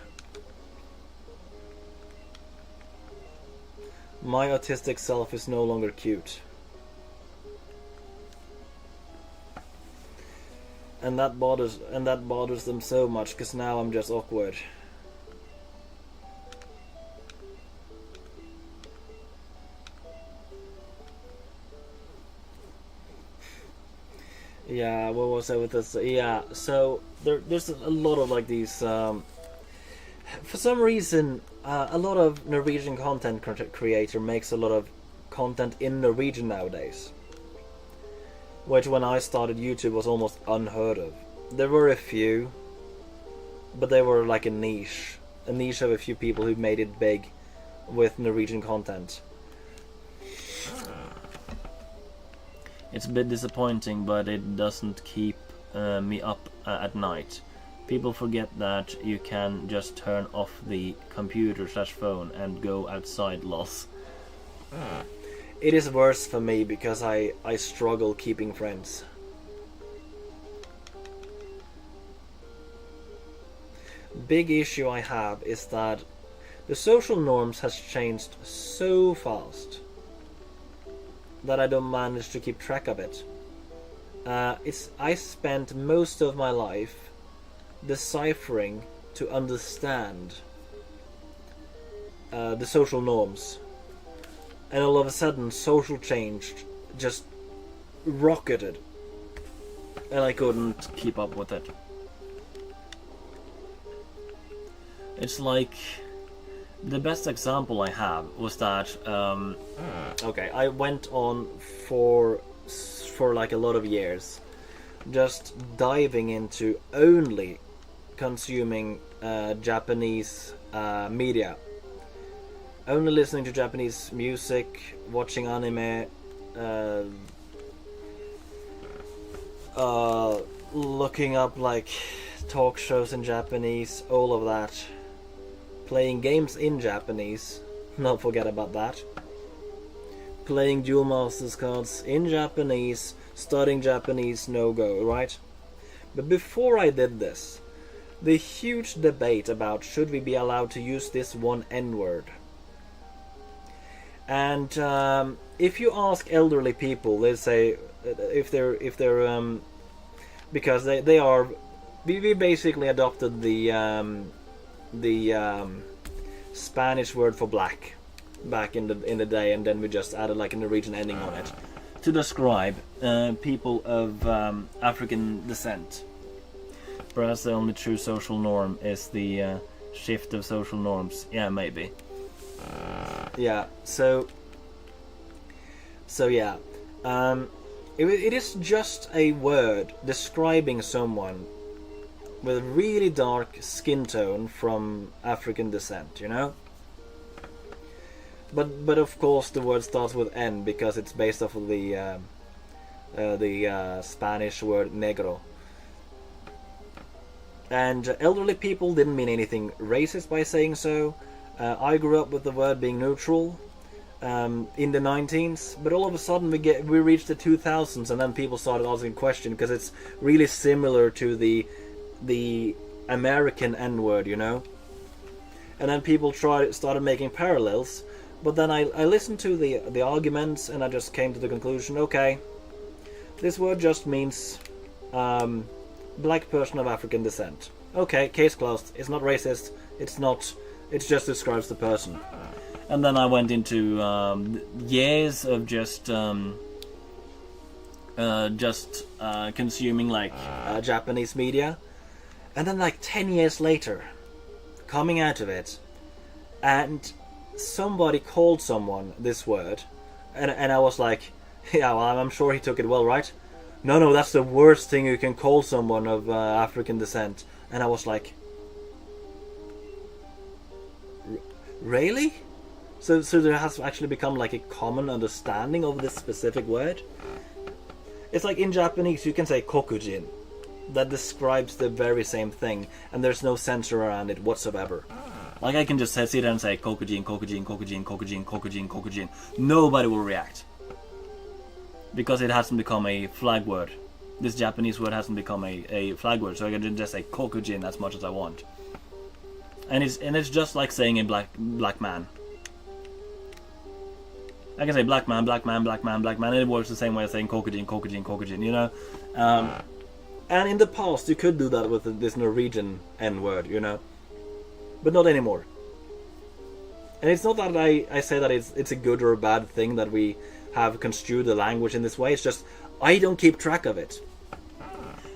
Speaker 1: My autistic self is no longer cute. And that bothers them so much because now I'm just awkward. Yeah, what was I with this? Yeah, so there's a lot of like these. For some reason, a lot of Norwegian content creator makes a lot of content in Norwegian nowadays, which when I started YouTube was almost unheard of. There were a few, but they were like a niche of a few people who made it big with Norwegian content. It's a bit disappointing, but it doesn't keep me up at night. People forget that you can just turn off the computer/phone and go outside, loss. It is worse for me because I struggle keeping friends. Big issue I have is that the social norms has changed so fast that I don't manage to keep track of it. I spent most of my life deciphering to understand the social norms, and all of a sudden social change just rocketed and I couldn't keep up with it. It's like the best example I have was that okay, I went on for like a lot of years just diving into only consuming Japanese media, only listening to Japanese music, watching anime, looking up like talk shows in Japanese, all of that. Playing games in Japanese, not forget about that. Playing Duel Masters cards in Japanese, studying Japanese, no go, right? But before I did this, the huge debate about should we be allowed to use this one N-word. And if you ask elderly people, they say if they're because they are, we basically adopted the Spanish word for black back in the day, and then we just added like a Norwegian ending on it to describe people of African descent. Perhaps the only true social norm is the shift of social norms. Yeah, maybe. Yeah. So yeah. It is just a word describing someone with a really dark skin tone from African descent, you know? But of course the word starts with N because it's based off of the Spanish word negro. And elderly people didn't mean anything racist by saying so. I grew up with the word being neutral in the 19s, but all of a sudden we reached the 2000s, and then people started asking questions because it's really similar to the American N-word, you know. And then people started making parallels, but then I listened to the arguments, and I just came to the conclusion, okay, This word just means black person of African descent. Okay, case closed. It's not racist. It's not. It just describes the person. And then I went into years of just consuming like Japanese media, and then like 10 years later, coming out of it, and somebody called someone this word, and I was like, yeah, well, I'm sure he took it well, right? No, that's the worst thing you can call someone of African descent. And I was like, really? So there has actually become like a common understanding of this specific word. It's like in Japanese you can say kokujin. That describes the very same thing, and there's no censor around it whatsoever. Like I can just sit there and say kokujin, kokujin, kokujin, kokujin, kokujin, kokujin. Nobody will react. Because it hasn't become a flag word. This Japanese word hasn't become a flag word, so I can just say kokujin as much as I want. And it's just like saying a black man. I can say black man, black man, black man, black man, and it works the same way as saying kokujin, kokujin, kokujin, you know? And in the past you could do that with this Norwegian N-word, you know? But not anymore. And it's not that I say that it's a good or a bad thing that we have construed the language in this way, it's just I don't keep track of it.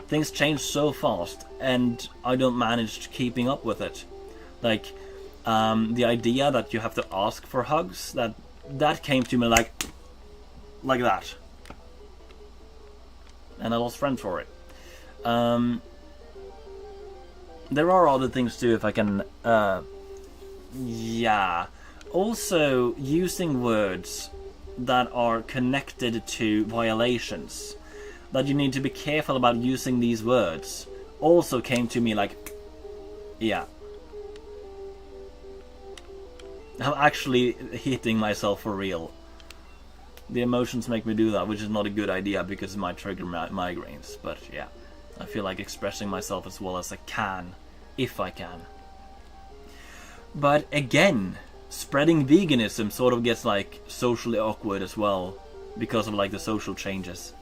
Speaker 1: Things change so fast, and I don't manage keeping up with it. Like, the idea that you have to ask for hugs, that came to me like that. And I lost friends for it. There are other things too, if I can... yeah. Also, using words that are connected to violations. That you need to be careful about using these words. Also came to me like... yeah. I'm actually hitting myself for real. The emotions make me do that, which is not a good idea because it might trigger migraines. But yeah, I feel like expressing myself as well as I can, if I can. But again, spreading veganism sort of gets like socially awkward as well, because of like the social changes.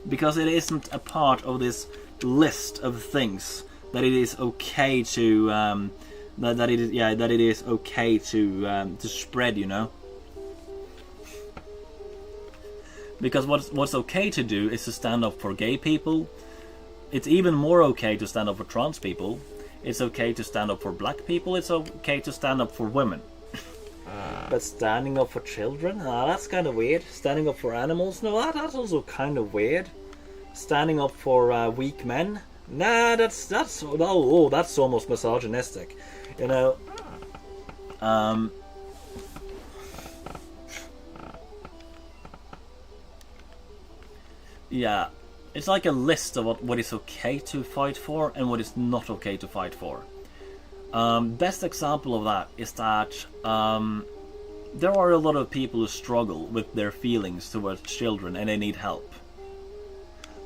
Speaker 1: Because it isn't a part of this list of things that it is okay to that it is okay to spread, you know. Because what's okay to do is to stand up for gay people. It's even more okay to stand up for trans people. It's okay to stand up for black people. It's okay to stand up for women. But standing up for children? That's kind of weird. Standing up for animals? No, that's also kind of weird. Standing up for weak men? Nah, that's almost misogynistic. You know. Yeah, it's like a list of what is okay to fight for and what is not okay to fight for. Best example of that is that there are a lot of people who struggle with their feelings towards children and they need help.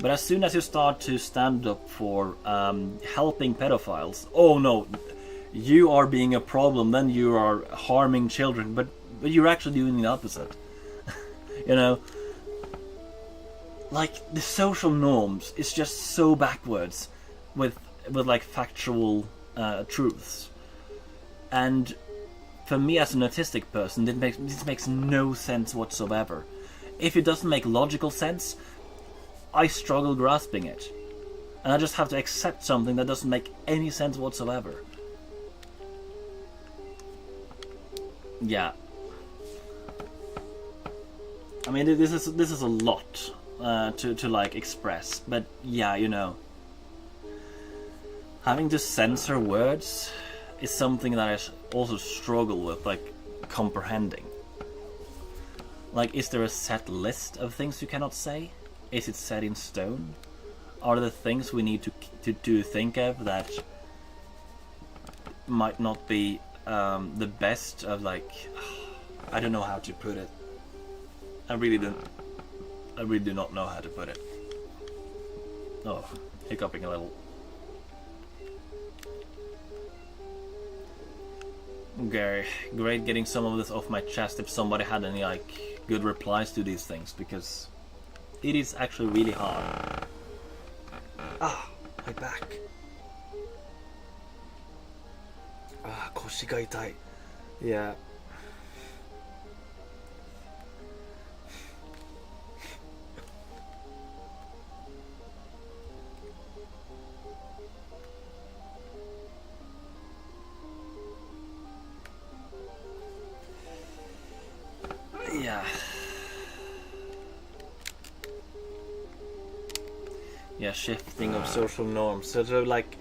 Speaker 1: But as soon as you start to stand up for helping pedophiles, oh no, you are being a problem, then you are harming children, but you're actually doing the opposite. You know? Like, the social norms is just so backwards with like factual truths. And for me as an autistic person, this makes no sense whatsoever. If it doesn't make logical sense, I struggle grasping it. And I just have to accept something that doesn't make any sense whatsoever. Yeah. I mean, this is a lot to like express, but yeah, you know, having to censor words is something that I also struggle with, like, comprehending. Like, is there a set list of things you cannot say? Is it set in stone? Are there things we need to think of that might not be the best of, like, I don't know how to put it. I really do not know how to put it. Oh, hiccuping a little. Okay, great getting some of this off my chest if somebody had any, like, good replies to these things, because It is actually really hard. Ah, my back. Ah, 腰が痛い. Yeah. Yeah, shifting of social norms. So like,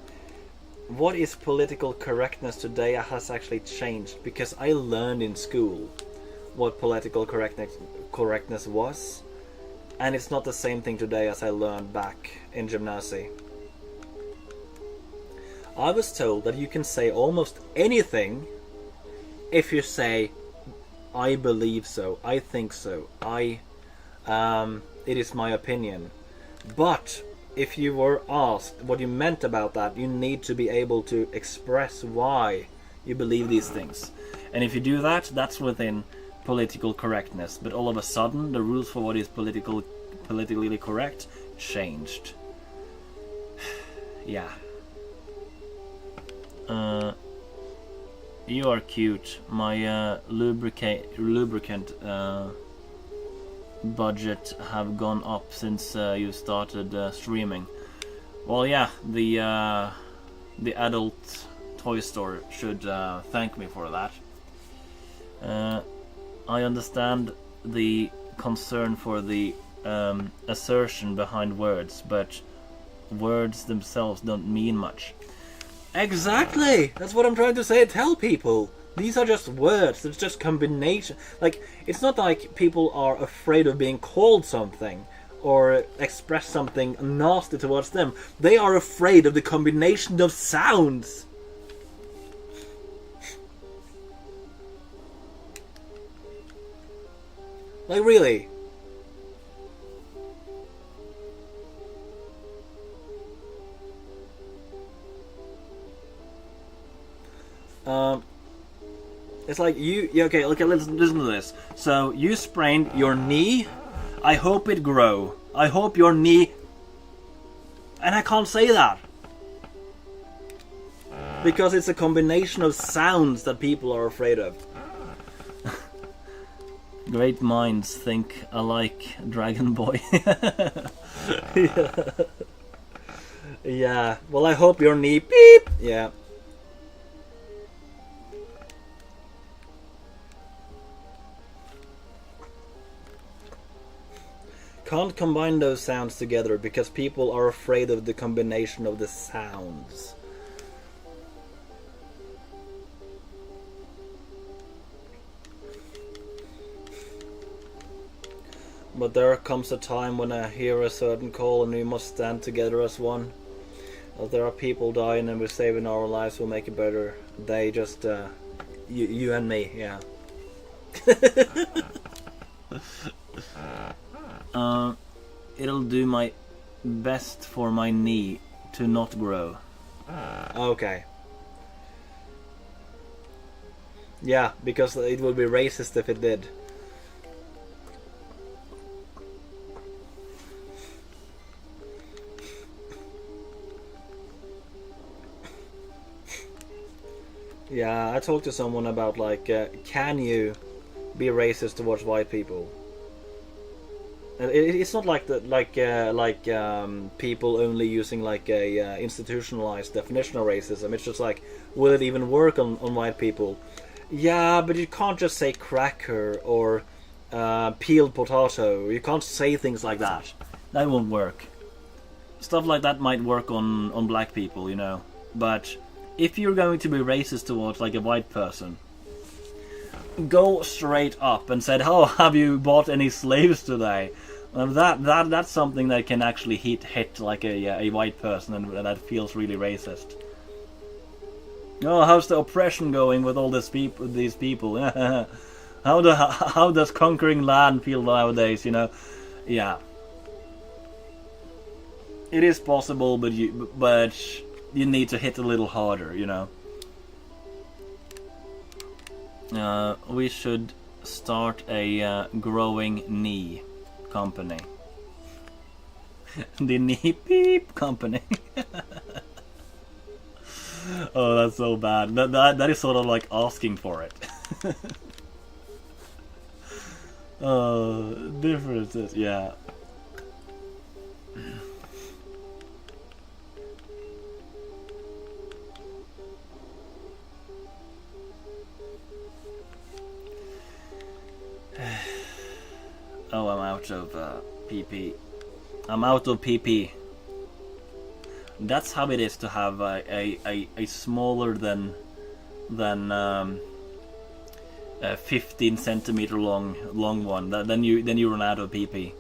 Speaker 1: what is political correctness today has actually changed, because I learned in school what political correctness was, and it's not the same thing today as I learned back in gymnasium. I was told that you can say almost anything if you say, I believe so, I think so, it is my opinion. But if you were asked what you meant about that, you need to be able to express why you believe these things. And if you do that, that's within political correctness. But all of a sudden, the rules for what is politically correct changed. Yeah. You are cute. My lubricant budget have gone up since you started streaming. Well, yeah, the adult toy store should thank me for that. I understand the concern for the assertion behind words, but words themselves don't mean much. Exactly! That's what I'm trying to say. Tell people. These are just words. It's just combination. Like, it's not like people are afraid of being called something or express something nasty towards them. They are afraid of the combination of sounds. Like, really? It's like okay, listen to this. So, you sprained your knee. I hope it grow. I hope your knee... And I can't say that. Because it's a combination of sounds that people are afraid of. Great minds think alike, Dragon Boy. Yeah. Yeah. Well, I hope your knee... Beep! Yeah. Can't combine those sounds together because people are afraid of the combination of the sounds. But there comes a time when I hear a certain call and we must stand together as one. If there are people dying and we're saving our lives, we'll make it better. They just, you and me, yeah. It'll do my best for my knee to not grow. Okay. Yeah, because it would be racist if it did. Yeah, I talked to someone about like, can you be racist towards white people? It's not like people only using like a institutionalized definition of racism. It's just like, will it even work on white people? Yeah, but you can't just say cracker or peeled potato. You can't say things like that. That won't work. Stuff like that might work on black people, you know. But if you're going to be racist towards like a white person, go straight up and said, "Oh, have you bought any slaves today?" That's something that can actually hit like a white person, and that feels really racist. Oh, how's the oppression going with all these people? How does conquering land feel nowadays? You know, yeah. It is possible, but you need to hit a little harder, you know. We should start a growing knee company.
Speaker 2: The knee beep company. Oh, that's so bad. That is sort of like asking for it. Differences, yeah. Oh, I'm out of PP. I'm out of PP. That's how it is to have a smaller than 15 centimeter long one. Then you run out of PP.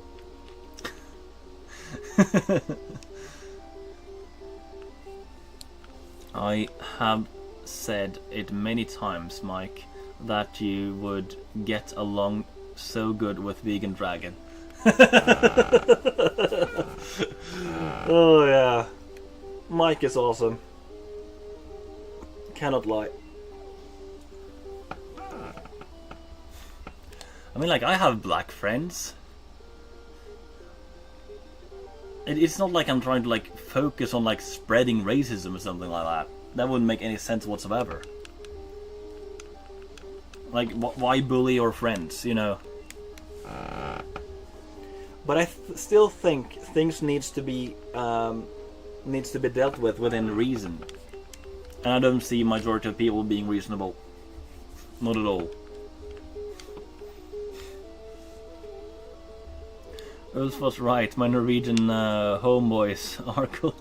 Speaker 2: I have said it many times, Mike, that you would get along so good with Vegan Dragon.
Speaker 1: Oh yeah, Mike is awesome. Cannot lie.
Speaker 2: I mean, like, I have black friends. It's not like I'm trying to like focus on like spreading racism or something like that. That wouldn't make any sense whatsoever. Like, why bully your friends, you know?
Speaker 1: But I still think things needs to be dealt with within reason.
Speaker 2: And I don't see majority of people being reasonable. Not at all. Ulf was right, my Norwegian homeboys are cool.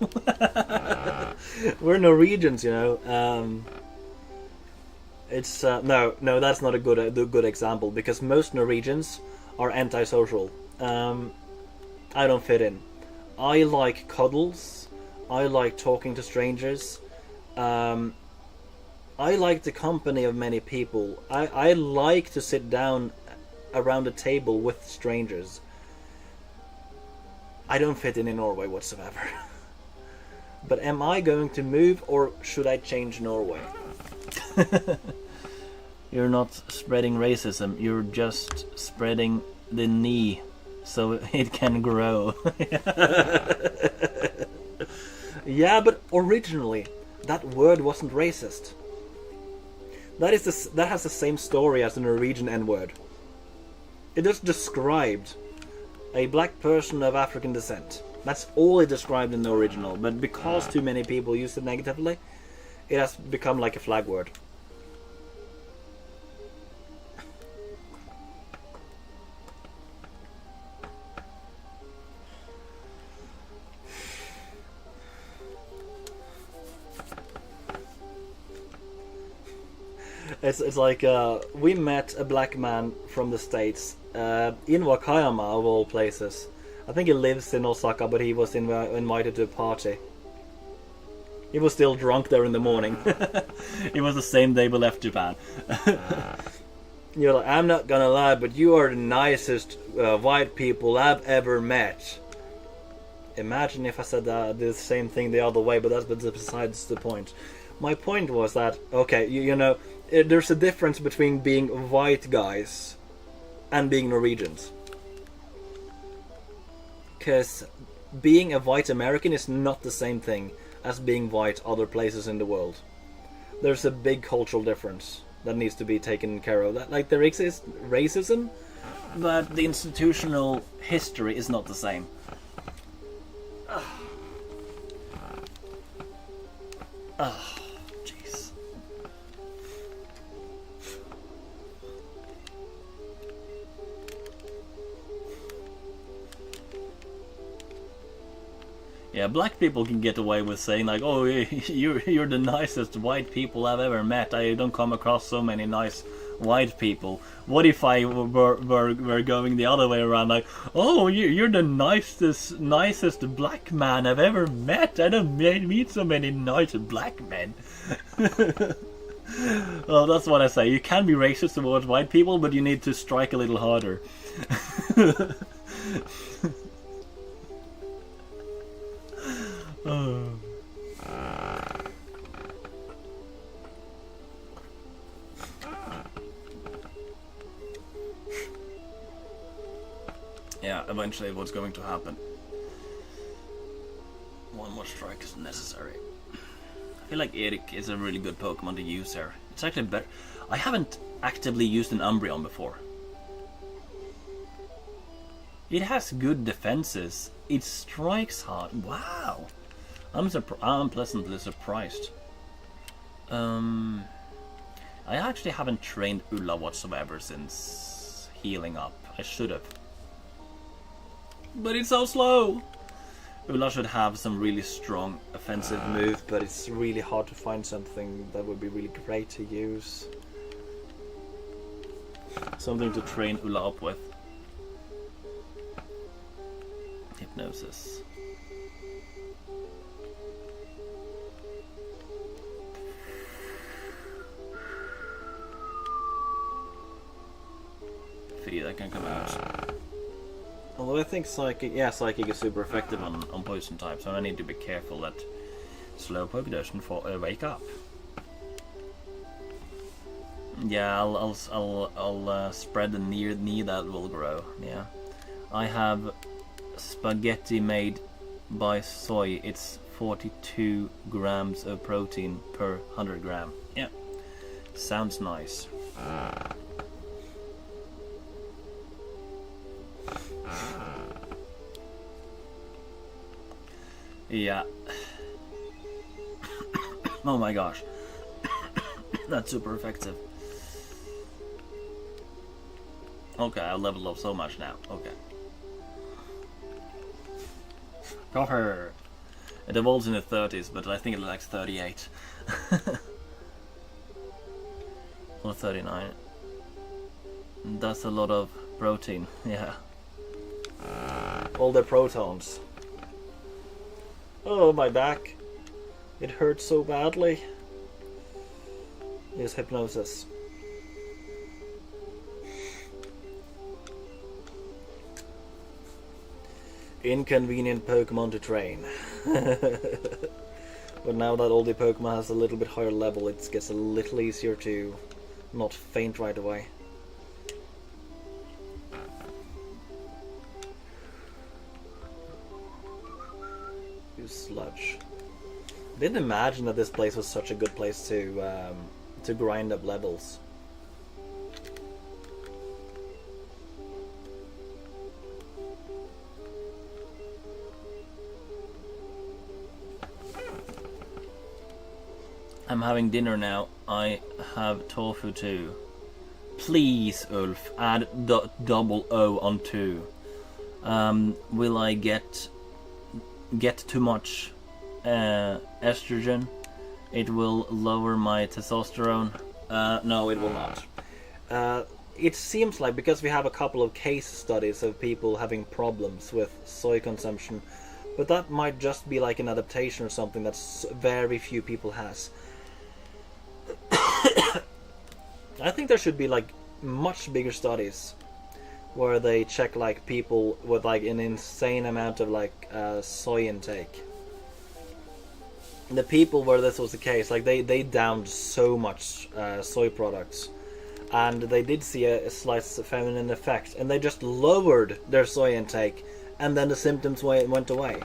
Speaker 1: We're Norwegians, you know. It's no, that's not a good example, because most Norwegians are antisocial. I don't fit in. I like cuddles. I like talking to strangers. I like the company of many people. I like to sit down around a table with strangers. I don't fit in Norway whatsoever. But am I going to move, or should I change Norway?
Speaker 2: You're not spreading racism, you're just spreading the knee so it can grow.
Speaker 1: Yeah, but originally that word wasn't racist. That has the same story as the Norwegian N-word. It just described a black person of African descent. That's all it described in the original, but because too many people use it negatively, it has become like a flag word. It's like we met a black man from the States in Wakayama, of all places. I think he lives in Osaka, but he was invited to a party. He was still drunk there in the morning.
Speaker 2: It was the same day we left Japan.
Speaker 1: You're like, I'm not gonna lie, but you are the nicest white people I've ever met. Imagine if I said the same thing the other way, but that's besides the point. My point was that, okay, you know, there's a difference between being white guys and being Norwegians. Because being a white American is not the same thing as being white other places in the world. There's a big cultural difference that needs to be taken care of. That, like, there exists racism,
Speaker 2: But the institutional history is not the same. Jeez. Yeah, black people can get away with saying like, "Oh, you're the nicest white people I've ever met. I don't come across so many nice white people." What if I were going the other way around, like, "Oh, you're the nicest black man I've ever met. I don't meet so many nice black men." Well, that's what I say. You can be racist towards white people, but you need to strike a little harder. Yeah, eventually what's going to happen. much strike is necessary. I feel like Eric is a really good Pokemon to use here. It's actually better. I haven't actively used an Umbreon before. It has good defenses. It strikes hard. Wow. I'm pleasantly surprised. I actually haven't trained Ulla whatsoever since healing up. I should have. But it's so slow! Ulla should have some really strong offensive
Speaker 1: Move, but it's really hard to find something that would be really great to use.
Speaker 2: Something to train Ulla up with. Hypnosis. That can come out.
Speaker 1: Although I think Psychic is super effective
Speaker 2: on poison type, so I need to be careful that slow Pokédex can wake up. Yeah, I'll spread the knee that will grow. Yeah, I have spaghetti made by soy. It's 42 grams of protein per 100 gram. Yeah, sounds nice. Yeah. Oh my gosh. That's super effective. Okay, I leveled up so much now. Okay. Got her. It evolves in the 30s, but I think it likes 38. Or 39. That's a lot of protein, yeah.
Speaker 1: All the protons. Oh, my back. It hurts so badly. Use hypnosis. Inconvenient Pokemon to train. But now that all the Pokemon has a little bit higher level, it gets a little easier to not faint right away. Sludge. Didn't imagine that this place was such a good place to grind up levels.
Speaker 2: I'm having dinner now. I have tofu too. Please, Ulf, add double O on 2. Will I get too much estrogen? It will lower my testosterone. No, it will not.
Speaker 1: It seems like, because we have a couple of case studies of people having problems with soy consumption, but that might just be like an adaptation or something that very few people has. I think there should be like much bigger studies where they check like people with like an insane amount of like soy intake. The people where this was the case, like they downed so much soy products, and they did see a slight feminine effect, and they just lowered their soy intake, and then the symptoms went away.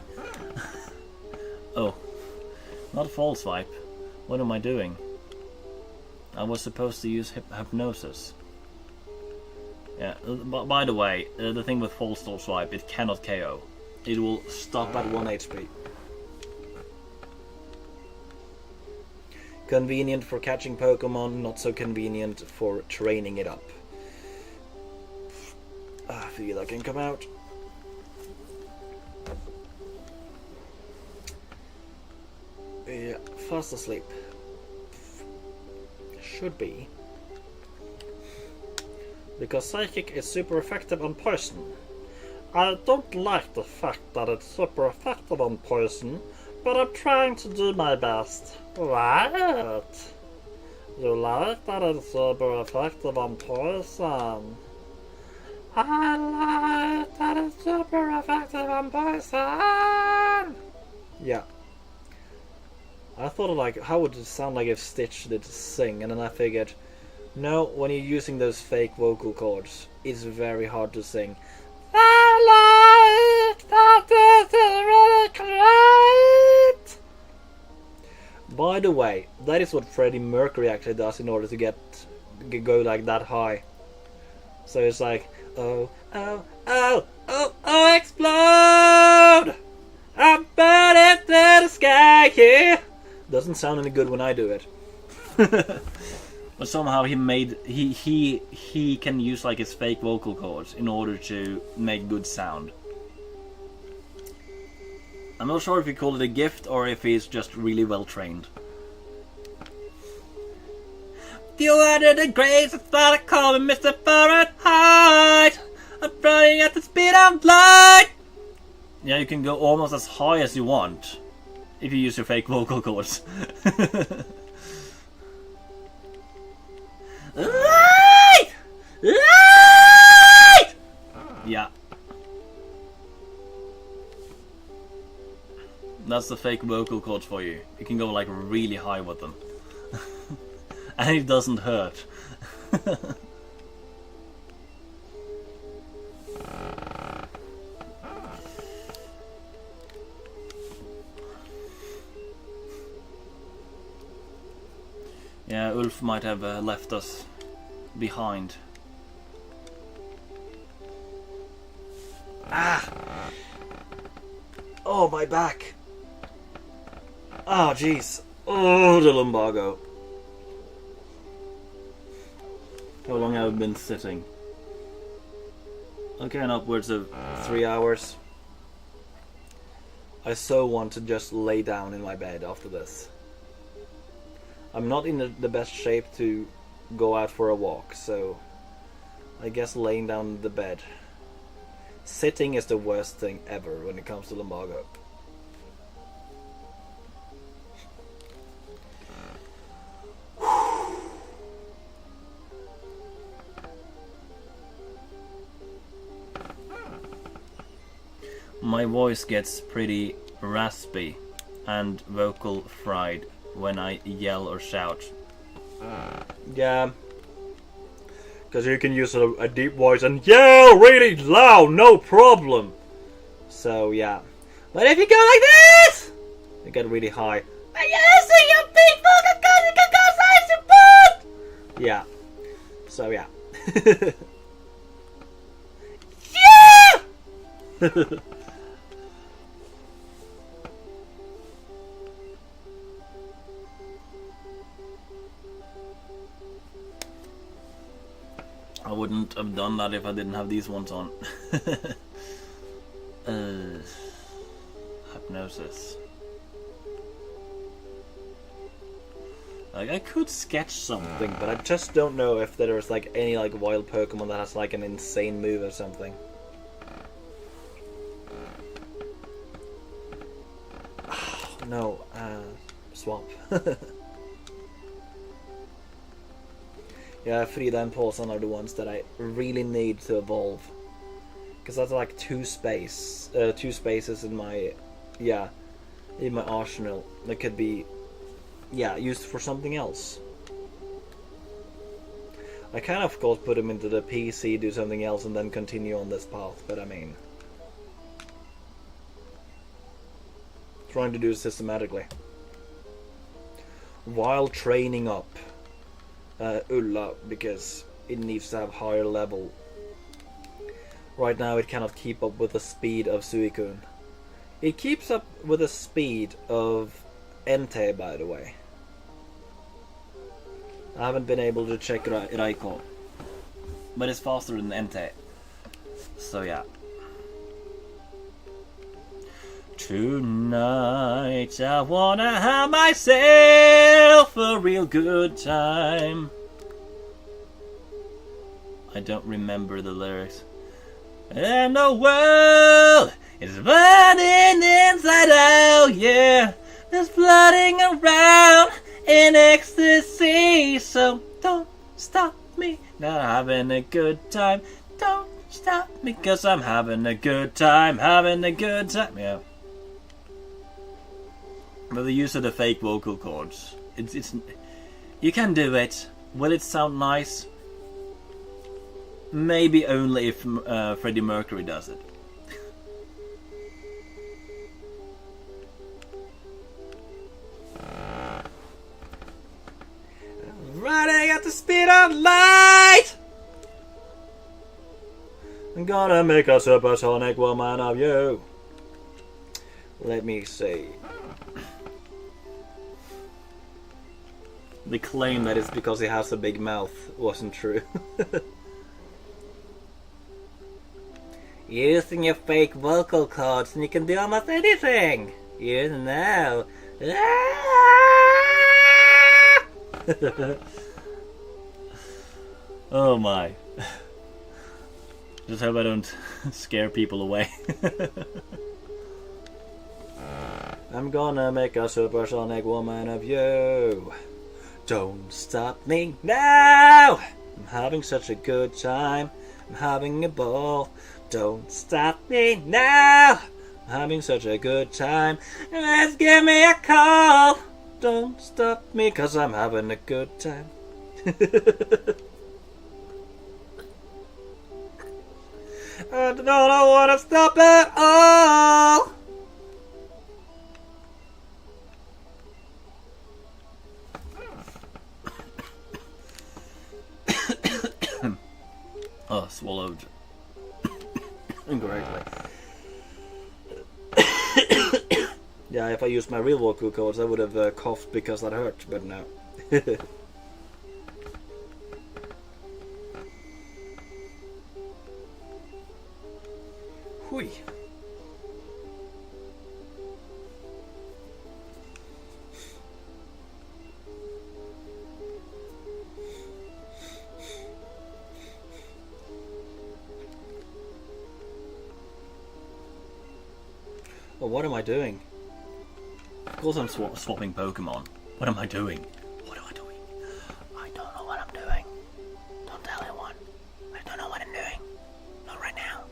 Speaker 2: Oh, not false swipe. What am I doing? I was supposed to use hypnosis. Yeah, by the way, the thing with false swipe, it cannot KO. It will stop
Speaker 1: at 1 HP. Convenient for catching Pokemon, not so convenient for training it up. I feel I can come out. Yeah, fast asleep. Should be. Because Psychic is super effective on poison. I don't like the fact that it's super effective on poison, but I'm trying to do my best. Right. You like that it's super effective on poison. I like that it's super effective on poison. Yeah. I thought of like, how would it sound like if Stitch did sing, and then I figured, no, when you're using those fake vocal cords, it's very hard to sing. I like that this is really great. By the way, that is what Freddie Mercury actually does in order to go like that high. So it's like, oh, oh, oh, oh, oh, explode! I'm burning to the sky here. Doesn't sound any good when I do it.
Speaker 2: But somehow he can use like his fake vocal cords in order to make good sound. I'm not sure if he called it a gift or if he's just really well trained. You under the graves, I thought I'd call me Mr. Fahrenheit. I'm running at the speed of light. Yeah, you can go almost as high as you want if you use your fake vocal cords. Light! Light! Yeah. That's the fake vocal cords for you. You can go like really high with them. And it doesn't hurt. Yeah, Ulf might have left us behind.
Speaker 1: Ah! Oh, my back! Oh, jeez. Oh, the lumbago.
Speaker 2: How long have I been sitting? Okay, and upwards of
Speaker 1: 3 hours. I so want to just lay down in my bed after this. I'm not in the best shape to go out for a walk, so I guess laying down in the bed. Sitting is the worst thing ever when it comes to lumbago.
Speaker 2: My voice gets pretty raspy and vocal fried when I yell or shout.
Speaker 1: Yeah. Because you can use a deep voice and yell really loud, no problem. So yeah. But if you go like this, you get really high. Are you using your big vocal support? Yeah. So yeah. Yeah!
Speaker 2: I wouldn't have done that if I didn't have these ones on. Hypnosis.
Speaker 1: Like, I could sketch something, but I just don't know if there's like any like wild Pokemon that has like an insane move or something. Oh, no, swap. Yeah, Frida and Pawson are the ones that I really need to evolve. Because that's like two spaces in my, in my arsenal that could be, used for something else. I can of course put them into the PC, do something else, and then continue on this path, but I mean, trying to do it systematically. While training up Ulla, because it needs to have higher level. Right now it cannot keep up with the speed of Suicune. It keeps up with the speed of Entei, by the way. I haven't been able to check Raikou, but it's faster than Entei. So yeah. Tonight I wanna have myself a real good time. I don't remember the lyrics. And the world is burning inside out, yeah. There's flooding around in ecstasy. So don't stop me, now having a good time. Don't stop me, 'cause I'm having a good time, yeah. But the use of the fake vocal cords, it's you can do it. Will it sound nice? Maybe only if Freddie Mercury does it. speed of light. I'm gonna make a supersonic woman of you. Let me see. The claim that it's because he has a big mouth wasn't true. Using your fake vocal cords and you can do almost anything. You know.
Speaker 2: Oh my. Just hope I don't scare people away.
Speaker 1: I'm gonna make a supersonic woman of you. Don't stop me now. I'm having such a good time. I'm having a ball. Don't stop me now. I'm having such a good time. Let's give me a call. Don't stop me, 'cause I'm having a good time. I don't want to stop at all.
Speaker 2: Oh, swallowed incorrectly.
Speaker 1: Yeah, if I used my real vocal cords, I would have coughed because that hurt, but no. Hui. Well, what am I doing?
Speaker 2: Of course I'm swapping Pokemon. What am I doing? What am I doing? I don't know what I'm doing. Don't tell anyone. I don't know what I'm doing. Not right now.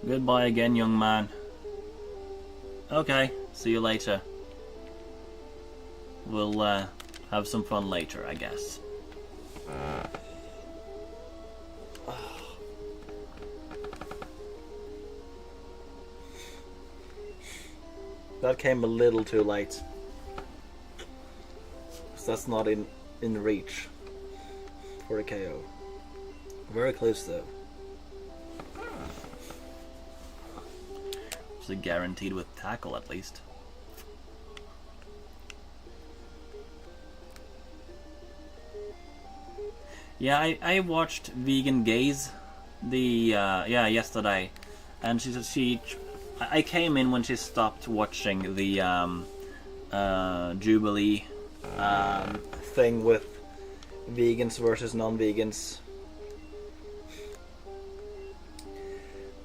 Speaker 2: Goodbye again, young man. Okay, see you later. We'll have some fun later, I guess.
Speaker 1: That came a little too late. So that's not in reach for a KO. Very close though.
Speaker 2: It's a guaranteed with tackle at least. Yeah, I watched Vegan Gaze yesterday, and I came in when she stopped watching the Jubilee
Speaker 1: thing with vegans versus non-vegans,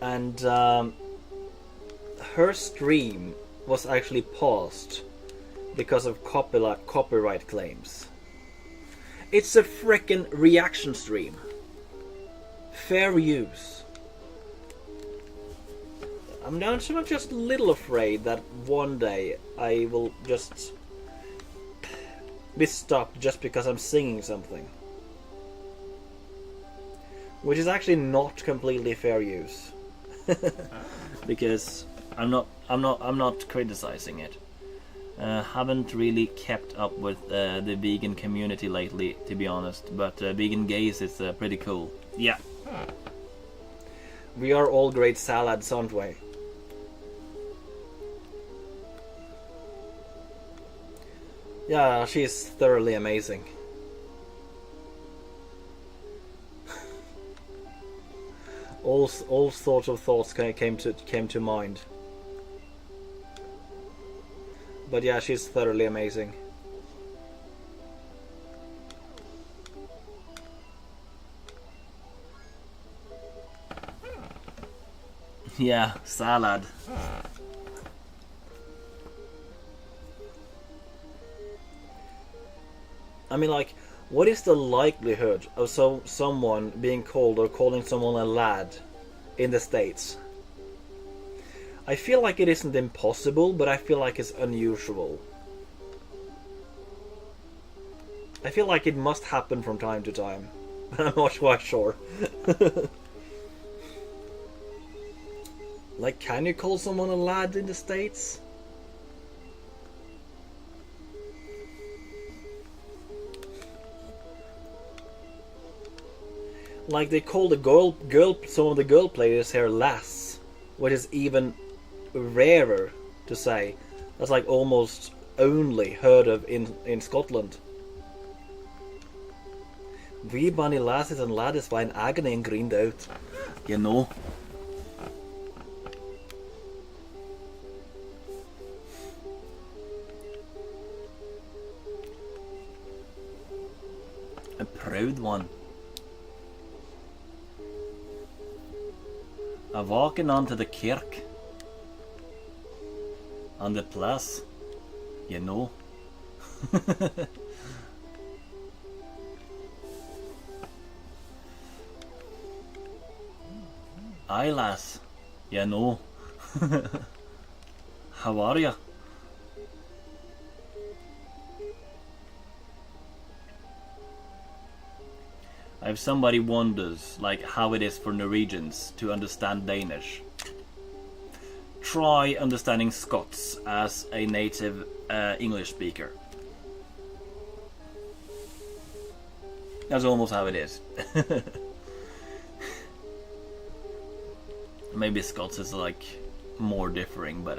Speaker 1: and her stream was actually paused because of copyright claims. It's a frickin' reaction stream. Fair use. I'm just a little afraid that one day I will just be stopped just because I'm singing something, which is actually not completely fair use, because I'm not criticizing it. Haven't really kept up with the vegan community lately, to be honest. But Vegan Gaze is pretty cool. Yeah. We are all great salads, aren't we? Yeah, she's thoroughly amazing. all sorts of thoughts came to mind. But yeah, she's thoroughly amazing.
Speaker 2: Yeah, salad.
Speaker 1: I mean, like, what is the likelihood of someone being called or calling someone a lad in the States? I feel like it isn't impossible, but I feel like it's unusual. I feel like it must happen from time to time, but I'm not quite sure. Like, can you call someone a lad in the States? Like they call the some of the girl players here lass, which is even rarer to say. That's like almost only heard of in Scotland. Vi banny lasses and laddes var en agony and greened out.
Speaker 2: You know. A proud one. A walking onto the kirk. On the place. You know. Aye lass. You know. How are ya? If somebody wonders like how it is for Norwegians to understand Danish, try understanding Scots as a native English speaker. That's almost how it is. Maybe Scots is like more differing, but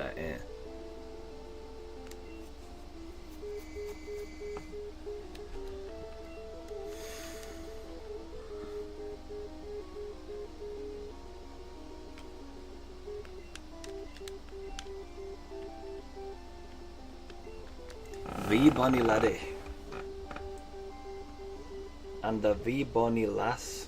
Speaker 1: Vi bonny laddie. And the vi bonny lass.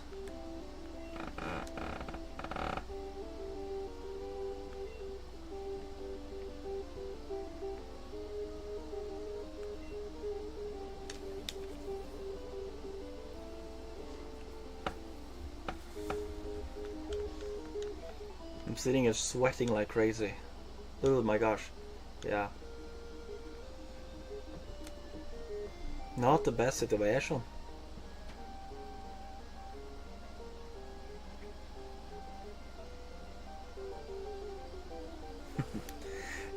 Speaker 1: I'm sitting here sweating like crazy. Oh my gosh. Yeah. Not the best situation.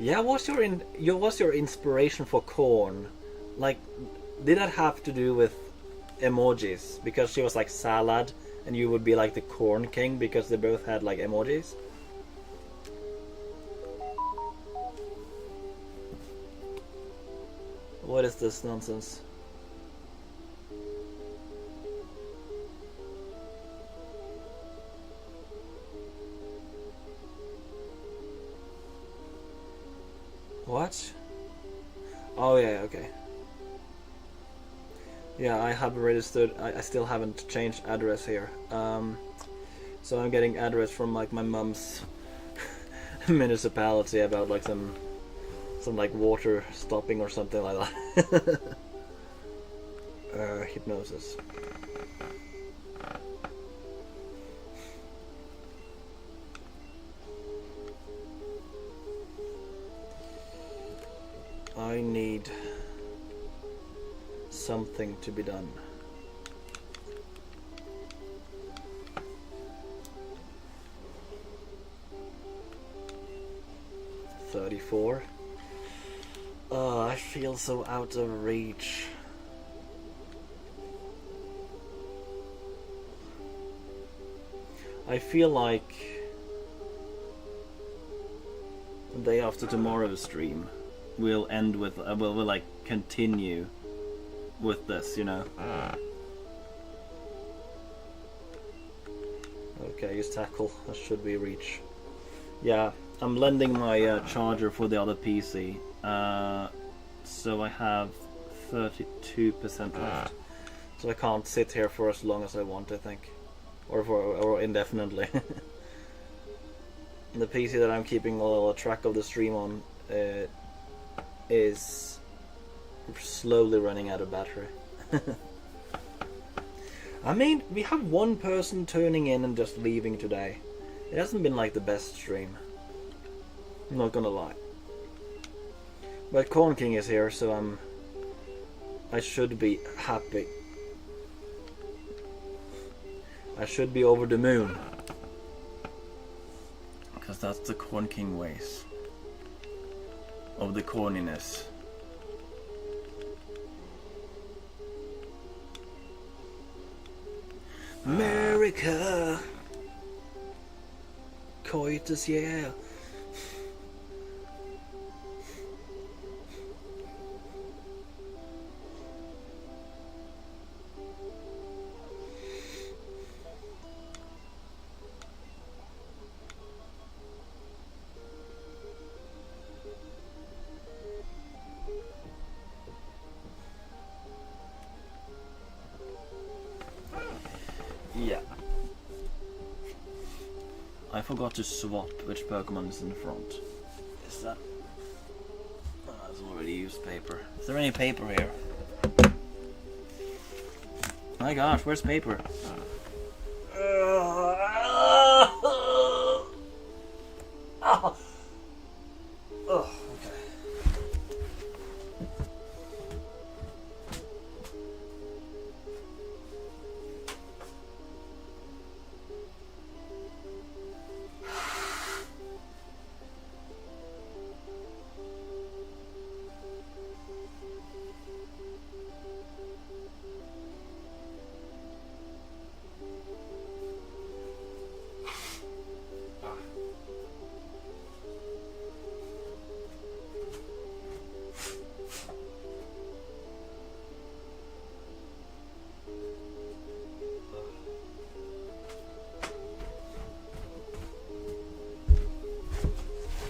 Speaker 1: Yeah, what's your inspiration for corn? Like, did that have to do with emojis? Because she was like salad, and you would be like the corn king because they both had like emojis. What is this nonsense? What? Oh yeah, okay. Yeah, I have registered. I still haven't changed address here. So I'm getting address from like my mum's municipality about like some like water stopping or something like that. Hypnosis. I need something to be done. $34. Oh, I feel so out of reach. I feel like the day after tomorrow's stream we'll end with we'll like continue with this, you know. Okay, use tackle. That should be reach. Yeah, I'm lending my charger for the other PC, so I have 32% left. So I can't sit here for as long as I want, I think, or indefinitely. The PC that I'm keeping a track of the stream on is slowly running out of battery. I mean, we have one person tuning in and just leaving today. It hasn't been like the best stream, I'm not gonna lie. But Corn King is here, so I should be happy. I should be over the moon.
Speaker 2: Because that's the Corn King ways of the corniness.
Speaker 1: America. Coitus, yeah.
Speaker 2: Yeah. I forgot to swap which Pokemon is in the front. Is that... Oh, that's already used paper. Is there any paper here? My gosh, where's paper?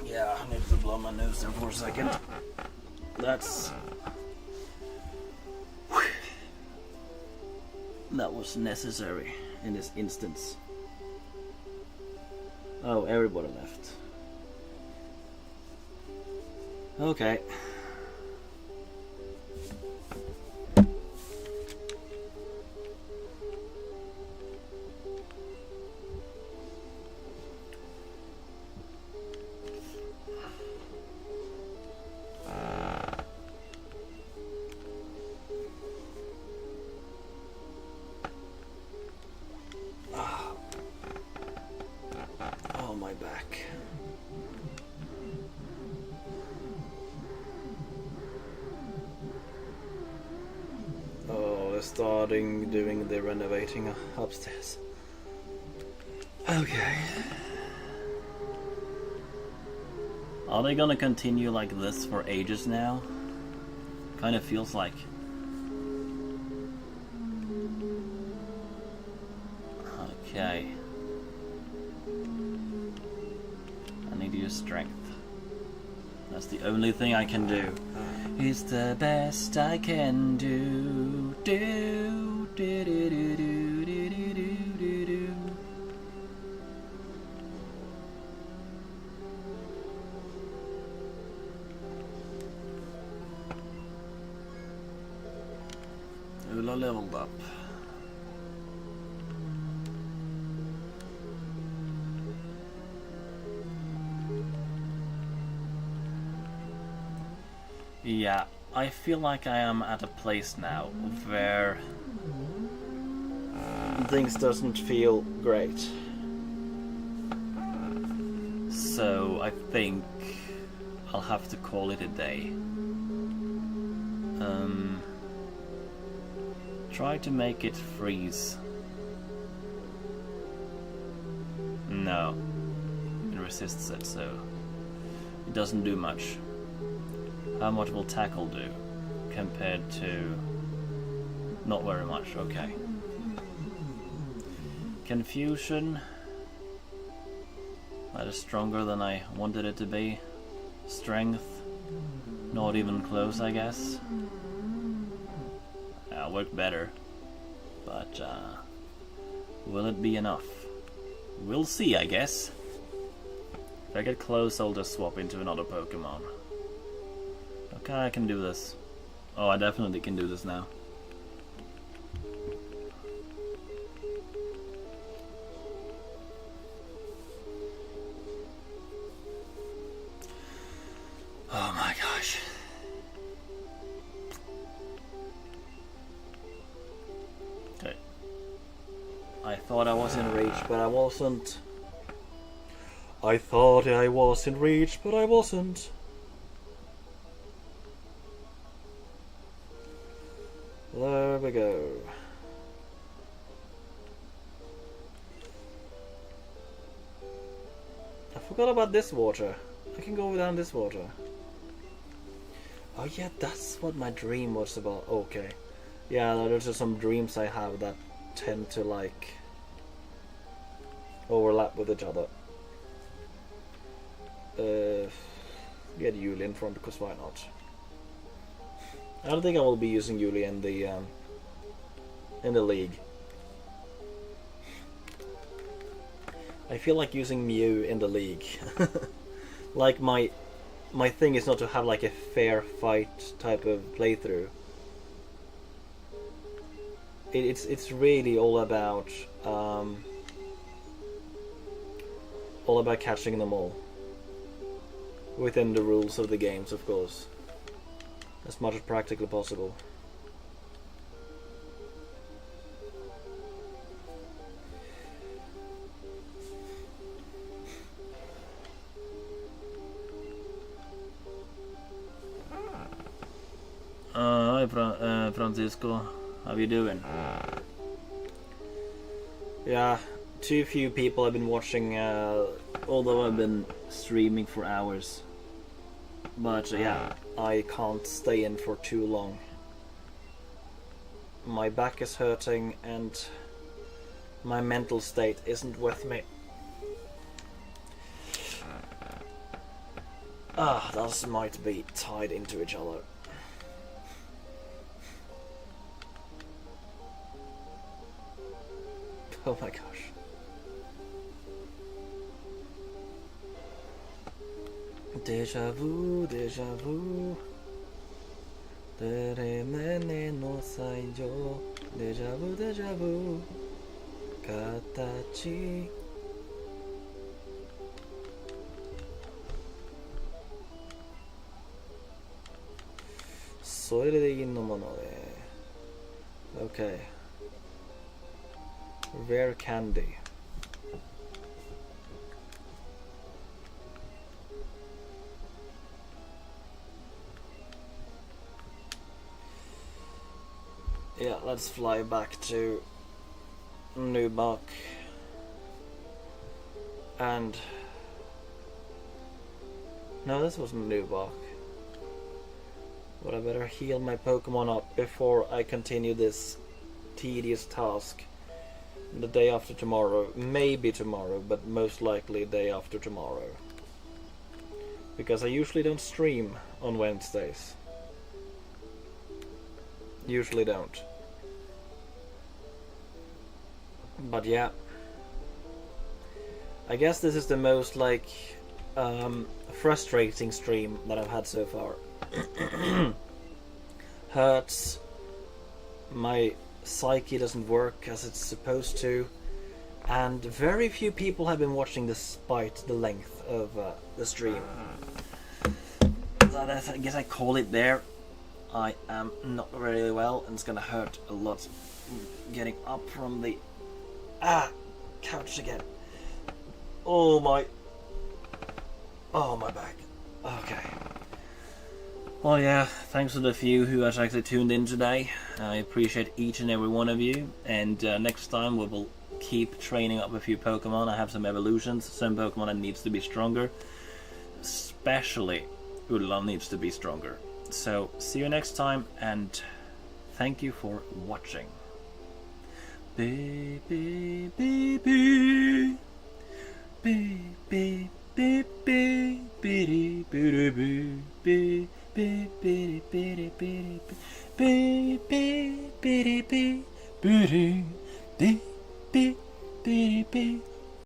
Speaker 2: Yeah, I need to blow my nose there for a second. That's... That was necessary in this instance. Oh, everybody left. Okay. Oh, my back. Oh, they're starting doing the renovating upstairs. Okay. Are they gonna continue like this for ages now? Kind of feels like. Okay. I need to use strength. That's the only thing I can do. It's the best I can do. Do do do do do do do do do. Ulla leveled up. Yeah, I feel like I am at a place now where things doesn't feel great. So I think I'll have to call it a day. Try to make it freeze. No, it resists it, so it doesn't do much. How much will tackle do compared to... Not very much, okay. Confusion. That is stronger than I wanted it to be. Strength. Not even close, I guess. Worked better. But, will it be enough? We'll see, I guess. If I get close, I'll just swap into another Pokemon. Okay, I can do this. Oh, I definitely can do this now. Oh my gosh. Okay. I thought I was in reach, but I wasn't. I thought I was in reach, but I wasn't. There we go.
Speaker 1: forgot about this water. I can go down this water. Oh yeah, that's what my dream was about. Okay. Yeah, there's just some dreams I have that tend to like overlap with each other. Get Yuli in front because why not? I don't think I will be using Yuli in the league. I feel like using Mew in the league. Like my thing is not to have like a fair fight type of playthrough. It's really all about catching them all within the rules of the games, of course, as much as practically possible.
Speaker 2: Hi, Francisco. How you doing?
Speaker 1: Yeah, too few people have been watching, although I've been streaming for hours. But yeah, I can't stay in for too long. My back is hurting and my mental state isn't with me. Those might be tied into each other. Oh my gosh. Deja vu, deja vu. Tere nene no saijo. Deja vu, deja vu. Katachi. Okay. Rare candy. Yeah, let's fly back to Nuzlocke. And no, this wasn't Nuzlocke. But I better heal my Pokemon up before I continue this tedious task the day after tomorrow. Maybe tomorrow, but most likely day after tomorrow. Because I usually don't stream on Wednesdays. Usually don't. But yeah. I guess this is the most like frustrating stream that I've had so far. Hurts. My psyche doesn't work as it's supposed to, and very few people have been watching despite the length of the stream. So I guess I call it there. I am not really well, and it's gonna hurt a lot getting up from the couch again. Oh my back. Okay. Well, yeah, thanks to the few who has actually tuned in today. I appreciate each and every one of you. And next time we will keep training up a few Pokemon. I have some evolutions, some Pokemon that needs to be stronger. Especially Ulan needs to be stronger. So, see you next time, and thank you for watching. Beep, beep, beep, beep. Beep, beep, beep, beep, beep, beep, beep, beep. Beep beep beep beep beep beep beep beep beep beep beep beep beep